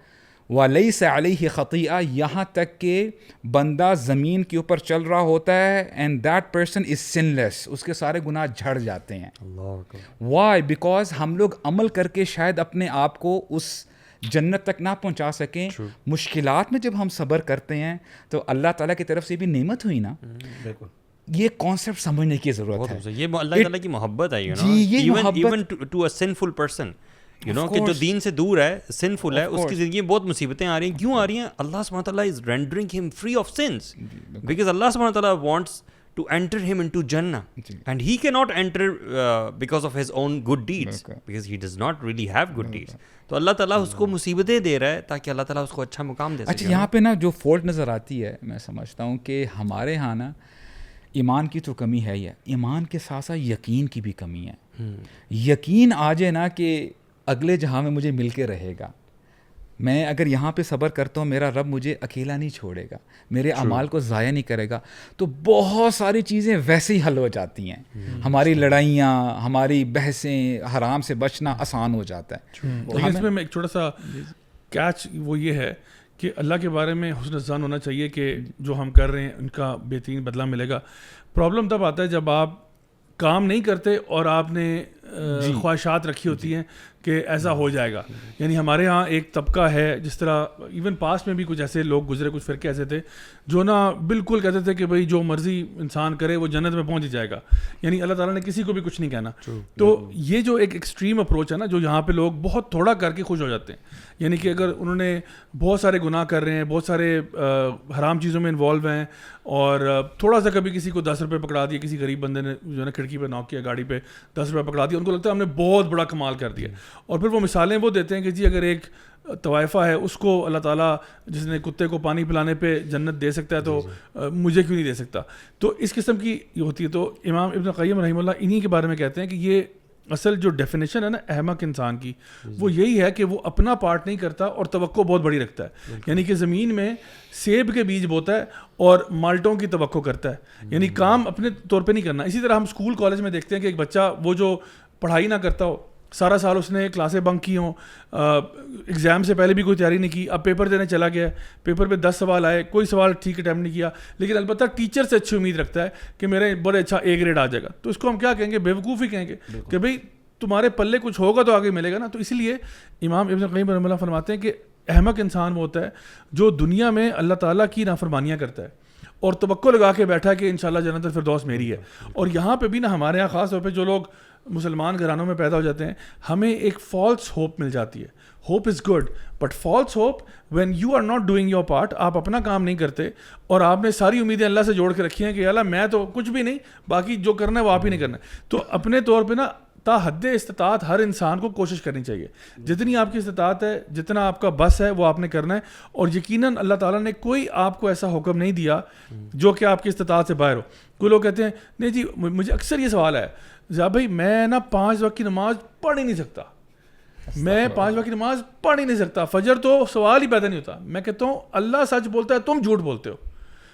ولیس علیہ خطیئہ, یہاں تک کہ بندہ زمین کے اوپر چل رہا ہوتا ہے اینڈ دیٹ پرسن از سن لیس, اس کے سارے گناہ جھڑ جاتے ہیں. وائی؟ بیکاز ہم لوگ عمل کر کے شاید اپنے آپ کو اس جنت تک نہ پہنچا سکیں. مشکلات میں جب ہم صبر کرتے ہیں تو اللہ تعالیٰ کی طرف سے بھی نعمت ہوئی نا. یہ کانسیپٹ سمجھنے کی ضرورت ہے. یہ اللہ تعالیٰ کی محبت ہے, even to a sinful person, you know, کہ جو دین سے دور ہے, سنفل ہے, اس کی زندگی میں بہت مصیبتیں آ رہی ہیں. کیوں آ رہی ہیں؟ اللہ سبحانہ تعالیٰ از رینڈرنگ ہم فری آف سنس, بیکاز اللہ سبحانہ تعالیٰ wants to enter him into Jannah, and he cannot enter because of his own good deeds, because he does not really have good deeds. تو اللہ تعالیٰ اس کو مصیبتیں دے رہا ہے تاکہ اللہ تعالیٰ اس کو اچھا مقام دے سکے. اچھا, یہاں پہ نا جو فالٹ نظر آتی ہے, میں سمجھتا ہوں کہ ہمارے ہاں نا ایمان کی تو کمی ہے ہی ہے, ایمان کے ساتھ ساتھ یقین کی بھی کمی ہے. یقین آ جائے نا کہ اگلے جہاں میں مجھے مل کے رہے گا, میں اگر یہاں پہ صبر کرتا ہوں میرا رب مجھے اکیلا نہیں چھوڑے گا, میرے اعمال کو ضائع نہیں کرے گا, تو بہت ساری چیزیں ویسے ہی حل ہو جاتی ہیں. ہماری لڑائیاں, ہماری بحثیں, حرام سے بچنا آسان ہو جاتا ہے. اس میں ایک چھوٹا سا کیچ وہ یہ ہے کہ اللہ کے بارے میں حسن ظن ہونا چاہیے کہ جو ہم کر رہے ہیں ان کا بہترین بدلہ ملے گا. پرابلم تب آتا ہے جب آپ کام نہیں کرتے اور آپ نے خواہشات رکھی ہوتی ہیں کہ ایسا ہو جائے گا. یعنی ہمارے ہاں ایک طبقہ ہے, جس طرح ایون پاس میں بھی کچھ ایسے لوگ گزرے, کچھ فرقے ایسے تھے جو نا بالکل کہتے تھے کہ بھائی جو مرضی انسان کرے وہ جنت میں پہنچ ہی جائے گا, یعنی اللہ تعالیٰ نے کسی کو بھی کچھ نہیں کہنا. تو یہ جو ایک ایکسٹریم اپروچ ہے نا, جو یہاں پہ لوگ بہت تھوڑا کر کے خوش ہو جاتے ہیں, یعنی کہ اگر انہوں نے بہت سارے گناہ کر رہے ہیں, بہت سارے حرام چیزوں میں انوالو ہیں, اور تھوڑا سا کبھی کسی کو 10 روپے پکڑا دیا, کسی غریب بندے نے جو ہے نا کھڑکی پہ نوک کیا, گاڑی پہ 10 روپے پکڑا دیا, ان کو لگتا ہے ہم نے بہت بڑا کمال کر دیا. اور پھر وہ مثالیں وہ دیتے ہیں کہ جی اگر ایک طوائفہ ہے اس کو اللہ تعالیٰ جس نے کتے کو پانی پلانے پہ جنت دے سکتا ہے تو مجھے کیوں نہیں دے سکتا. تو اس قسم کی یہ ہوتی ہے. تو امام ابن قیم رحمہ اللہ انہی کے بارے میں کہتے ہیں کہ یہ اصل جو ڈیفینیشن ہے نا احمق انسان کی, وہ یہی ہے کہ وہ اپنا پارٹ نہیں کرتا اور توقع بہت بڑی رکھتا ہے. یعنی کہ زمین میں سیب کے بیج بوتا ہے اور مالٹوں کی توقع کرتا ہے, یعنی کام اپنے طور پہ نہیں کرنا. اسی طرح ہم اسکول کالج میں دیکھتے ہیں کہ ایک بچہ وہ جو پڑھائی نہ کرتا ہو, سارا سال اس نے کلاسیں بنک کی ہوں, ایگزام سے پہلے بھی کوئی تیاری نہیں کی, اب پیپر دینے چلا گیا, پیپر پہ 10 سوال آئے, کوئی سوال ٹھیک اٹیمپٹ نہیں کیا, لیکن البتہ ٹیچر سے اچھی امید رکھتا ہے کہ میرے بڑے اچھا A گریڈ آ جائے گا. تو اس کو ہم کیا کہیں گے؟ بیوقوفی کہیں گے کہ بھئی تمہارے پلے کچھ ہوگا تو آگے ملے گا نا. تو اسی لیے امام ابن قیم رحمہ اللہ فرماتے ہیں کہ احمق انسان وہ ہوتا ہے جو دنیا میں اللہ تعالیٰ کی نافرمانیاں کرتا ہے اور توقع لگا کے بیٹھا کہ انشاءاللہ جنت الفردوس میری ہے. اور یہاں پہ بھی نا ہمارے یہاں خاص طور پہ جو لوگ مسلمان گھرانوں میں پیدا ہو جاتے ہیں, ہمیں ایک فالس ہوپ مل جاتی ہے. Hope is good but false hope when you are not doing your part. آپ اپنا کام نہیں کرتے اور آپ نے ساری امیدیں اللہ سے جوڑ کے رکھی ہیں کہ اللہ میں تو کچھ بھی نہیں, باقی جو کرنا ہے وہ آپ ہی نہیں کرنا ہے. تو اپنے طور پہ نا تا حد استطاعت ہر انسان کو کوشش کرنی چاہیے, جتنی آپ کی استطاعت ہے, جتنا آپ کا بس ہے وہ آپ نے کرنا ہے. اور یقیناً اللہ تعالیٰ نے کوئی آپ کو ایسا حکم نہیں دیا جو کہ آپ کی استطاعت سے باہر ہو. کوئی لوگ کہتے ہیں نہیں جی, مجھے اکثر یہ سوال ہے بھائی میں نا 5 وقت کی نماز پڑھ ہی نہیں سکتا, میں 5 وقت کی نماز پڑھ ہی نہیں سکتا, فجر تو سوال ہی پیدا نہیں ہوتا. میں کہتا ہوں اللہ سچ بولتا ہے, تم جھوٹ بولتے ہو,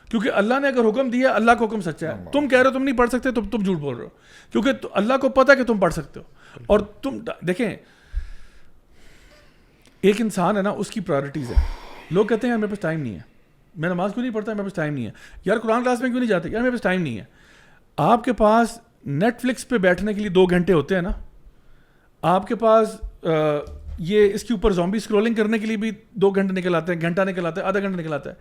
کیونکہ اللہ نے اگر حکم دیا, اللہ کا حکم سچا ہے. تم کہہ رہے ہو تم نہیں پڑھ سکتے تو تم جھوٹ بول رہے ہو, کیونکہ اللہ کو پتہ کہ تم پڑھ سکتے ہو. اور تم دیکھیں ایک انسان ہے نا, اس کی پرائرٹیز ہے. لوگ کہتے ہیں یار میرے پاس ٹائم نہیں ہے, میں نماز کیوں نہیں پڑھتا, میرے پاس ٹائم نہیں ہے. یار قرآن کلاس میں کیوں نہیں جاتے, یار میرے پاس ٹائم نہیں ہے. آپ کے پاس نیٹ فلکس پہ بیٹھنے کے لیے 2 گھنٹے ہوتے ہیں نا, آپ کے پاس یہ اس کے اوپر زومبی اسکرولنگ کرنے کے لیے بھی 2 گھنٹے نکل آتے ہیں, گھنٹہ نکل آتا ہے, آدھا گھنٹہ نکل آتا ہے.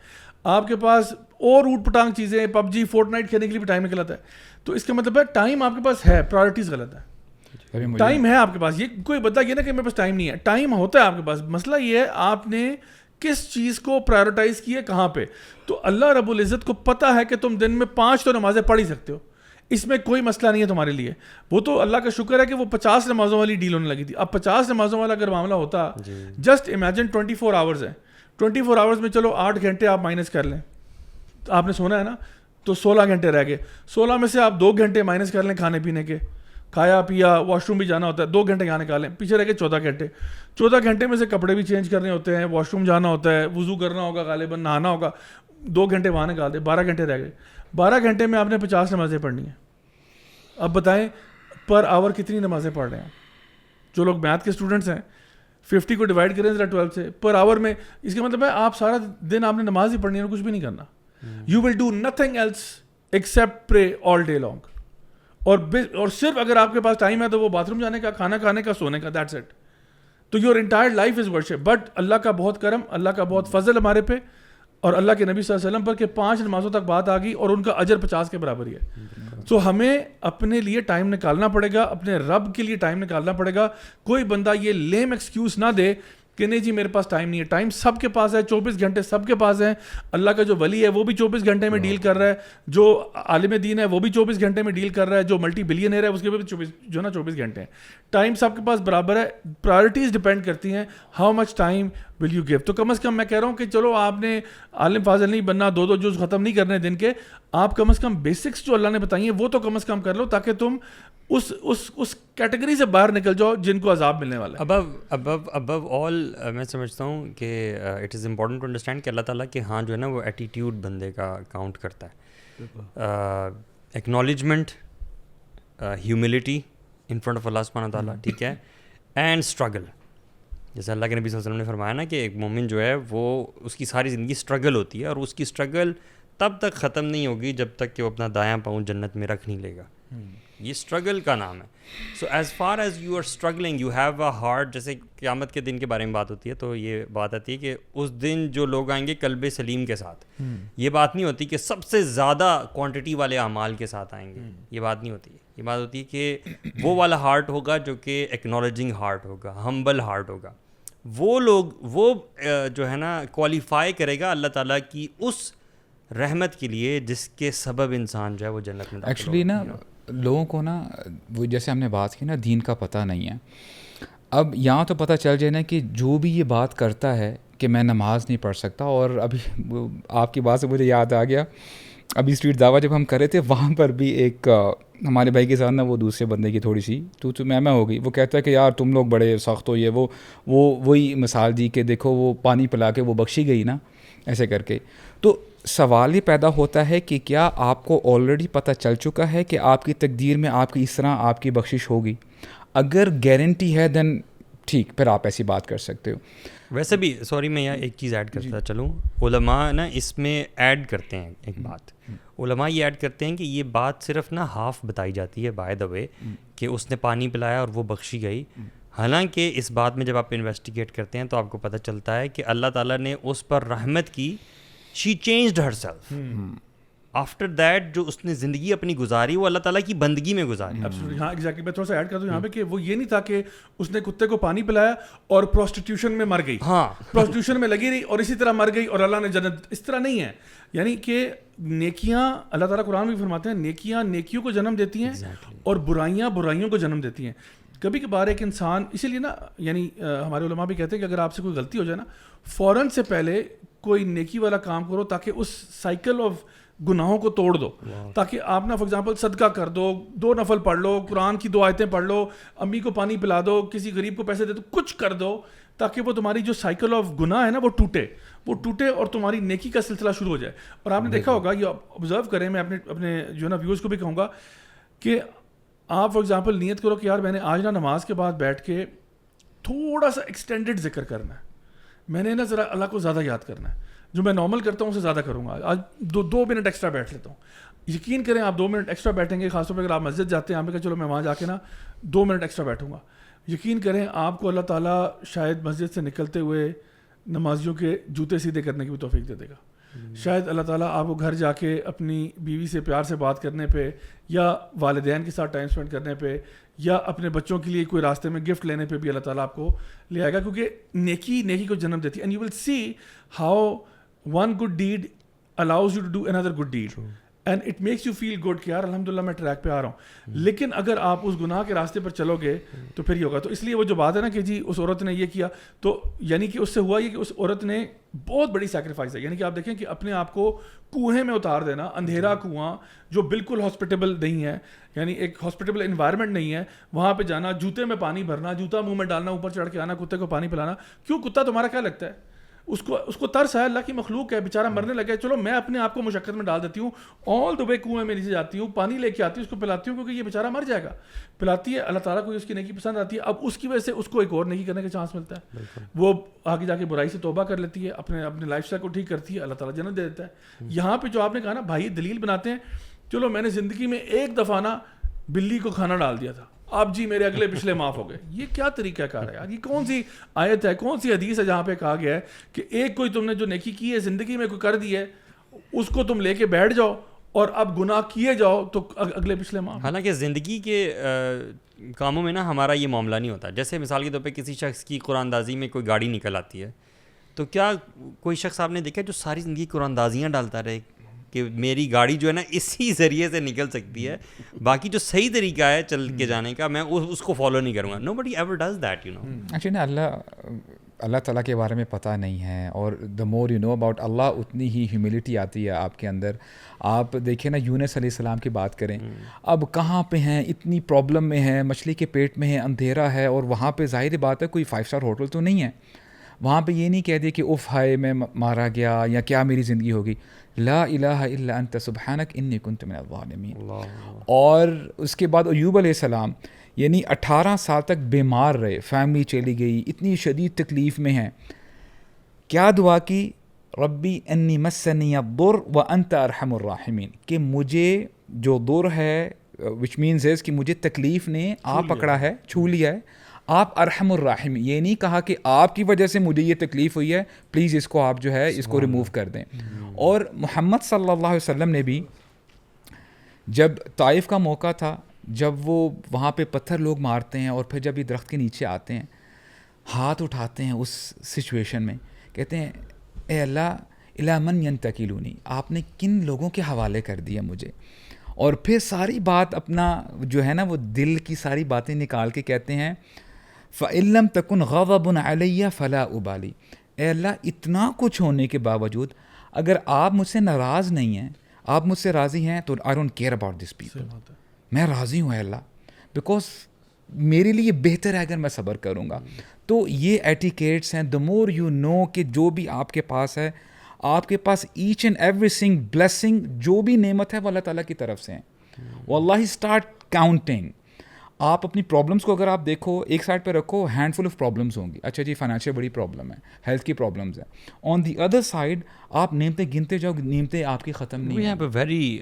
آپ کے پاس اور اوٹ پٹانگ چیزیں, پب جی, فورٹ نائٹ کھیلنے کے لیے بھی ٹائم نکل آتا ہے. تو اس کا مطلب ہے ٹائم آپ کے پاس ہے, پرائرٹیز غلط ہے. ٹائم ہے آپ کے پاس, یہ کوئی بتا یہ نا کہ میرے پاس ٹائم نہیں ہے, ٹائم ہوتا ہے آپ کے پاس. مسئلہ یہ ہے آپ نے کس چیز کو پرائرٹائز کی ہے, کہاں پہ. تو اللہ رب العزت کو پتہ ہے کہ تم دن میں 5 تو نمازیں پڑھ ہی سکتے ہو, اس میں کوئی مسئلہ نہیں ہے تمہارے لیے. وہ تو اللہ کا شکر ہے کہ وہ 50 نمازوں والی ڈیل ہونے لگی تھی. اب 50 نمازوں والا اگر معاملہ ہوتا, جسٹ امیجن 24 آورز ہیں, 24 آورز میں چلو 8 گھنٹے آپ مائنس کر لیں, آپ نے سونا ہے نا, تو 16 گھنٹے رہ گئے. 16 میں سے آپ 2 گھنٹے مائنس کر لیں کھانے پینے کے, کھایا پیا, واش روم بھی جانا ہوتا ہے, 2 گھنٹے یہاں نکالیں, پیچھے رہ گئے 14 گھنٹے. 14 گھنٹے میں سے کپڑے بھی چینج کرنے ہوتے ہیں, واش روم جانا ہوتا ہے, وضو کرنا ہوگا, غالباً نہانا ہوگا, 2 گھنٹے وہاں نکال دیں, 12 گھنٹے رہ گئے. 12 گھنٹے میں آپ نے 50 نمازیں پڑھنی ہیں. اب بتائیں پر آور کتنی نمازیں پڑھ رہے ہیں؟ جو لوگ میتھ کے اسٹوڈنٹس ہیں 50 کو ڈیوائڈ کریں ذرا 12 سے, پر آور میں اس کا مطلب ہے آپ سارا دن آپ نے نماز ہی پڑھنی ہے, کچھ بھی نہیں کرنا. You will do nothing else except pray all day long. اور صرف اگر آپ کے پاس ٹائم ہے تو وہ باتھ روم جانے کا, کھانا کھانے کا, سونے کا, دیٹس اٹ. تو your entire life is worship. But Allah کا بہت کرم, اللہ کا بہت فضل ہمارے پہ اور اللہ کے نبی صلی اللہ علیہ وسلم پر کہ 5 نمازوں تک بات آ گئی اور ان کا اجر 50 کے برابر ہی ہے. تو ہمیں اپنے لیے ٹائم نکالنا پڑے گا, اپنے رب کے لیے ٹائم نکالنا پڑے گا. کوئی بندہ یہ لیم ایکسکیوز نہ دے کہ نہیں جی میرے پاس ٹائم نہیں ہے. ٹائم سب کے پاس ہے, 24 گھنٹے سب کے پاس ہیں. اللہ کا جو ولی ہے وہ بھی 24 گھنٹے میں ڈیل کر رہا ہے, جو عالم دین ہے وہ بھی 24 گھنٹے میں ڈیل کر رہا ہے, جو ملٹی بلینئر ہے اس کے بھی 24 گھنٹے ہیں. ٹائم سب کے پاس برابر ہے. پرائرٹیز ڈپینڈ کرتی ہیں how much time will you give. تو کم از کم میں کہہ رہا ہوں کہ چلو آپ نے عالم فاضل نہیں بننا, 2 جز ختم نہیں کرنے دن کے, آپ کم از کم بیسکس جو اللہ نے بتائی ہیں وہ تو کم از کم کر لو, تاکہ تم اس کیٹیگری سے باہر نکل جاؤ جن کو عذاب ملنے والا ہے. ابو آل میں سمجھتا ہوں کہ it is important to understand کہ اللہ تعالیٰ کہ ہاں جو ہے نا وہ ایٹیٹیوڈ بندے کا کاؤنٹ کرتا ہے. Acknowledgement, humility in front of Allah سبحانہ تعالیٰ, ٹھیک ہے, اینڈ اسٹرگل. جیسے اللہ کے نبی صلی اللہ علیہ وسلم نے فرمایا نا کہ ایک مومن جو ہے وہ اس کی ساری زندگی اسٹرگل ہوتی ہے, اور اس کی اسٹرگل تب تک ختم نہیں ہوگی جب تک کہ وہ اپنا دایاں پاؤں جنت میں رکھ نہیں لے گا. یہ اسٹرگل کا نام ہے. So as far as you are struggling you have a heart. جیسے قیامت کے دن کے بارے میں بات ہوتی ہے تو یہ بات آتی ہے کہ اس دن جو لوگ آئیں گے قلب سلیم کے ساتھ. یہ بات نہیں ہوتی کہ سب سے زیادہ کوانٹٹی والے اعمال کے ساتھ آئیں گے, یہ بات نہیں ہوتی ہے. یہ بات ہوتی ہے کہ وہ والا ہارٹ ہوگا جو کہ ایکنالوجنگ ہارٹ ہوگا, ہمبل ہارٹ ہوگا. وہ لوگ وہ جو ہے نا کوالیفائی کرے گا اللہ تعالیٰ کی اس رحمت کے لیے جس کے سبب انسان جو ہے وہ جنت میں. ایکچولی نا لوگوں کو نا وہ جیسے ہم نے بات کی نا دین کا پتہ نہیں ہے. اب یہاں تو پتہ چل جائے نا کہ جو بھی یہ بات کرتا ہے کہ میں نماز نہیں پڑھ سکتا, اور ابھی آپ کی بات سے مجھے یاد آ گیا, ابھی اسٹریٹ دعویٰ جب ہم کر رہے تھے وہاں پر بھی ایک ہمارے بھائی کے ساتھ نا وہ دوسرے بندے کی تھوڑی سی تو میں ہو گئی. وہ کہتا ہے کہ یار تم لوگ بڑے سخت ہو, یہ وہ وہی مثال دی کہ دیکھو وہ پانی پلا کے وہ بخشی گئی نا, ایسے کر کے. تو سوال یہ پیدا ہوتا ہے کہ کیا آپ کو آلریڈی پتہ چل چکا ہے کہ آپ کی تقدیر میں آپ کی اس طرح آپ کی بخشش ہوگی؟ اگر گارنٹی ہے دین ٹھیک, پھر آپ ایسی بات کر سکتے ہو. ویسے بھی سوری میں یہاں ایک چیز ایڈ کرتا چلوں, علماء نا اس میں ایڈ کرتے ہیں ایک بات. علماء یہ ایڈ کرتے ہیں کہ یہ بات صرف نا ہاف بتائی جاتی ہے بائی دا وے کہ اس نے پانی پلایا اور وہ بخشی گئی. حالانکہ اس بات میں جب آپ انویسٹیگیٹ کرتے ہیں تو آپ کو پتہ چلتا ہے کہ اللہ تعالیٰ نے اس پر رحمت کی. She changed herself after that. جو اس نے زندگی اپنی گزاری وہ اللہ تعالیٰ کی بندگی میں گزاری. ہاں ایگزیکٹلی. میں تھوڑا سا ایڈ کر دوں یہاں پہ کہ وہ یہ نہیں تھا کہ اس نے کتے کو پانی پلایا اور پروسٹیٹیوشن میں مر گئی, ہاں پروسٹیٹیوشن میں لگی رہی اور اسی طرح مر گئی اور اللہ نے جنت. اس طرح نہیں ہے. یعنی کہ نیکیاں اللہ تعالیٰ قرآن میں بھی فرماتے ہیں نیکیاں نیکیوں کو جنم دیتی ہیں اور برائیاں برائیوں کو جنم دیتی ہیں. کبھی کبھار ایک انسان, اسی لیے نا یعنی ہمارے علماء بھی کہتے ہیں کہ اگر آپ سے کوئی غلطی ہو جائے نا فوراً سے پہلے کوئی نیکی والا کام کرو تاکہ اس سائیکل آف گناہوں کو توڑ دو. تاکہ آپ نا فار ایگزامپل صدقہ کر دو, 2 نفل پڑھ لو, قرآن کی 2 آیتیں پڑھ لو, امی کو پانی پلا دو, کسی غریب کو پیسے دے دو, کچھ کر دو تاکہ وہ تمہاری جو سائیکل آف گناہ ہے نا وہ ٹوٹے اور تمہاری نیکی کا سلسلہ شروع ہو جائے. اور آپ نے دیکھا ہوگا, یہ آبزرو کریں, میں اپنے جو ہے نا ویورز کو بھی کہوں گا کہ آپ فار ایگزامپل نیت کرو کہ یار میں نے آج نا نماز کے بعد بیٹھ کے تھوڑا سا ایکسٹینڈڈ ذکر کرنا ہے, میں نے نا ذرا اللہ کو زیادہ یاد کرنا ہے, جو میں نارمل کرتا ہوں اسے زیادہ کروں گا, آج 2 منٹ ایکسٹرا بیٹھ لیتا ہوں. یقین کریں آپ 2 منٹ ایکسٹرا بیٹھیں گے, خاص طور پہ اگر آپ مسجد جاتے ہیں, آپ نے کہا چلو میں وہاں جا کے نا 2 منٹ ایکسٹرا بیٹھوں گا, یقین کریں آپ کو اللہ تعالیٰ شاید مسجد سے نکلتے ہوئے نمازیوں کے جوتے سیدھے کرنے کی بھی توفیق دے دے گا. شاید اللہ تعالیٰ آپ کو گھر جا کے اپنی بیوی سے پیار سے بات کرنے پہ, یا والدین کے ساتھ ٹائم اسپینڈ کرنے پہ, یا اپنے بچوں کے لیے کوئی راستے میں گفٹ لینے پہ بھی اللہ تعالیٰ آپ کو لے آئے گا, کیونکہ نیکی کو جنم دیتی ہے. And you will see how one good deed allows you to do another good deed. And it makes you feel good کہ یار الحمدللہ میں ٹریک پہ آ رہا ہوں. لیکن اگر آپ اس گناہ کے راستے پر چلو گے تو پھر یہ ہوگا. تو اس لیے وہ جو بات ہے نا کہ جی اس عورت نے یہ کیا, تو یعنی کہ اس سے ہوا یہ کہ اس عورت نے بہت بڑی سیکریفائس ہے. یعنی کہ آپ دیکھیں کہ اپنے آپ کو کنویں میں اتار دینا, اندھیرا کنواں جو بالکل ہاسپٹیبل نہیں ہے, یعنی ایک ہاسپٹیبل انوائرمنٹ نہیں ہے, وہاں پہ جانا, جوتے میں پانی بھرنا, جوتا منہ میں ڈالنا, اوپر چڑھ کے آنا, کتے کو پانی پلانا. کیوں؟ کتا تمہارا کیا لگتا ہے؟ اس کو ترس ہے, اللہ کی مخلوق ہے, بیچارہ مرنے لگا ہے, چلو میں اپنے آپ کو مشقت میں ڈال دیتی ہوں, آل دا وے کنویں میں نیچے جاتی ہوں, پانی لے کے آتی ہوں, اس کو پلاتی ہوں, کیونکہ یہ بیچارہ مر جائے گا. پلاتی ہے, اللہ تعالیٰ کو اس کی نیکی پسند آتی ہے. اب اس کی وجہ سے اس کو ایک اور نیکی کرنے کا چانس ملتا ہے, وہ آگے جا کے برائی سے توبہ کر لیتی ہے, اپنے لائف اسٹائل کو ٹھیک کرتی ہے, اللہ تعالیٰ جنت دے دیتا ہے. یہاں پہ جو آپ نے کہا نا بھائی دلیل بناتے ہیں, چلو میں نے زندگی میں ایک دفعہ نا بلی کو کھانا ڈال دیا تھا, اب جی میرے اگلے پچھلے معاف ہو گئے. یہ کیا طریقہ کار ہے یار؟ یہ کون سی آیت ہے, کون سی حدیث ہے جہاں پہ کہا گیا ہے کہ ایک کوئی تم نے جو نیکی کی ہے زندگی میں کوئی کر دی ہے, اس کو تم لے کے بیٹھ جاؤ اور اب گناہ کیے جاؤ تو اگلے پچھلے معاف. حالانکہ زندگی کے کاموں میں نا ہمارا یہ معاملہ نہیں ہوتا. جیسے مثال کے طور پہ کسی شخص کی قرآن اندازی میں کوئی گاڑی نکل آتی ہے, تو کیا کوئی شخص آپ نے دیکھا جو ساری زندگی قرآن اندازیاں ڈالتا رہے کہ میری گاڑی جو ہے نا اسی ذریعے سے نکل سکتی ہے, باقی جو صحیح طریقہ ہے چل کے جانے کا میں اس کو فالو نہیں کروں گا. Nobody ever does that, you know. Actually نا اللہ تعالیٰ کے بارے میں پتہ نہیں ہے, اور دا مور یو نو اباؤٹ اللہ اتنی ہی ہیوملٹی آتی ہے آپ کے اندر. آپ دیکھیں نا یونس علیہ السلام کی بات کریں, اب کہاں پہ ہیں, اتنی پرابلم میں ہیں, مچھلی کے پیٹ میں ہے, اندھیرا ہے, اور وہاں پہ ظاہر بات ہے کوئی 5 اسٹار ہوٹل تو نہیں ہے. وہاں پہ یہ نہیں کہہ دے کہ اف ہائے میں مارا گیا یا کیا میری زندگی ہوگی. لا الہ الا انت سبحانک انی کنت من الظالمین. اور اس کے بعد ایوب علیہ السلام یعنی 18 سال تک بیمار رہے, فیملی چلی گئی, اتنی شدید تکلیف میں ہیں. کیا دعا کی؟ ربی انی مسنی الضر وانت ارحم الراحمین, کہ مجھے جو در ہے وچ مینز از کہ مجھے تکلیف نے آپ پکڑا ہے, چھو لیا ہے, آپ ارحم الراحم. یہ نہیں کہا کہ آپ کی وجہ سے مجھے یہ تکلیف ہوئی ہے, پلیز اس کو آپ جو ہے اس کو ریموو کر دیں. اور محمد صلی اللہ علیہ وسلم نے بھی جب طائف کا موقع تھا, جب وہ وہاں پہ پتھر لوگ مارتے ہیں اور پھر جب یہ درخت کے نیچے آتے ہیں, ہاتھ اٹھاتے ہیں اس سچویشن میں, کہتے ہیں اے اللہ الی من ینتقلونی, آپ نے کن لوگوں کے حوالے کر دیا مجھے. اور پھر ساری بات اپنا جو ہے نا وہ دل کی ساری باتیں نکال کے کہتے ہیں فَإِن لَمْ تَكُنْ غَضَبٌ عَلَيَّ فَلَا أُبَالِي, اے اللہ اتنا کچھ ہونے کے باوجود اگر آپ مجھ سے ناراض نہیں ہیں, آپ مجھ سے راضی ہیں, تو I don't care about this people. میں راضی ہوں اے اللہ, بیکاز میرے لیے بہتر ہے اگر میں صبر کروں گا. تو یہ ایٹیکیٹس ہیں. دا مور یو نو کہ جو بھی آپ کے پاس ہے, آپ کے پاس ایچ اینڈ ایوری سنگ بلیسنگ جو بھی نعمت ہے وہ اللہ تعالیٰ کی طرف سے ہیں. واللہ اسٹارٹ کاؤنٹنگ. آپ اپنی پرابلمس کو اگر آپ دیکھو, ایک سائڈ پہ رکھو, ہینڈ فل آف پرابلمس ہوں گی, اچھا جی فائنینشیل بڑی پرابلم ہے, ہیلتھ کی پرابلمس ہیں. آن دی ادر سائڈ آپ نعمتیں گنتے جاؤ, نعمتیں آپ کی ختم نہیں. We have a very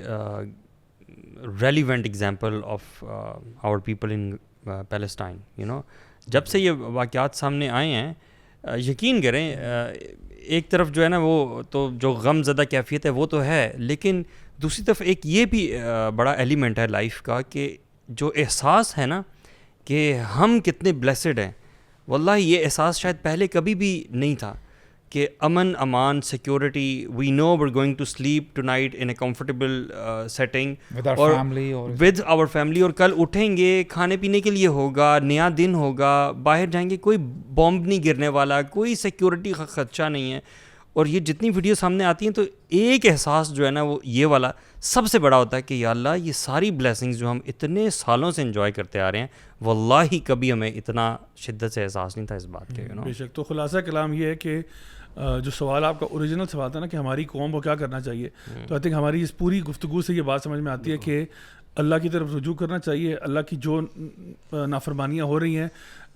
relevant example of our people in Palestine, you know. جب سے یہ واقعات سامنے آئے ہیں, یقین کریں ایک طرف جو ہے نا وہ تو جو غم زدہ کیفیت ہے وہ تو ہے, لیکن دوسری طرف ایک یہ بھی بڑا ایلیمنٹ ہے لائف کا کہ جو احساس ہے نا کہ ہم کتنے بلیسڈ ہیں. واللہ یہ احساس شاید پہلے کبھی بھی نہیں تھا کہ امن امان security, we know we are going to sleep tonight in a comfortable setting with our family, اور کل اٹھیں گے کھانے پینے کے لیے ہوگا, نیا دن ہوگا, باہر جائیں گے, کوئی بمب نہیں گرنے والا, کوئی سیکورٹی کا خدشہ نہیں ہے. اور یہ جتنی ویڈیو سامنے آتی ہیں تو ایک احساس جو ہے نا وہ یہ والا سب سے بڑا ہوتا ہے کہ یا اللہ یہ ساری بلیسنگز جو ہم اتنے سالوں سے انجوائے کرتے آ رہے ہیں, واللہ کبھی ہمیں اتنا شدت سے احساس نہیں تھا اس بات کے. بے شک. تو خلاصہ کلام یہ ہے کہ جو سوال آپ کا اوریجنل سوال تھا نا کہ ہماری قوم کو کیا کرنا چاہیے, تو آئی تھنک ہماری اس پوری گفتگو سے یہ بات سمجھ میں آتی ہے کہ اللہ کی طرف رجوع کرنا چاہیے. اللہ کی جو نافرمانیاں ہو رہی ہیں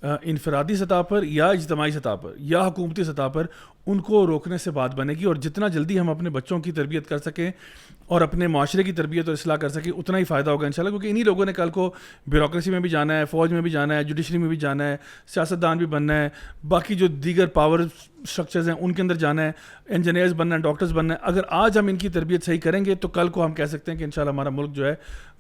انفرادی سطح پر یا اجتماعی سطح پر یا حکومتی سطح پر, ان کو روکنے سے بات بنے گی. اور جتنا جلدی ہم اپنے بچوں کی تربیت کر سکیں اور اپنے معاشرے کی تربیت اور اصلاح کر سکیں, اتنا ہی فائدہ ہوگا انشاءاللہ. کیونکہ انہی لوگوں نے کل کو بیوروکریسی میں بھی جانا ہے, فوج میں بھی جانا ہے, جوڈیشری میں بھی جانا ہے, سیاستدان بھی بننا ہے, باقی جو دیگر پاور اسٹرکچرز ہیں ان کے اندر جانا ہے, انجینئرز بننا ہے, ڈاکٹرز بننا ہے. اگر آج ہم ان کی تربیت صحیح کریں گے تو کل کو ہم کہہ سکتے ہیں کہ انشاءاللہ ہمارا ملک جو ہے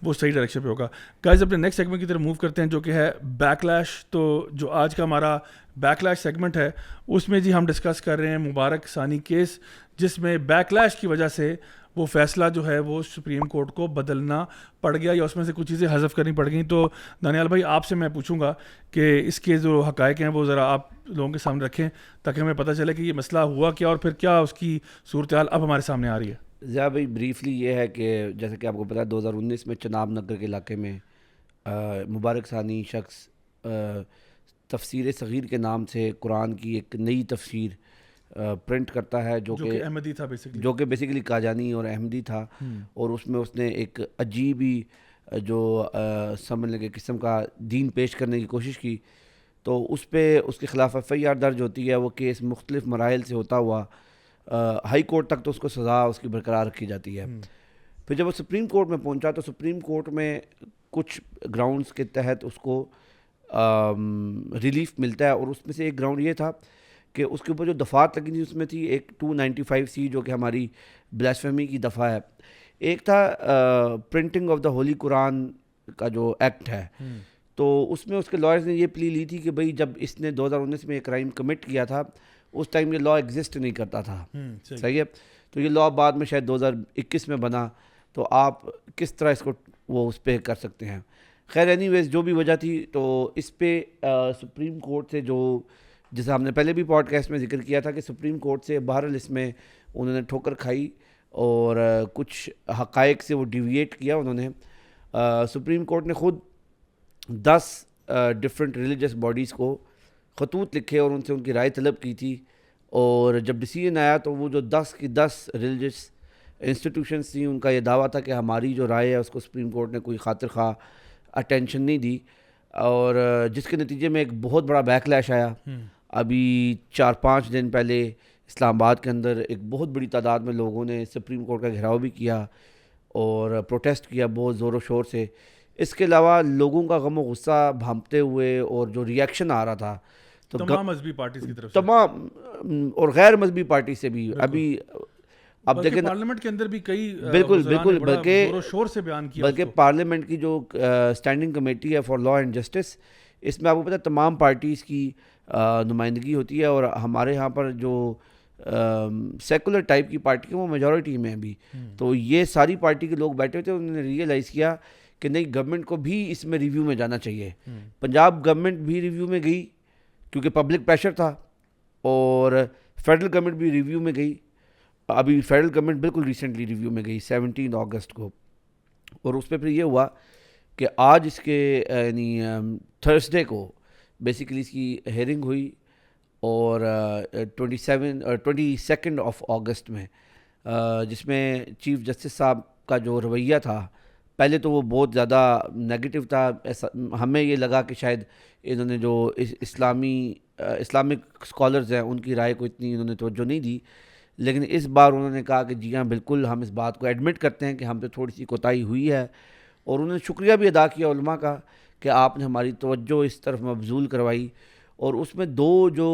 وہ صحیح ڈائریکشن پہ ہوگا. گائز اپنے نیکسٹ سیگمنٹ کی طرف موو کرتے ہیں جو کہ ہے بیک لیش. تو جو آج کا ہمارا بیک لیش سیگمنٹ ہے اس میں جی ہم ڈسکس کر رہے ہیں مبارک ثانی کیس, جس میں بیک لیش کی وجہ سے وہ فیصلہ جو ہے وہ سپریم کورٹ کو بدلنا پڑ گیا یا اس میں سے کچھ چیزیں حذف کرنی پڑ گئیں. تو دانیال بھائی آپ سے میں پوچھوں گا کہ اس کے جو حقائق ہیں وہ ذرا آپ لوگوں کے سامنے رکھیں تاکہ ہمیں پتہ چلے کہ یہ مسئلہ ہوا کیا اور پھر کیا اس کی صورتحال اب ہمارے سامنے آ رہی ہے. ضیاء بھائی بریفلی یہ ہے کہ جیسے کہ آپ کو پتا ہے 2019 میں چناب نگر کے علاقے میں مبارک ثانی شخص تفسیر صغیر کے نام سے قرآن کی ایک نئی تفسیر پرنٹ کرتا ہے جو کہ احمدی تھا بیسیکلی, جو کہ بیسیکلی قادیانی اور احمدی تھا, اور اس میں اس نے ایک عجیب ہی جو سمجھنے کے قسم کا دین پیش کرنے کی کوشش کی. تو اس پہ اس کے خلاف FIR درج ہوتی ہے. وہ کیس مختلف مراحل سے ہوتا ہوا ہائی کورٹ تک تو اس کو سزا اس کی برقرار رکھی جاتی ہے. پھر جب وہ سپریم کورٹ میں پہنچا تو سپریم کورٹ میں کچھ گراؤنڈز کے تحت اس کو ریلیف ملتا ہے, اور اس میں سے ایک گراؤنڈ یہ تھا کہ اس کے اوپر جو دفعات لگی تھی اس میں تھی ایک 295C جو کہ ہماری بلاسفیمی کی دفعہ ہے, ایک تھا پرنٹنگ آف دا ہولی قرآن کا جو ایکٹ ہے. تو اس میں اس کے لائرز نے یہ پلی لی تھی کہ بھئی جب اس نے 2019 میں ایک کرائم کمٹ کیا تھا اس ٹائم یہ لا ایگزسٹ نہیں کرتا تھا, صحیح ہے, تو یہ لا بعد میں شاید 2021 میں بنا, تو آپ کس طرح اس کو وہ اس پہ کر سکتے ہیں. خیر اینی ویز جو بھی وجہ تھی تو اس پہ سپریم کورٹ سے جو جیسے ہم نے پہلے بھی پوڈ کاسٹ میں ذکر کیا تھا کہ سپریم کورٹ سے بہرحال اس میں انہوں نے ٹھوکر کھائی اور کچھ حقائق سے وہ ڈیویٹ کیا. انہوں نے سپریم کورٹ نے خود 10 ڈفرینٹ ریلیجس باڈیز کو خطوط لکھے اور ان سے ان کی رائے طلب کی تھی, اور جب ڈیسیژن آیا تو وہ جو 10 کی 10 ریلیجس انسٹیٹیوشنس تھیں ان کا یہ دعویٰ تھا کہ ہماری جو رائے ہے اس کو سپریم کورٹ نے کوئی خاطر خواہ اٹینشن نہیں دی, اور جس کے نتیجے میں ایک بہت بڑا بیک لیش آیا. ابھی 4-5 دن پہلے اسلام آباد کے اندر ایک بہت بڑی تعداد میں لوگوں نے سپریم کورٹ کا گھیراؤ بھی کیا اور پروٹیسٹ کیا بہت زور و شور سے. اس کے علاوہ لوگوں کا غم و غصہ بھانپتے ہوئے اور جو ریئیکشن آ رہا تھا تو تمام مذہبی پارٹیز کی طرف سے, تمام اور غیر مذہبی پارٹی سے بھی, ابھی اب دیکھیں پارلیمنٹ کے اندر بھی کئی بالکل بلکہ زور و شور سے بیان کیا, بلکہ پارلیمنٹ کی جو اسٹینڈنگ کمیٹی ہے فار لا اینڈ جسٹس, اس میں آپ کو پتہ ہے تمام پارٹیز کی نمائندگی ہوتی ہے, اور ہمارے ہاں پر جو سیکولر ٹائپ کی پارٹی ہیں وہ میجورٹی میں بھی. تو یہ ساری پارٹی کے لوگ بیٹھے تھے, انہوں نے ریئلائز کیا کہ نہیں گورنمنٹ کو بھی اس میں ریویو میں جانا چاہیے. پنجاب گورنمنٹ بھی ریویو میں گئی کیونکہ پبلک پریشر تھا, اور فیڈرل گورنمنٹ بھی ریویو میں گئی. ابھی فیڈرل گورنمنٹ بالکل ریسنٹلی ریویو میں گئی 17 اگست کو, اور اس پہ پھر یہ ہوا کہ آج اس کے یعنی تھرسڈے کو بیسیکلی اس کی ہیئرنگ ہوئی, اور 22 اگست میں جس میں چیف جسٹس صاحب کا جو رویہ تھا پہلے تو وہ بہت زیادہ نیگیٹو تھا. ہمیں یہ لگا کہ شاید انہوں نے جو اسلامک اسکالرز ہیں ان کی رائے کو اتنی انہوں نے توجہ نہیں دی, لیکن اس بار انہوں نے کہا کہ جی ہاں بالکل ہم اس بات کو ایڈمٹ کرتے ہیں کہ ہم پہ تھوڑی سی کوتاہی ہوئی ہے, اور انہوں نے شکریہ بھی ادا کیا علماء کا کہ آپ نے ہماری توجہ اس طرف مبذول کروائی. اور اس میں 2 جو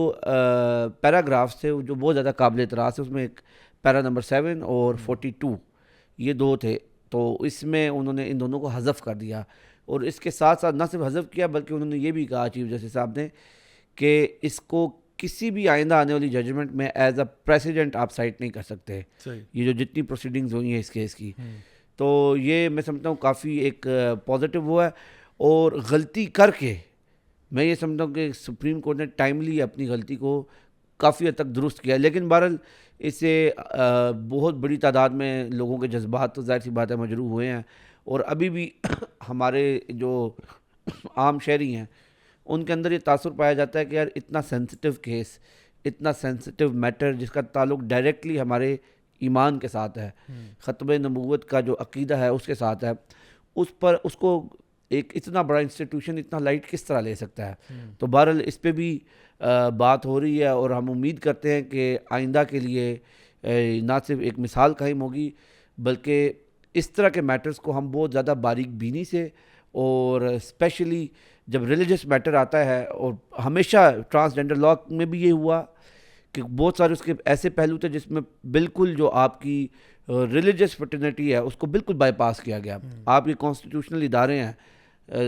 پیراگرافس تھے جو بہت زیادہ قابل اعتراض تھے, اس میں ایک پیرا نمبر 7 اور 42 یہ 2 تھے, تو اس میں انہوں نے ان دونوں کو حذف کر دیا. اور اس کے ساتھ ساتھ نہ صرف حذف کیا بلکہ انہوں نے یہ بھی کہا چیف جسٹس صاحب نے کہ اس کو کسی بھی آئندہ آنے والی ججمنٹ میں ایز اے پریسیڈنٹ آپ سائٹ نہیں کر سکتے, یہ جو جتنی پروسیڈنگز ہوئی ہیں اس کیس کی. تو یہ میں سمجھتا ہوں کافی ایک پازیٹیو وہ ہے, اور غلطی کر کے میں یہ سمجھتا ہوں کہ سپریم کورٹ نے ٹائملی اپنی غلطی کو کافی حد تک درست کیا. لیکن بہرحال اس سے بہت بڑی تعداد میں لوگوں کے جذبات تو ظاہر سی بات ہے مجروح ہوئے ہیں, اور ابھی بھی ہمارے جو عام شہری ہیں ان کے اندر یہ تاثر پایا جاتا ہے کہ یار اتنا سینسٹیو کیس, اتنا سینسٹیو میٹر جس کا تعلق ڈائریکٹلی ہمارے ایمان کے ساتھ ہے, ختم نبوت کا جو عقیدہ ہے اس کے ساتھ ہے, اس پر اس کو ایک اتنا بڑا انسٹیٹیوشن اتنا لائٹ کس طرح لے سکتا ہے. تو بہرحال اس پہ بھی بات ہو رہی ہے, اور ہم امید کرتے ہیں کہ آئندہ کے لیے نہ صرف ایک مثال قائم ہوگی بلکہ اس طرح کے میٹرز کو ہم بہت زیادہ باریک بینی سے, اور اسپیشلی جب ریلیجس میٹر آتا ہے, اور ہمیشہ ٹرانسجنڈر لاء میں بھی یہ ہوا کہ بہت سارے اس کے ایسے پہلو تھے جس میں بالکل جو آپ کی ریلیجس فرٹرنیٹی ہے اس کو بالکل بائی پاس کیا گیا. آپ کے کانسٹیٹیوشنل ادارے ہیں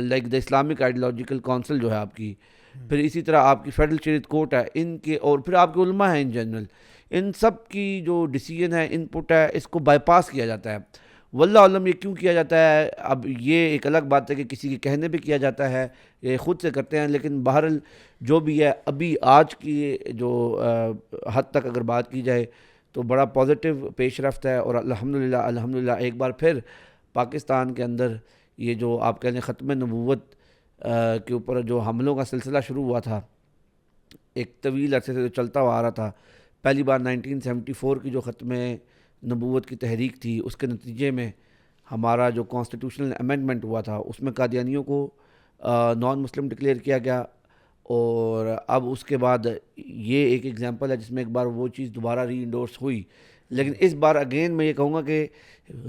like the Islamic ideological council جو ہے آپ کی, پھر اسی طرح آپ کی فیڈرل شریعت کورٹ ہے, ان کے اور پھر آپ کے علماء ہیں ان جنرل, ان سب کی جو ڈیسیجن ہے ان پٹ ہے اس کو بائی پاس کیا جاتا ہے. واللہ علم یہ کیوں کیا جاتا ہے, اب یہ ایک الگ بات ہے کہ کسی کے کہنے پہ کیا جاتا ہے, یہ خود سے کرتے ہیں, لیکن بہرحال جو بھی ہے ابھی آج کی جو حد تک اگر بات کی جائے تو بڑا پازیٹیو پیش رفت ہے. اور الحمدللہ ایک بار پھر پاکستان کے اندر یہ جو آپ کہہ لیں ختم نبوت کے اوپر جو حملوں کا سلسلہ شروع ہوا تھا, ایک طویل عرصے سے جو چلتا ہوا آ رہا تھا, پہلی بار 1974 کی جو ختم نبوت کی تحریک تھی, اس کے نتیجے میں ہمارا جو کانسٹیٹیوشنل امینڈمنٹ ہوا تھا اس میں قادیانیوں کو نان مسلم ڈکلیئر کیا گیا. اور اب اس کے بعد یہ ایک ایگزامپل ہے جس میں ایک بار وہ چیز دوبارہ ری انڈورس ہوئی, لیکن اس بار اگین میں یہ کہوں گا کہ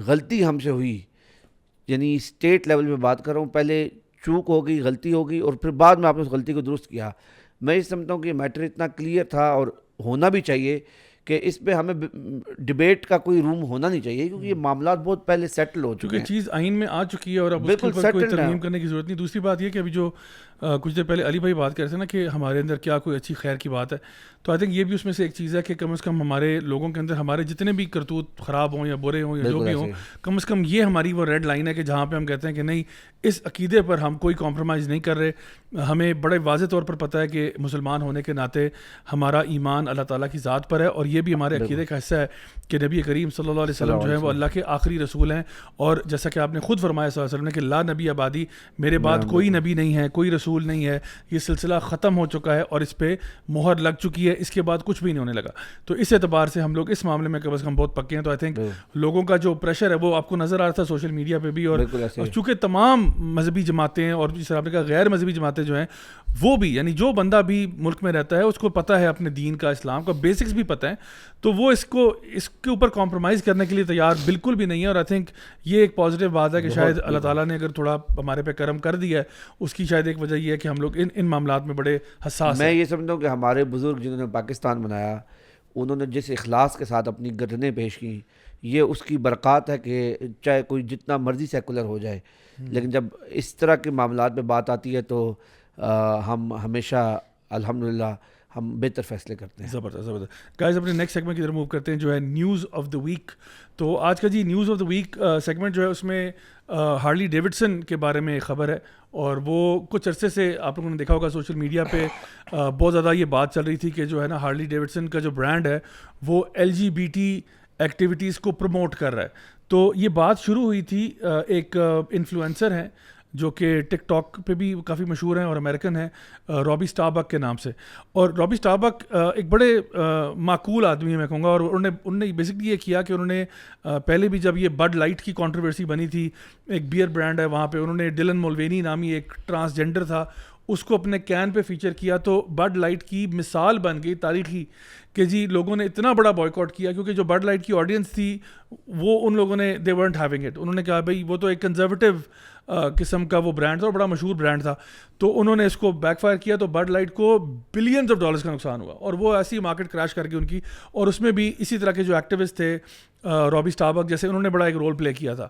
غلطی ہم سے ہوئی, یعنی اسٹیٹ لیول پہ بات کر رہا ہوں, پہلے چوک ہو گئی, غلطی ہو گئی, اور پھر بعد میں آپ نے اس غلطی کو درست کیا. میں یہ سمجھتا ہوں کہ یہ میٹر اتنا کلیئر تھا اور ہونا بھی چاہیے کہ اس پہ ہمیں ڈیبیٹ کا کوئی روم ہونا نہیں چاہیے, کیونکہ یہ معاملات بہت پہلے سیٹل ہو چکے ہیں, چیز آئین میں آ چکی ہے اور اب اس کے اوپر کوئی ترمیم کرنے کی ضرورت نہیں. دوسری بات یہ کہ ابھی جو کچھ دیر پہلے علی بھائی بات کر رہے تھے نا کہ ہمارے اندر کیا کوئی اچھی خیر کی بات ہے, تو آئی تھنک یہ بھی اس میں سے ایک چیز ہے کہ کم از کم ہمارے لوگوں کے اندر ہمارے جتنے بھی کرتوت خراب ہوں یا برے ہوں یا جو بھی ہوں, کم از کم یہ ہماری وہ ریڈ لائن ہے کہ جہاں پہ ہم کہتے ہیں کہ نہیں, اس عقیدے پر ہم کوئی کمپرومائز نہیں کر رہے. ہمیں بڑے واضح طور پر پتہ ہے کہ مسلمان ہونے کے ناطے ہمارا ایمان اللہ تعالیٰ کی ذات پر ہے, اور یہ بھی ہمارے عقیدے کا حصہ ہے کہ نبی کریم صلی اللہ علیہ وسلم جو ہے وہ اللہ کے آخری رسول ہیں, اور جیسا کہ آپ نے خود فرمایا صلی اللہ علیہ وسلم نے کہ لا نبی آبادی, میرے بعد کوئی نبی نہیں ہے, کوئی رسول نہیں ہے, یہ سلسلہ ختم ہو چکا ہے اور اس پہ مہر لگ چکی ہے, اس کے بعد کچھ بھی نہیں ہونے لگا. تو اس اعتبار سے ہم لوگ اس معاملے میں کم از کم بہت پکے ہیں. تو آئی تھنک لوگوں کا جو پریشر ہے وہ آپ کو نظر آ رہا تھا سوشل میڈیا پہ بھی, اور چونکہ تمام مذہبی جماعتیں اور جس طرح کا غیر مذہبی جماعتیں جو ہیں وہ بھی, یعنی جو بندہ بھی ملک میں رہتا ہے اس کو پتہ ہے اپنے دین کا, اسلام کا بیسکس بھی پتہ ہے, تو وہ اس کے اوپر کمپرومائز کرنے کے لیے تیار بالکل بھی نہیں ہے. اور آئی تھنک یہ ایک پازیٹیو بات ہے کہ شاید اللہ تعالیٰ نے اگر تھوڑا ہمارے پہ کرم کر دیا ہے, اس کی شاید ایک وجہ یہ ہے کہ ہم لوگ ان معاملات میں بڑے حساس ہیں. میں یہ سمجھتا ہوں کہ ہمارے بزرگ جنہوں نے پاکستان بنایا, انہوں نے جس اخلاص کے ساتھ اپنی گردنیں پیش کی, یہ اس کی برکات ہے کہ چاہے کوئی جتنا مرضی سیکولر ہو جائے, لیکن جب اس طرح کے معاملات پہ بات آتی ہے تو ہم ہمیشہ الحمدللہ ہم بہتر فیصلے کرتے ہیں. زبردست گائز, اپنے نیکسٹ سیگمنٹ کی طرف موو کرتے ہیں جو ہے نیوز آف دا ویک. تو آج کا جی news of the week segment جو ہے اس میں ہارلی ڈیوڈسن کے بارے میں خبر ہے, اور وہ کچھ عرصے سے آپ لوگوں نے دیکھا ہوگا سوشل میڈیا پہ بہت زیادہ یہ بات چل رہی تھی کہ جو ہے نا ہارلی ڈیوڈسن کا جو برانڈ ہے وہ LGBT ایکٹیویٹیز کو پروموٹ کر رہا ہے. تو یہ بات شروع ہوئی تھی, ایک انفلوئنسر ہیں جو کہ ٹک ٹاک پہ بھی کافی مشہور ہیں اور امریکن ہیں, رابی اسٹاربک کے نام سے. اور رابی اسٹاربک ایک بڑے معقول آدمی ہیں میں کہوں گا, اور انہوں نے بیسکلی یہ کیا کہ انہوں نے پہلے بھی جب یہ بڈ لائٹ کی کنٹروورسی بنی تھی, ایک بیئر برانڈ ہے وہاں پہ, انہوں نے ڈلن مولوینی نامی ایک ٹرانسجینڈر تھا اس کو اپنے کین پہ فیچر کیا, تو بڈ لائٹ کی مثال بن گئی تاریخی کہ جی لوگوں نے اتنا بڑا بوائیکاٹ کیا, کیونکہ جو بڈ لائٹ کی آڈینس تھی وہ ان لوگوں نے دے ورنٹ ہیونگ اٹ. انہوں نے کہا بھائی وہ تو ایک کنزرویٹو قسم کا وہ برانڈ تھا اور بڑا مشہور برانڈ تھا, تو انہوں نے اس کو بیک فائر کیا, تو بڈ لائٹ کو بلینز آف ڈالرز کا نقصان ہوا, اور وہ ایسی مارکیٹ کریش کر گئی ان کی. اور اس میں بھی اسی طرح کے جو ایکٹیوسٹ تھے رابی اسٹاربک جیسے, انہوں نے بڑا ایک رول پلے کیا تھا.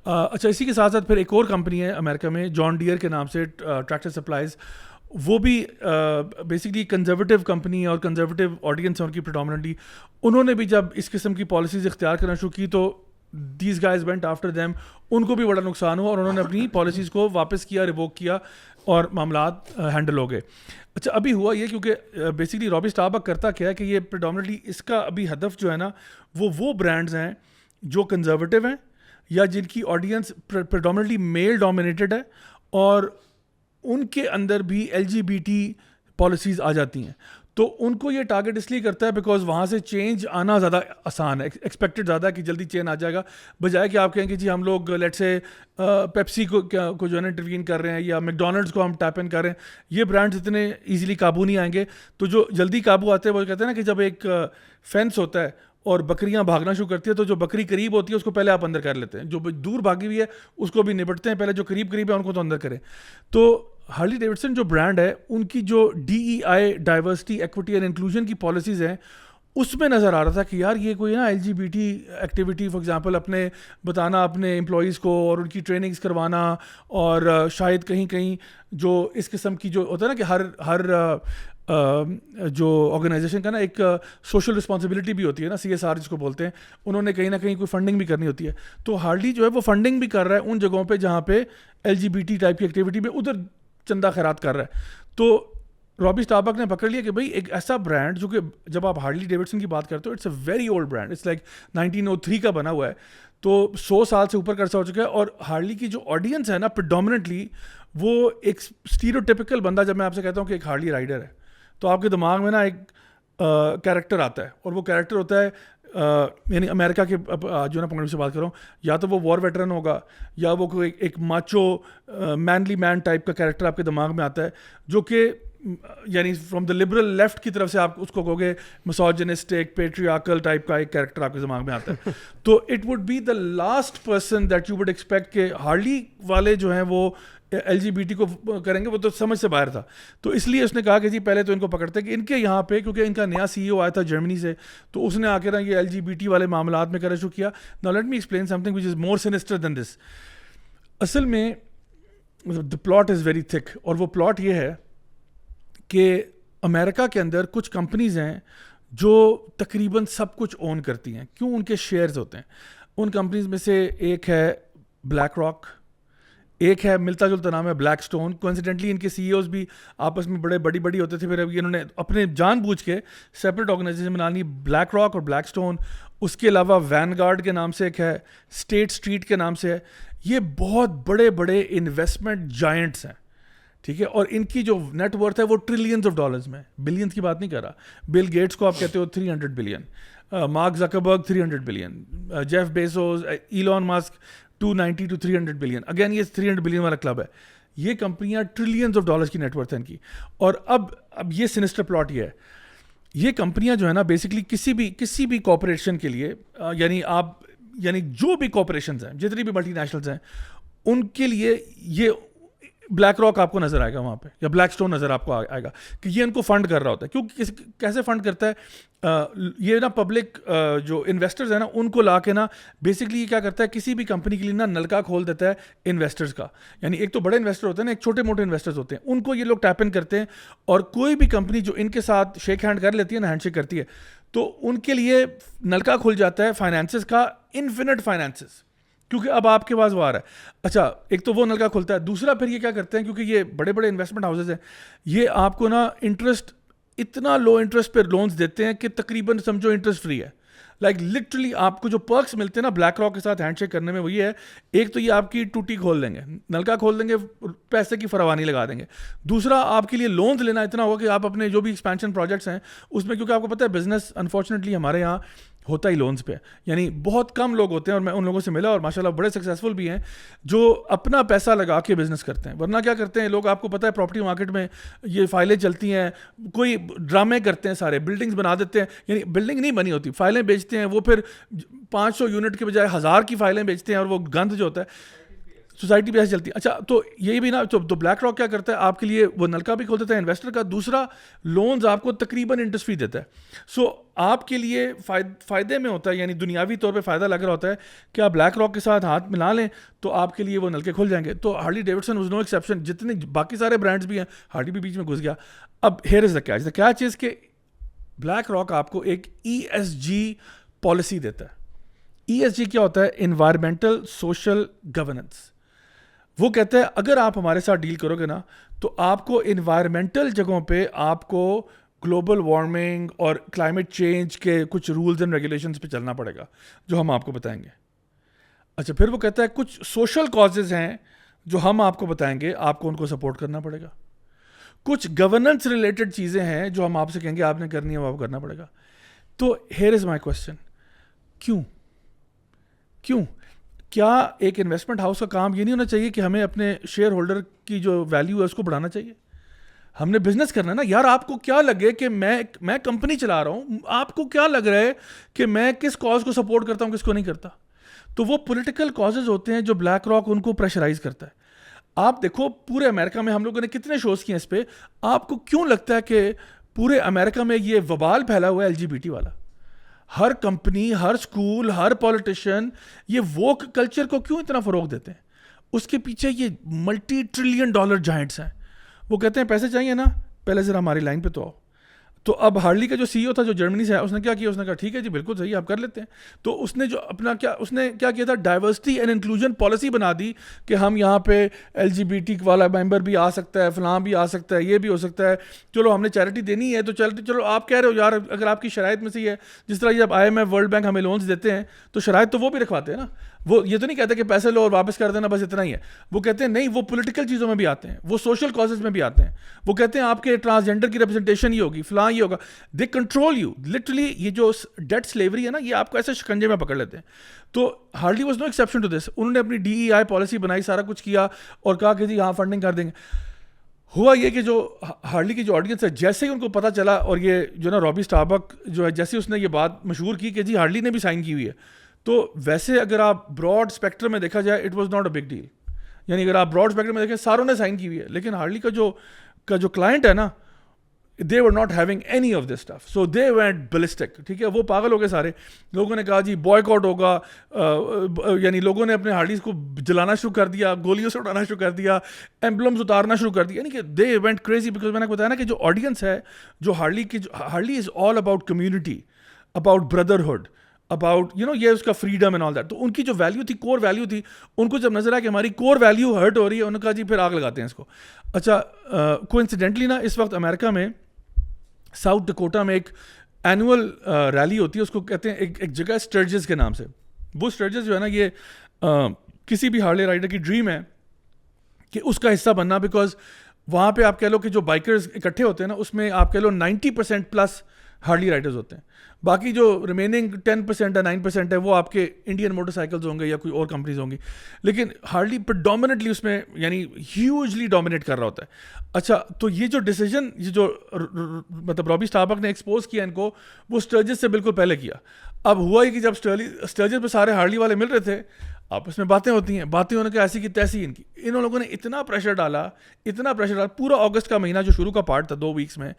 اچھا, اسی کے ساتھ ساتھ پھر ایک اور کمپنی ہے امریکہ میں جان ڈیئر کے نام سے, ٹریکٹر سپلائز, وہ بھی بیسکلی کنزرویٹو کمپنی اور کنزرویٹو آڈینس ہے ان کی پریڈومننٹلی. انہوں نے بھی جب اس قسم کی پالیسیز اختیار کرنا شروع کی تو these guys went after them, ان کو بھی بڑا نقصان ہوا اور انہوں نے اپنی پالیسیز کو واپس کیا, ریووک کیا, اور معاملات ہینڈل ہو گئے. اچھا, ابھی ہوا یہ کیونکہ بیسکلی رابی اسٹاربک کرتا کیا ہے کہ یہ پریڈومننٹلی اس کا ابھی ہدف جو ہے نا وہ برانڈز ہیں جو کنزرویٹو ہیں یا جن کی آڈینس پریڈومننٹلی میل ڈومینیٹڈ ہے, اور ان کے اندر بھی LGBT پالیسیز آ جاتی ہیں. تو ان کو یہ ٹارگٹ اس لیے کرتا ہے بیکاز وہاں سے چینج آنا زیادہ آسان ہے, ایکسپیکٹڈ زیادہ ہے کہ جلدی چینج آ جائے گا, بجائے کہ آپ کہیں کہ جی ہم لوگ لیٹ سے پیپسی کو جو ہے نا انٹروین کر رہے ہیں یا میکڈونلڈس کو ہم ٹیپ ان کر رہے ہیں, یہ برانڈز اتنے ایزیلی قابو نہیں آئیں گے. تو جو جلدی قابو آتے ہیں وہ کہتے ہیں نا کہ جب ایک فینس ہوتا ہے اور بکریاں بھاگنا شروع کرتی ہے تو جو بکری قریب ہوتی ہے اس کو پہلے آپ اندر کر لیتے ہیں, جو دور بھاگی ہوئی ہے اس کو بھی نپٹتے ہیں, پہلے جو قریب ہے ان کو تو اندر کریں. تو ہارلی ڈیوڈسن جو برانڈ ہے ان کی جو DEI diversity equity and inclusion کی پالیسیز ہیں اس میں نظر آ رہا تھا کہ یار یہ کوئی نا LGBT ایکٹیویٹی فار ایگزامپل اپنے بتانا اپنے امپلائیز کو اور ان کی ٹریننگز کروانا, اور شاید کہیں جو اس قسم کی جو ہوتا ہے نا کہ ہر جو آرگنائزیشن کا نا ایک سوشل رسپانسبلٹی بھی ہوتی ہے نا, CSR جس کو بولتے ہیں, انہوں نے کہیں نہ کہیں کوئی فنڈنگ بھی کرنی ہوتی ہے. تو ہارڈلی جو ہے وہ فنڈنگ بھی کر رہا ہے ان جگہوں پہ جہاں پہ LGBT ٹائپ کی ایکٹیویٹی میں ادھر چندہ خیرات کر رہا ہے. تو رابی اسٹاربک نے پکڑ لیا کہ بھائی ایک ایسا برانڈ جو کہ جب آپ ہارلی ڈیوڈسن کی بات کرتے ہو, it's a very old brand, it's like 1903 کا بنا ہوا ہے, تو 100 سال سے اوپر کا عرصہ ہو چکا ہے. اور ہارلی کی جو آڈینس ہے نا پریڈومننٹلی وہ ایک اسٹیریوٹیپیکل بندہ, جب میں آپ سے کہتا ہوں کہ ایک ہارلی رائڈر ہے تو آپ کے دماغ میں نا ایک کیریکٹر آتا ہے, اور وہ کیریکٹر ہوتا ہے یعنی امریکہ کے جو نا پنگڑی سے بات کر رہا ہوں, یا تو وہ وار ویٹرن ہوگا یا وہ کوئی ایک ماچو مینلی مین ٹائپ کا کیریکٹر آپ کے دماغ میں آتا ہے, جو کہ یعنی فرام دا لبرل لیفٹ کی طرف سے آپ اس کو کہو گے مسوجنسٹک پیٹریارکل ٹائپ کا ایک کیریکٹر آپ کے دماغ میں آتا ہے. تو it would be the last person that you would expect کہ ہارلی والے جو ہیں وہ LGBT کو کریں گے, وہ تو سمجھ سے باہر تھا. تو اس لیے اس نے کہا کہ جی پہلے تو ان کو پکڑتے کہ ان کے یہاں پہ, کیونکہ ان کا نیا CEO آیا تھا جرمنی سے, تو اس نے آ کے نا یہ LGBT والے معاملات میں کرنا شروع کیا. Now let me explain something which is more sinister than this. اصل میں دا پلاٹ از ویری تھک, اور وہ پلاٹ یہ ہے کہ امریکہ کے اندر کچھ کمپنیز ہیں جو تقریباً سب کچھ اون کرتی ہیں. کیوں؟ ان کے شیئرز ہوتے ہیں. ان کمپنیز میں سے ایک ہے بلیک راک, ایک ہے ملتا جلتا نام ہے بلیک اسٹون. کوئنسیڈنٹلی ان کے CEOs بھی آپس میں بڑی ہوتے تھے, پھر ابھی انہوں نے اپنے جان بوجھ کے سیپریٹ آرگنائزیشن بنا لی, بلیک راک اور بلیک اسٹون. اس کے علاوہ وین گارڈ کے نام سے ایک ہے, اسٹیٹ اسٹریٹ کے نام سے ہے. یہ بہت بڑے انویسٹمنٹ جائنٹس ہیں, ٹھیک ہے, اور ان کی جو نیٹ ورتھ ہے وہ ٹریلینز آف ڈالرز میں, بلینز کی بات نہیں کر رہا. بل گیٹس کو آپ کہتے ہو 300 billion, Mark Zuckerberg 300 billion, Jeff Bezos, Elon Musk 290 to 300 billion. Again یہ 300 بلین والا کلب ہے. یہ کمپنیاں ٹریلینز آف ڈالرز کی نیٹ ورتھ ہیں ان کی. اور اب یہ سینسٹر پلاٹ یہ ہے, یہ کمپنیاں جو ہے نا بیسکلی کسی بھی کارپوریشن کے لیے, یعنی جو بھی کارپوریشنز ہیں, جتنی بھی ملٹی نیشنلز ہیں, ان کے لیے یہ بلیک راک آپ کو نظر آئے گا وہاں پہ, یا بلیک اسٹون نظر آپ کو آئے گا کہ یہ ان کو فنڈ کر رہا ہوتا ہے. کیونکہ کیسے فنڈ کرتا ہے یہ نا, پبلک جو انویسٹرز ہیں نا ان کو لا کے نا بیسکلی یہ کیا کرتا ہے, کسی بھی کمپنی کے لیے نا نلکا کھول دیتا ہے انویسٹرز کا. یعنی ایک تو بڑے انویسٹر ہوتے ہیں نا, ایک چھوٹے موٹے انویسٹرز ہوتے ہیں, ان کو یہ لوگ ٹیپ ان کرتے ہیں. اور کوئی بھی کمپنی جو ان کے ساتھ شیک ہینڈ کر لیتی ہے نا, ہینڈ شیک کرتی ہے, تو ان کے لیے نلکا کھل جاتا ہے فائنینسز کا, انفینٹ فائنینسز, کیونکہ اب آپ کے پاس وہ آ رہا ہے. اچھا, ایک تو وہ نلکا کھلتا ہے. دوسرا پھر یہ کیا کرتے ہیں, کیونکہ یہ بڑے انویسٹمنٹ ہاؤسز ہیں, یہ آپ کو نا انٹرسٹ, اتنا لو انٹرسٹ پہ لونز دیتے ہیں کہ تقریباً سمجھو انٹرسٹ فری ہے. لائک لٹرلی آپ کو جو پرکس ملتے ہیں نا بلیک راک کے ساتھ ہینڈ شیک کرنے میں, وہ یہ ہے, ایک تو یہ آپ کی ٹوٹی کھول دیں گے, نلکا کھول دیں گے, پیسے کی فراوانی لگا دیں گے. دوسرا آپ کے لیے لونز لینا اتنا ہوگا کہ آپ اپنے جو بھی ایکسپینشن پروجیکٹس ہیں اس میں, کیونکہ آپ کو پتہ ہے بزنس انفارچونیٹلی ہمارے یہاں ہوتا ہی لونز پہ, یعنی بہت کم لوگ ہوتے ہیں, اور میں ان لوگوں سے ملا اور ماشاءاللہ بڑے سکسیزفل بھی ہیں جو اپنا پیسہ لگا کے بزنس کرتے ہیں. ورنہ کیا کرتے ہیں لوگ, آپ کو پتہ ہے پراپرٹی مارکیٹ میں یہ فائلیں چلتی ہیں, کوئی ڈرامے کرتے ہیں, سارے بلڈنگز بنا دیتے ہیں, یعنی بلڈنگ نہیں بنی ہوتی, فائلیں بیچتے ہیں, وہ پھر 500 یونٹ کے بجائے 1000 کی فائلیں بیچتے ہیں, اور وہ گند جو ہوتا ہے سوسائٹی پہ ایسے چلتی ہے. اچھا, تو یہ بھی نا, تو بلیک راک کیا کرتا ہے, آپ کے لیے وہ نلکا بھی کھول دیتا ہے انویسٹر کا. دوسرا لونز آپ کو تقریباً انٹرسٹ فری دیتا ہے. سو آپ کے لیے فائدے میں ہوتا ہے, یعنی دنیاوی طور پہ فائدہ لگ رہا ہوتا ہے کہ آپ بلیک راک کے ساتھ ہاتھ ملا لیں تو آپ کے لیے وہ نلکے کھل جائیں گے. تو ہارلی ڈیوڈسن واز نو ایکسیپشن. جتنے باقی سارے برانڈس بھی ہیں, ہارلی بھی بیچ میں گھس گیا. اب ہیئر از دا کیچ از کہ بلیک راک آپ کو ایک ESG پالیسی دیتا ہے. ESG کیا ہوتا ہے, انوائرمنٹل سوشل گورننس. وہ کہتا ہے اگر آپ ہمارے ساتھ ڈیل کرو گے نا, تو آپ کو انوائرمنٹل جگہوں پہ آپ کو گلوبل وارمنگ اور کلائمیٹ چینج کے کچھ رولز اینڈ ریگولیشنز پہ چلنا پڑے گا, جو ہم آپ کو بتائیں گے. اچھا, پھر وہ کہتا ہے کچھ سوشل کازز ہیں جو ہم آپ کو بتائیں گے, آپ کو ان کو سپورٹ کرنا پڑے گا. کچھ گورننس ریلیٹڈ چیزیں ہیں جو ہم آپ سے کہیں گے آپ نے کرنی ہے, وہ آپ کرنا پڑے گا. تو ہیئر از مائی کوشچن, کیوں کیا ایک انویسٹمنٹ ہاؤس کا کام یہ نہیں ہونا چاہیے کہ ہمیں اپنے شیئر ہولڈر کی جو ویلیو ہے اس کو بڑھانا چاہیے؟ ہم نے بزنس کرنا ہے نا یار. آپ کو کیا لگے کہ میں کمپنی چلا رہا ہوں, آپ کو کیا لگ رہا ہے کہ میں کس کاز کو سپورٹ کرتا ہوں, کس کو نہیں کرتا؟ تو وہ پولیٹیکل کازز ہوتے ہیں جو بلیک راک ان کو پریشرائز کرتا ہے. آپ دیکھو پورے امریکہ میں ہم لوگوں نے کتنے شوز کیے اس پہ, آپ کو کیوں لگتا ہے کہ پورے امریکہ میں یہ وبال پھیلا ہوا ہے LGBT والا؟ ہر کمپنی, ہر اسکول, ہر پولیٹیشین یہ ووک کلچر کو کیوں اتنا فروغ دیتے ہیں؟ اس کے پیچھے یہ $multi-trillion جائنٹس ہیں. وہ کہتے ہیں پیسے چاہیے نا, پہلے ذرا ہماری لائن پہ تو آؤ. تو اب ہارلی کا جو سی ای او تھا جو جرمنی سے ہے, اس نے کیا کیا, اس نے کہا ٹھیک ہے جی بالکل صحیح آپ کر لیتے ہیں. تو اس نے جو اپنا اس نے کیا کیا تھا, ڈائیورسٹی اینڈ انکلوژن پالیسی بنا دی کہ ہم یہاں پہ ایل جی بی ٹی والا ممبر بھی آ سکتا ہے, فلاں بھی آ سکتا ہے, یہ بھی ہو سکتا ہے, چلو ہم نے چیریٹی دینی ہے تو چلو آپ کہہ رہے ہو یار اگر آپ کی شرائط میں سے یہ ہے, جس طرح جب I M F World Bank ہمیں لونز دیتے ہیں تو شرائط تو وہ بھی رکھواتے ہیں نا, وہ یہ تو نہیں کہتے کہ پیسے لو اور واپس کر دینا بس اتنا ہی ہے. وہ کہتے ہیں نہیں, وہ پولیٹیکل چیزوں میں بھی آتے ہیں, وہ سوشل کازز میں بھی آتے ہیں, وہ کہتے ہیں آپ کے ٹرانسجینڈر کی ریپرزنٹیشن یہ ہوگی, فلاں یہ ہوگا. دے کنٹرول یو لٹرلی. یہ جو ڈیٹ سلیوری ہے نا, یہ آپ کو ایسے شکنجے میں پکڑ لیتے ہیں. تو Harley was no exception to this. انہوں نے اپنی ڈی ای آئی پالیسی بنائی, سارا کچھ کیا اور کہا کہ جی ہاں فنڈنگ کر دیں گے. ہوا یہ کہ جو ہارلی کی جو آڈینس ہے, جیسے ہی ان کو پتہ چلا, اور یہ جو نا رابی اسٹاربک جو ہے, جیسے اس نے یہ بات مشہور کی کہ جی ہارلی نے بھی سائن کی ہوئی ہے, تو ویسے اگر آپ براڈ اسپیکٹرم میں دیکھا جائے it was not a big deal. یعنی اگر آپ براڈ اسپیکٹرم میں دیکھیں ساروں نے سائن کی ہوئی ہے, لیکن ہارلی کا جو کلائنٹ ہے نا, they were not having any of this stuff, so they went ballistic. ٹھیک ہے, وہ پاگل ہو گئے سارے. لوگوں نے کہا جی بوائے کاٹ ہوگا, یعنی لوگوں نے اپنے ہارلیز کو جلانا شروع کر دیا, گولیوں سے اڑانا شروع کر دیا, ایمبلمز اتارنا شروع کر دیا. یعنی کہ they went crazy because میں نے بتایا نا کہ جو آڈینس ہے جو ہارلی از all about community, about brotherhood, about یہ اس کا فریڈم اینڈ آل دیٹ. تو ان کی جو ویلیو تھی, کور ویلیو تھی, ان کو جب نظر آیا کہ ہماری کور ویلیو ہرٹ ہو رہی ہے, انہوں نے کہا جی پھر آگ لگاتے ہیں اس کو. اچھا کوئنسیڈنٹلی نا اس وقت امریکہ میں ساؤتھ ڈکوٹا میں ایک اینول ریلی ہوتی ہے, اس کو کہتے ہیں ایک جگہ اسٹرجز کے نام سے. وہ اسٹرجز جو ہے نا, یہ کسی بھی ہارلے رائڈر کی ڈریم ہے کہ اس کا حصہ بننا, بیکاز وہاں پہ آپ کہہ لو کہ جو بائکرز اکٹھے ہوتے ہیں نا, اس میں آپ کہہ لو 90% پلس ہارلی رائڈرز ہوتے ہیں. باقی جو ریمیننگ 10% ہے 9% ہے وہ آپ کے انڈین موٹر سائیکلز ہوں گے یا کوئی اور کمپنیز ہوں گی, لیکن ہارلی پریڈومیننٹلی اس میں یعنی ہیوجلی ڈومینیٹ کر رہا ہوتا ہے. اچھا تو یہ جو ڈیسیجن, یہ جو مطلب رابی اسٹاربک نے ایکسپوز کیا ان کو, وہ اسٹرجز سے بالکل پہلے کیا. اب ہوا ہی کہ جب اسٹرجز پہ سارے ہارلی والے مل رہے تھے, آپس میں باتیں ہوتی ہیں, باتیں ہونے کے ایسی کی تیسی ان لوگوں نے اتنا پریشر ڈالا پورا اگست کا مہینہ جو شروع کا پارٹ تھا 2 ویکس میں,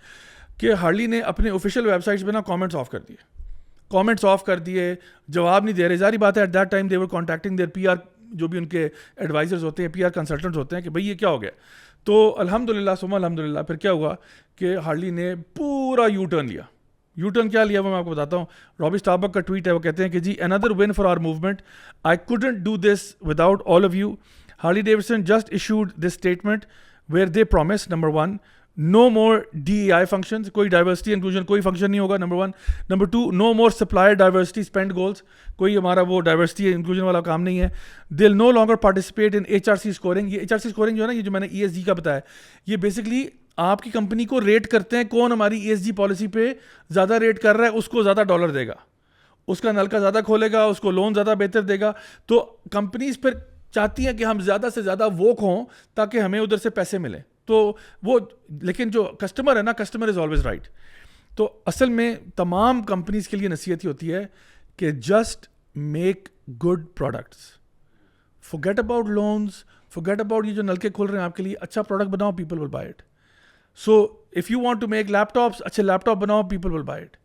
کہ ہارلی نے اپنے آفیشیل ویب سائٹس پہ نا کامنٹس آف کر دیے, جواب نہیں دے رہے. ظاہری بات ہے at that time they were contacting their P R, جو بھی ان کے ایڈوائزرز ہوتے ہیں, پی آر کنسلٹنٹس ہوتے ہیں, کہ بھائی یہ کیا ہو گیا. تو الحمدللہ ثم الحمدللہ پھر کیا ہوا کہ ہارلی نے پورا یو ٹرن لیا. یو ٹرن کیا لیا وہ میں آپ کو بتاتا ہوں. رابی اسٹاربک کا ٹویٹ ہے, وہ کہتے ہیں کہ جی another win for our movement, I couldn't do this without all of you. Harley Davidson just issued this statement where they promised, number 1, no more DEI functions, کوئی ڈائیورسٹی انکلوژن کوئی فنکشن نہیں ہوگا, number 1. Number 2, no more supplier diversity spend goals, کوئی ہمارا وہ diversity inclusion والا کام نہیں ہے. they'll no longer participate in HRC scoring. یہ HRC scoring جو ہے نا, یہ جو میں نے ESG کا بتایا, یہ بیسکلی آپ کی کمپنی کو ریٹ کرتے ہیں, کون ہماری ESG پالیسی پہ زیادہ ریٹ کر رہا ہے اس کو زیادہ ڈالر دے گا, اس کا نلکا زیادہ کھولے گا, اس کو لون زیادہ بہتر دے گا. تو کمپنیز پھر چاہتی ہیں کہ ہم زیادہ سے زیادہ ووک ہوں تاکہ ہمیں ادھر سے پیسے ملیں. تو وہ لیکن جو کسٹمر ہے نا, کسٹمر از آلویز رائٹ. تو اصل میں تمام کمپنیز کے لیے نصیحت ہی ہوتی ہے کہ just make good products, forget about loans, forget about یہ جو نلکے کھول رہے ہیں آپ کے لیے, اچھا پروڈکٹ بناؤ, people will buy it. So if you want to make laptops, اچھے لیپ ٹاپ بناؤ, people will buy it.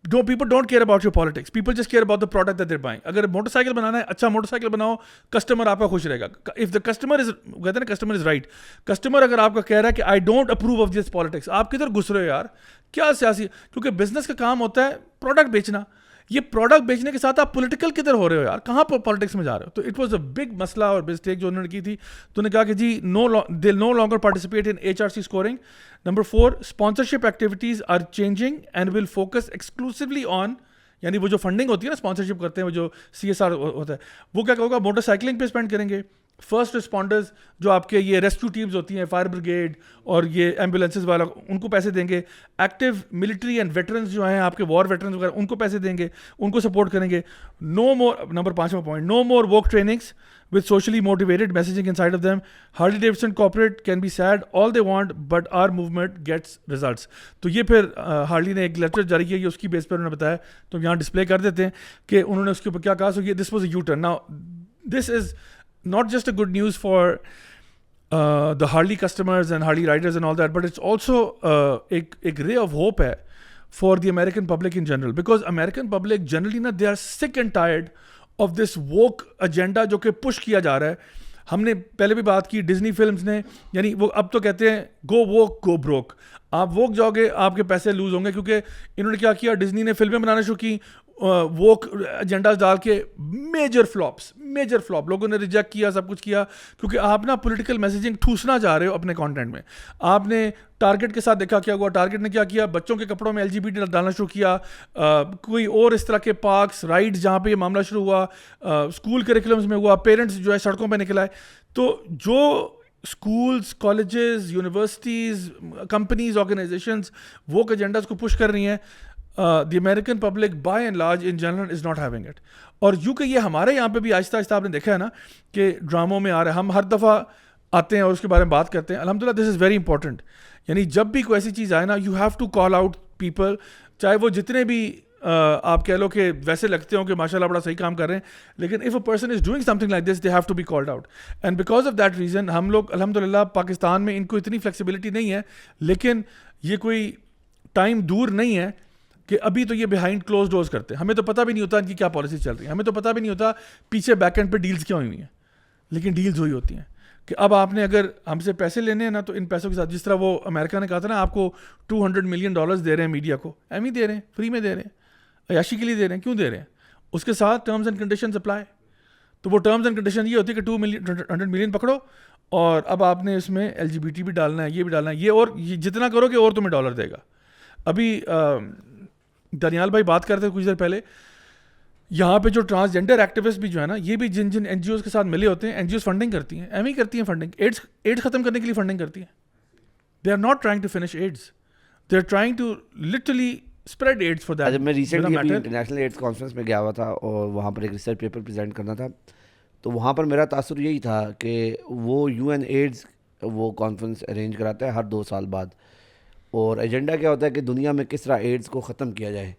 People don't care about your politics. People just care about the product that they're buying. اگر motor cycle بنانا ہے, اچھا motor cycle بناؤ, customer آپ کا خوش رہے گا. If the customer is, کہتے ہیں نا customer is right. کسٹمر اگر آپ کا کہہ رہا ہے کہ I don't approve of this politics, آپ کدھر گھس رہے ہو یار, کیا سیاسی, کیونکہ بزنس کا کام ہوتا ہے پروڈکٹ بیچنا. یہ پروڈکٹ بیچنے کے ساتھ آپ پولیٹیکل کدھر ہو رہے ہو یار, کہاں پر پالیٹکس میں جا رہے ہو. تو اٹ واز اے بگ مسئلہ اور مسٹیک جو انہوں نے کی تھی. تو انہوں نے کہا کہ جی they'll no longer participate in HRC scoring. Number 4, sponsorship activities are changing and will focus exclusively on, یعنی وہ جو فنڈنگ ہوتی ہے نا, اسپانسرشپ کرتے ہیں, وہ جو CSR ہوتا ہے, وہ کیا ہوگا, موٹر سائیکلنگ پہ اسپینڈ کریں گے. فرسٹ رسپونڈرز جو آپ کے یہ ریسکیو ٹیمز ہوتی ہیں, فائر بریگیڈ اور یہ ایمبولینسز والا, ان کو پیسے دیں گے. ایکٹیو ملٹری اینڈ ویٹرنز جو ہیں آپ کے وار ویٹرنز وغیرہ, ان کو پیسے دیں گے, ان کو سپورٹ کریں گے. نو مور, نمبر 5واں point, no more work trainings with socially motivated messaging inside of them. Harley Davidson corporate can be sad all they want, but our movement gets results. تو یہ پھر ہارلی نے ایک لیٹر جاری کیا, یہ اس کی بیس پر انہوں نے بتایا, تو یہاں ڈسپلے کر دیتے ہیں کہ انہوں نے اس کے اوپر کیا کہا. سو یہ this was a you turn. Now this is not just a good news for the Harley customers and Harley riders and all that, but it's also ایک ray of hope ہے for the American public in general, because American public generally they are sick and tired of this woke agenda جو کہ push کیا جا رہا ہے. ہم نے پہلے بھی بات کی ڈزنی فلمز نے, یعنی وہ اب تو کہتے ہیں گو ووک گو بروک, آپ ووک جاؤ گے آپ کے پیسے لوز ہوں گے, کیونکہ انہوں نے کیا کیا, ڈزنی نے فلمیں بنانا شروع کی ووک ایجنڈاز ڈال کے, میجر فلاپ, لوگوں نے ریجیکٹ کیا, سب کچھ کیا, کیونکہ آپ نا پولیٹیکل میسیجنگ ٹھوسنا چاہ رہے ہو اپنے کانٹینٹ میں. آپ نے ٹارگیٹ کے ساتھ دیکھا کیا ہوا, ٹارگیٹ نے کیا کیا, بچوں کے کپڑوں میں LGBT ڈالنا شروع کیا, کوئی اور اس طرح کے پارکس رائڈ جہاں پہ یہ معاملہ شروع ہوا, اسکول کریکولمز میں ہوا, پیرنٹس جو ہے سڑکوں پہ نکل آئے. تو جو schools, colleges, universities, companies, organisations woke agendas کو پش کر رہی ہیں, the American public by and large in general is not having it. اور یوں کہ یہ ہمارے یہاں پہ بھی آہستہ آہستہ آپ نے دیکھا ہے نا کہ ڈراموں میں آ رہا ہے, ہم ہر دفعہ آتے ہیں اور اس کے بارے میں بات کرتے ہیں. الحمدللہ دس از ویری امپورٹنٹ, یعنی جب بھی کوئی ایسی چیز آئے نا, you have to call out people, چاہے وہ جتنے بھی آپ کہہ لو کہ ویسے لگتے ہوں کہ ماشاء اللہ بڑا صحیح کام کر رہے ہیں, لیکن if a person is doing something like this they have to be called out. And because of that reason ہم لوگ الحمدللہ پاکستان میں ان کو اتنی فلیکسیبلٹی نہیں ہے, لیکن یہ کوئی ٹائم دور نہیں ہے کہ ابھی تو یہ بیہائنڈ کلوز ڈورز کرتے ہیں, ہمیں تو پتہ بھی نہیں ہوتا ان کی کیا پالیسی چل رہی ہے, ہمیں تو پتہ بھی نہیں ہوتا پیچھے بیک اینڈ پہ ڈیلز کیا ہوئی ہیں, لیکن ڈیلز ہوئی ہوتی ہیں کہ اب آپ نے اگر ہم سے پیسے لینے ہیں نا, تو ان پیسوں کے ساتھ, جس طرح وہ امریکہ نے کہا تھا نا آپ کو $200 ملین دے رہے ہیں میڈیا کو, ایم ہی دے رہے ہیں, فری میں دے رہے ہیں, عیاشی کے لیے دے رہے ہیں, کیوں دے رہے ہیں, اس کے ساتھ ٹرمز اینڈ کنڈیشنز اپلائی. تو وہ ٹرمز اینڈ کنڈیشن یہ ہوتی ہے کہ 200 ملین پکڑو, اور اب آپ نے اس میں LGBT بھی ڈالنا ہے, یہ بھی ڈالنا ہے, یہ اور یہ جتنا کرو گے اور تمہیں ڈالر دے گا. ابھی دانیال بھائی بات کرتے تھے کچھ دیر پہلے, یہاں پہ جو ٹرانسجینڈر ایکٹیوسٹ بھی جو ہے نا, یہ بھی جن این جی اوز کے ساتھ ملے ہوتے ہیں, این جی اوز فنڈنگ کرتی ہیں, ایم ہی کرتی ہیں فنڈنگ, ایڈس ختم کرنے کے لیے فنڈنگ کرتی ہیں. They are not trying to finish AIDS, they are trying to literally spread AIDS for that. جب میں ریسنٹلی انٹرنیشنل ایڈس کانفرنس میں گیا ہوا تھا اور وہاں پر ایک ریسرچ پیپر پریزنٹ کرنا تھا, تو وہاں پر میرا تاثر یہی تھا کہ وہ UN ایڈس وہ کانفرنس ارینج کراتا ہے ہر 2 سال بعد, اور ایجنڈا کیا ہوتا ہے کہ دنیا میں کس طرح ایڈس کو ختم کیا جائے.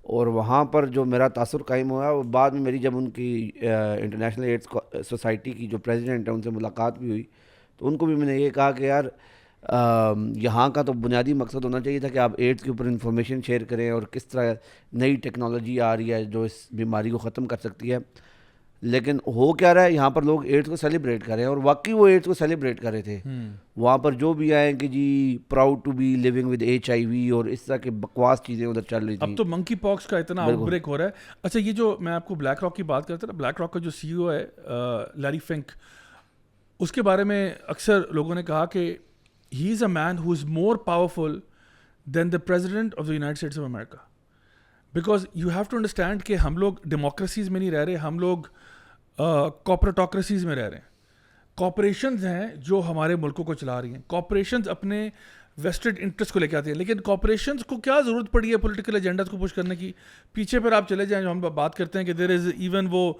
اور وہاں پر جو میرا تاثر قائم ہوا, وہ بعد میں میری جب ان کی انٹرنیشنل ایڈس سوسائٹی کی جو پریزیڈنٹ ہے ان سے ملاقات بھی ہوئی, تو ان کو بھی میں نے یہ کہا کہ یار یہاں کا تو بنیادی مقصد ہونا چاہیے تھا کہ آپ ایڈس کے اوپر انفارمیشن شیئر کریں اور کس طرح نئی ٹیکنالوجی آ رہی ہے جو اس بیماری کو ختم کر سکتی ہے. لیکن ہو کیا رہا ہے, یہاں پر لوگ ایڈس کو سیلیبریٹ کر رہے ہیں, اور واقعی وہ ایڈس کو سیلیبریٹ کر رہے تھے. وہاں پر جو بھی آئے کہ جی proud to be living with HIV اور اس طرح کی بکواس چیزیں ادھر چل رہی تھیں. اب تو منکی پاکس کا اتنا آؤٹ بریک ہو رہا ہے. اچھا, یہ جو میں آپ کو بلیک راک کی بات کرتا تھا, بلیک راک کا جو CEO ہے لیری فنک, اس کے بارے میں اکثر لوگوں نے کہا کہ he is a man who is more powerful than the president of the United States of America, because you have to understand کہ ہم لوگ ڈیموکریسیز میں نہیں رہ رہے, ہم لوگ کارپوریٹوکریسیز میں رہ رہے ہیں. کارپوریشنز ہیں جو ہمارے ملکوں کو چلا رہی ہیں, کارپوریشنز اپنے ویسٹڈ انٹرسٹ کو لے کے آتی ہیں, لیکن کارپوریشنز کو کیا ضرورت پڑی ہے پولیٹیکل ایجنڈاز کو پش کرنے کی. پیچھے پر آپ چلے جائیں, جو ہم بات کرتے ہیں کہ دیر از ایون وہ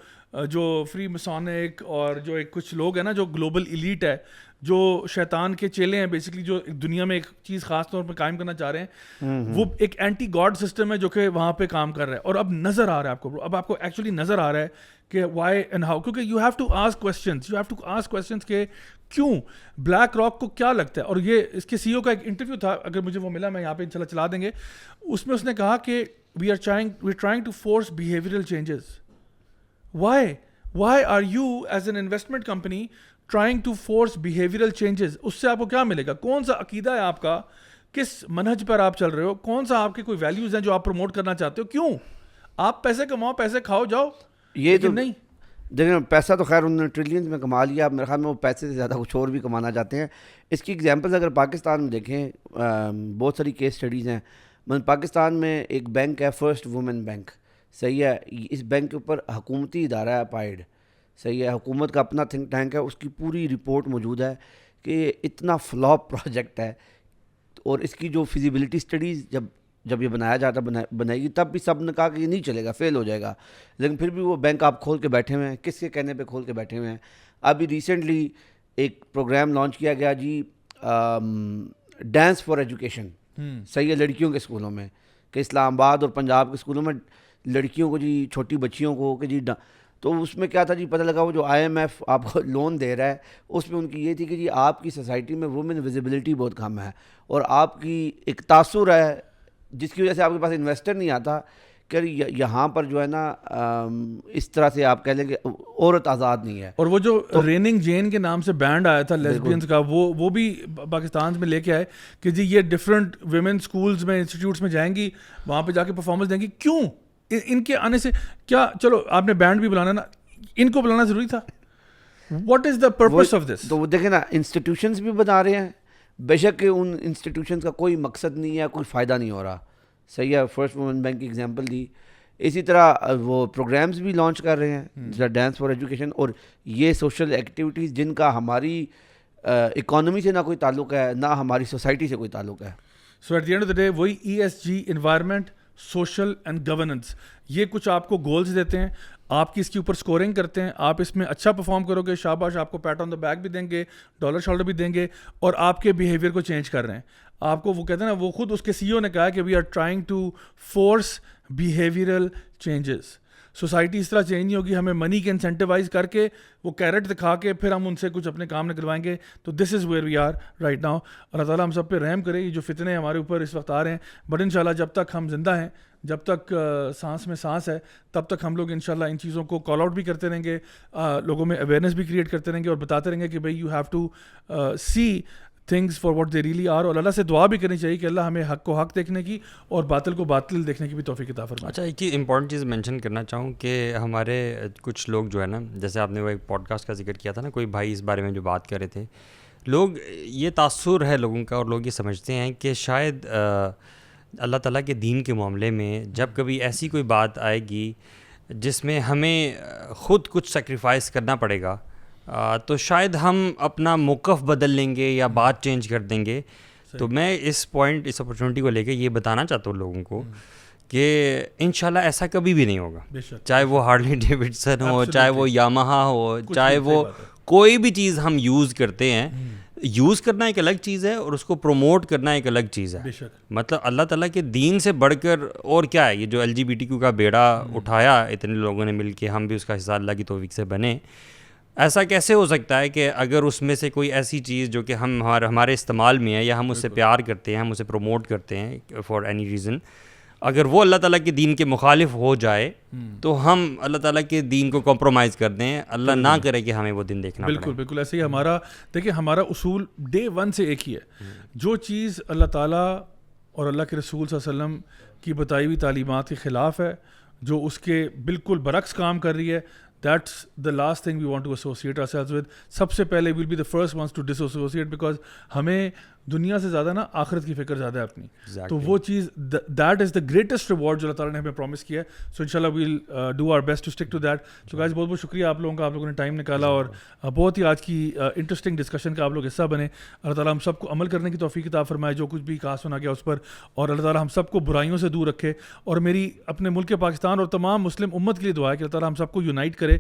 جو فری مسونک اور جو ایک کچھ لوگ ہیں نا جو گلوبل ایلیٹ ہے, جو شیطان کے چیلے ہیں بیسکلی, جو دنیا میں ایک چیز خاص طور پہ قائم کرنا چاہ رہے ہیں, وہ ایک اینٹی گاڈ سسٹم ہے جو کہ وہاں پہ کام کر رہا ہے. اور اب نظر آ رہا ہے آپ کو, اب آپ کو ایکچولی نظر آ رہا ہے کہ وائی اینڈ ہاؤ, کیونکہ you have to ask questions کہ کیوں بلیک راک کو کیا لگتا ہے. اور یہ اس کے CEO کا ایک انٹرویو تھا, اگر مجھے وہ ملا میں یہاں پہ انشاءاللہ چلا دیں گے, اس میں اس نے کہا کہ we are trying to force behavioural changes. Why are you as an investment company trying to force behavioural changes? اس سے آپ کو کیا ملے گا؟ کون سا عقیدہ ہے آپ کا, کس منہج پر آپ چل رہے ہو, کون سا آپ کے کوئی ویلیوز ہیں جو آپ پروموٹ کرنا چاہتے ہو؟ کیوں آپ پیسے کماؤ, پیسے کھاؤ جاؤ, یہ تو نہیں. دیکھیں پیسہ تو خیر انہوں نے ٹریلینز میں کما لیا, میرے خیال میں وہ پیسے سے زیادہ کچھ اور بھی کمانا چاہتے ہیں. اس کی ایگزامپلز اگر پاکستان میں دیکھیں, بہت ساری کیس سٹڈیز ہیں. پاکستان میں ایک بینک ہے فرسٹ وومن بینک, صحیح ہے, اس بینک کے اوپر حکومتی ادارہ ہے اپائڈ, صحیح ہے, حکومت کا اپنا تھنک ٹینک ہے, اس کی پوری رپورٹ موجود ہے کہ اتنا فلاپ پروجیکٹ ہے. اور اس کی جو فیزیبلٹی سٹڈیز جب یہ بنایا جاتا بنائے گی, تب بھی سب نے کہا کہ یہ نہیں چلے گا, فیل ہو جائے گا, لیکن پھر بھی وہ بینک آپ کھول کے بیٹھے ہوئے ہیں. کس کے کہنے پہ کھول کے بیٹھے ہوئے ہیں؟ ابھی ریسنٹلی ایک پروگرام لانچ کیا گیا جی, ڈانس فار ایجوکیشن, صحیح ہے, لڑکیوں کے اسکولوں میں, کہ اسلام آباد اور پنجاب کے اسکولوں میں لڑکیوں کو جی, چھوٹی بچیوں کو کہ جی, تو اس میں کیا تھا جی, پتہ لگا وہ جو IMF آپ کو لون دے رہا ہے, اس میں ان کی یہ تھی کہ جی آپ کی سوسائٹی میں وومن ویزیبلٹی بہت کم ہے, اور آپ کی ایک تاثر ہے جس کی وجہ سے آپ کے پاس انویسٹر نہیں آتا, کہ یہاں پر جو ہے نا اس طرح سے آپ کہہ لیں کہ عورت آزاد نہیں ہے. اور وہ جو ریننگ جین کے نام سے بینڈ آیا تھا لیسبینز کا, وہ بھی پاکستان میں لے کے آئے کہ جی یہ ڈفرینٹ ویمن اسکولز میں انسٹیٹیوٹس میں جائیں گی, وہاں پہ جا کے پرفارمنس دیں گی. کیوں ان کے آنے سے کیا, چلو آپ نے بینڈ بھی بلانا نا, ان کو بلانا ضروری تھا؟ What is the purpose of this? تو وہ دیکھیں نا انسٹیٹیوشنز بھی بنا رہے ہیں, بے شک کہ ان انسٹیٹیوشنز کا کوئی مقصد نہیں ہے, کوئی فائدہ نہیں ہو رہا. صحیح ہے, فرسٹ وومن بینک کی ایگزامپل دی. اسی طرح وہ پروگرامز بھی لانچ کر رہے ہیں, ڈانس فار ایجوکیشن, اور یہ سوشل ایکٹیویٹیز جن کا ہماری اکانومی سے نہ کوئی تعلق ہے, نہ ہماری سوسائٹی سے کوئی تعلق ہے. So at the end of the day وہی ESG, environment, social and governance, یہ کچھ آپ کو گولز دیتے ہیں, آپ کی اس کے اوپر سکورنگ کرتے ہیں, آپ اس میں اچھا پرفارم کرو گے, شاباش, آپ کو پیٹ آن دا بیک بھی دیں گے, ڈالر شالر بھی دیں گے, اور آپ کے بیہیویئر کو چینج کر رہے ہیں. آپ کو وہ کہتے ہیں نا, وہ خود اس کے CEO نے کہا کہ we are trying to force behavioural changes. Society اس طرح چینج نہیں ہوگی, ہمیں منی کے انسینٹیوائز کر کے, وہ کیرٹ دکھا کے پھر ہم ان سے کچھ اپنے کام نکلوائیں گے. تو this is where we are right now. Allah تعالیٰ ہم سب پہ رحم کرے. یہ جو فتنے ہمارے اوپر اس وقت آ رہے ہیں, بٹ انشاءاللہ جب تک ہم زندہ ہیں, جب تک سانس میں سانس ہے, تب تک ہم لوگ انشاءاللہ ان چیزوں کو کال آؤٹ بھی کرتے رہیں گے, لوگوں میں اویئرنیس بھی کریٹ کرتے رہیں گے, اور بتاتے رہیں گے کہ بھائی you have to see things for what they really are. اور اللہ سے دعا بھی کرنی چاہیے کہ اللہ ہمیں حق کو حق دیکھنے کی اور باطل کو باطل دیکھنے کی بھی توفیق عطا فرمائے. اچھا, ایک چیز امپورٹنٹ چیز مینشن کرنا چاہوں کہ ہمارے کچھ لوگ جو ہے نا, جیسے آپ نے وہ ایک پوڈ کاسٹ کا ذکر کیا تھا نا, کوئی بھائی اس بارے میں جو بات کر رہے تھے, لوگ یہ تاثر ہے لوگوں کا, اور لوگ یہ سمجھتے ہیں کہ شاید اللہ تعالیٰ کے دین کے معاملے میں جب کبھی ایسی کوئی بات آئے گی جس میں ہمیں خود کچھ سیکریفائس کرنا پڑے گا, تو شاید ہم اپنا موقف بدل لیں گے یا بات چینج کر دیں گے. تو میں اس اپرچونٹی کو لے کے یہ بتانا چاہتا ہوں لوگوں کو کہ انشاءاللہ ایسا کبھی بھی نہیں ہوگا, چاہے وہ ہارلی ڈیوڈسن ہو, چاہے وہ یامہا ہو, چاہے وہ کوئی بھی چیز ہم یوز کرتے ہیں. یوز کرنا ایک الگ چیز ہے اور اس کو پروموٹ کرنا ایک الگ چیز ہے. مطلب اللہ تعالیٰ کے دین سے بڑھ کر اور کیا ہے, یہ جو LGBTQ کا بیڑا اٹھایا اتنے لوگوں نے مل کے, ہم بھی اس کا حصہ اللہ کی توفیق سے بنے. ایسا کیسے ہو سکتا ہے کہ اگر اس میں سے کوئی ایسی چیز جو کہ ہمارے استعمال میں ہے, یا ہم اس سے پیار کرتے ہیں, ہم اسے پروموٹ کرتے ہیں فار اینی ریزن, اگر وہ اللہ تعالیٰ کے دین کے مخالف ہو جائے تو ہم اللہ تعالیٰ کے دین کو کمپرومائز کر دیں. اللہ نہ کرے کہ ہمیں وہ دن دیکھنا پڑے. بالکل بالکل ایسے ہی ہمارا, دیکھیں ہمارا اصول ڈے ون سے ایک ہی ہے, جو چیز اللہ تعالیٰ اور اللہ کے رسول صلی اللہ علیہ وسلم کی بتائی ہوئی تعلیمات کے خلاف ہے, جو اس کے بالکل برعکس کام کر رہی ہے, that's the last thing we want to associate ourselves with. سب سے پہلے we'll be the first ones to disassociate, because ہمیں دنیا سے زیادہ نا آخرت کی فکر زیادہ ہے اپنی. تو وہ چیز that is the greatest reward جو اللہ تعالیٰ نے ہمیں پرومس کیا ہے. سو انشاءاللہ we'll do our best to stick to that. So guys, بہت بہت شکریہ آپ لوگوں کا, آپ لوگوں نے ٹائم نکالا اور بہت ہی آج کی انٹرسٹنگ ڈسکشن کا آپ لوگ حصہ بنے. اللہ تعالیٰ ہم سب کو عمل کرنے کی توفیق عطا فرمائے, جو کچھ بھی کہا سنا گیا اس پر, اور اللہ تعالیٰ ہم سب کو برائیوں سے دور رکھے. اور میری اپنے ملک پاکستان اور تمام مسلم امت کے لیے دعا ہے کہ اللہ تعالیٰ ہم سب کو یونائٹ کرے,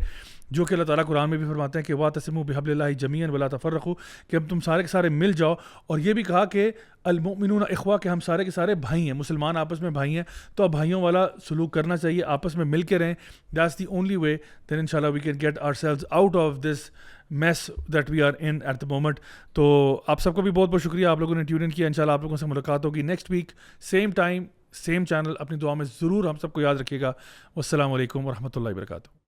جو کہ اللہ تعالیٰ قرآن میں بھی فرماتے ہیں کہ واعتصموا بحبل اللہ جمیعا ولا تفرقوا, کہ ہم تم سارے کے سارے مل جاؤ. اور یہ بھی کہا کہ المؤمنون اخوہ, کہ ہم سارے کے سارے بھائی ہیں, مسلمان آپس میں بھائی ہیں, تو اب بھائیوں والا سلوک کرنا چاہیے, آپس میں مل کے رہیں. That's the only way, then انشاءاللہ we can get ourselves out of this mess that we are in at the moment. تو آپ سب کو بھی بہت بہت شکریہ, آپ لوگوں نے ٹیون ان کیا. انشاءاللہ آپ لوگوں سے ملاقات ہوگی next week, same time same channel. اپنی دعا میں ضرور ہم سب کو یاد رکھیے گا. والسلام علیکم ورحمۃ اللہ وبرکاتہ.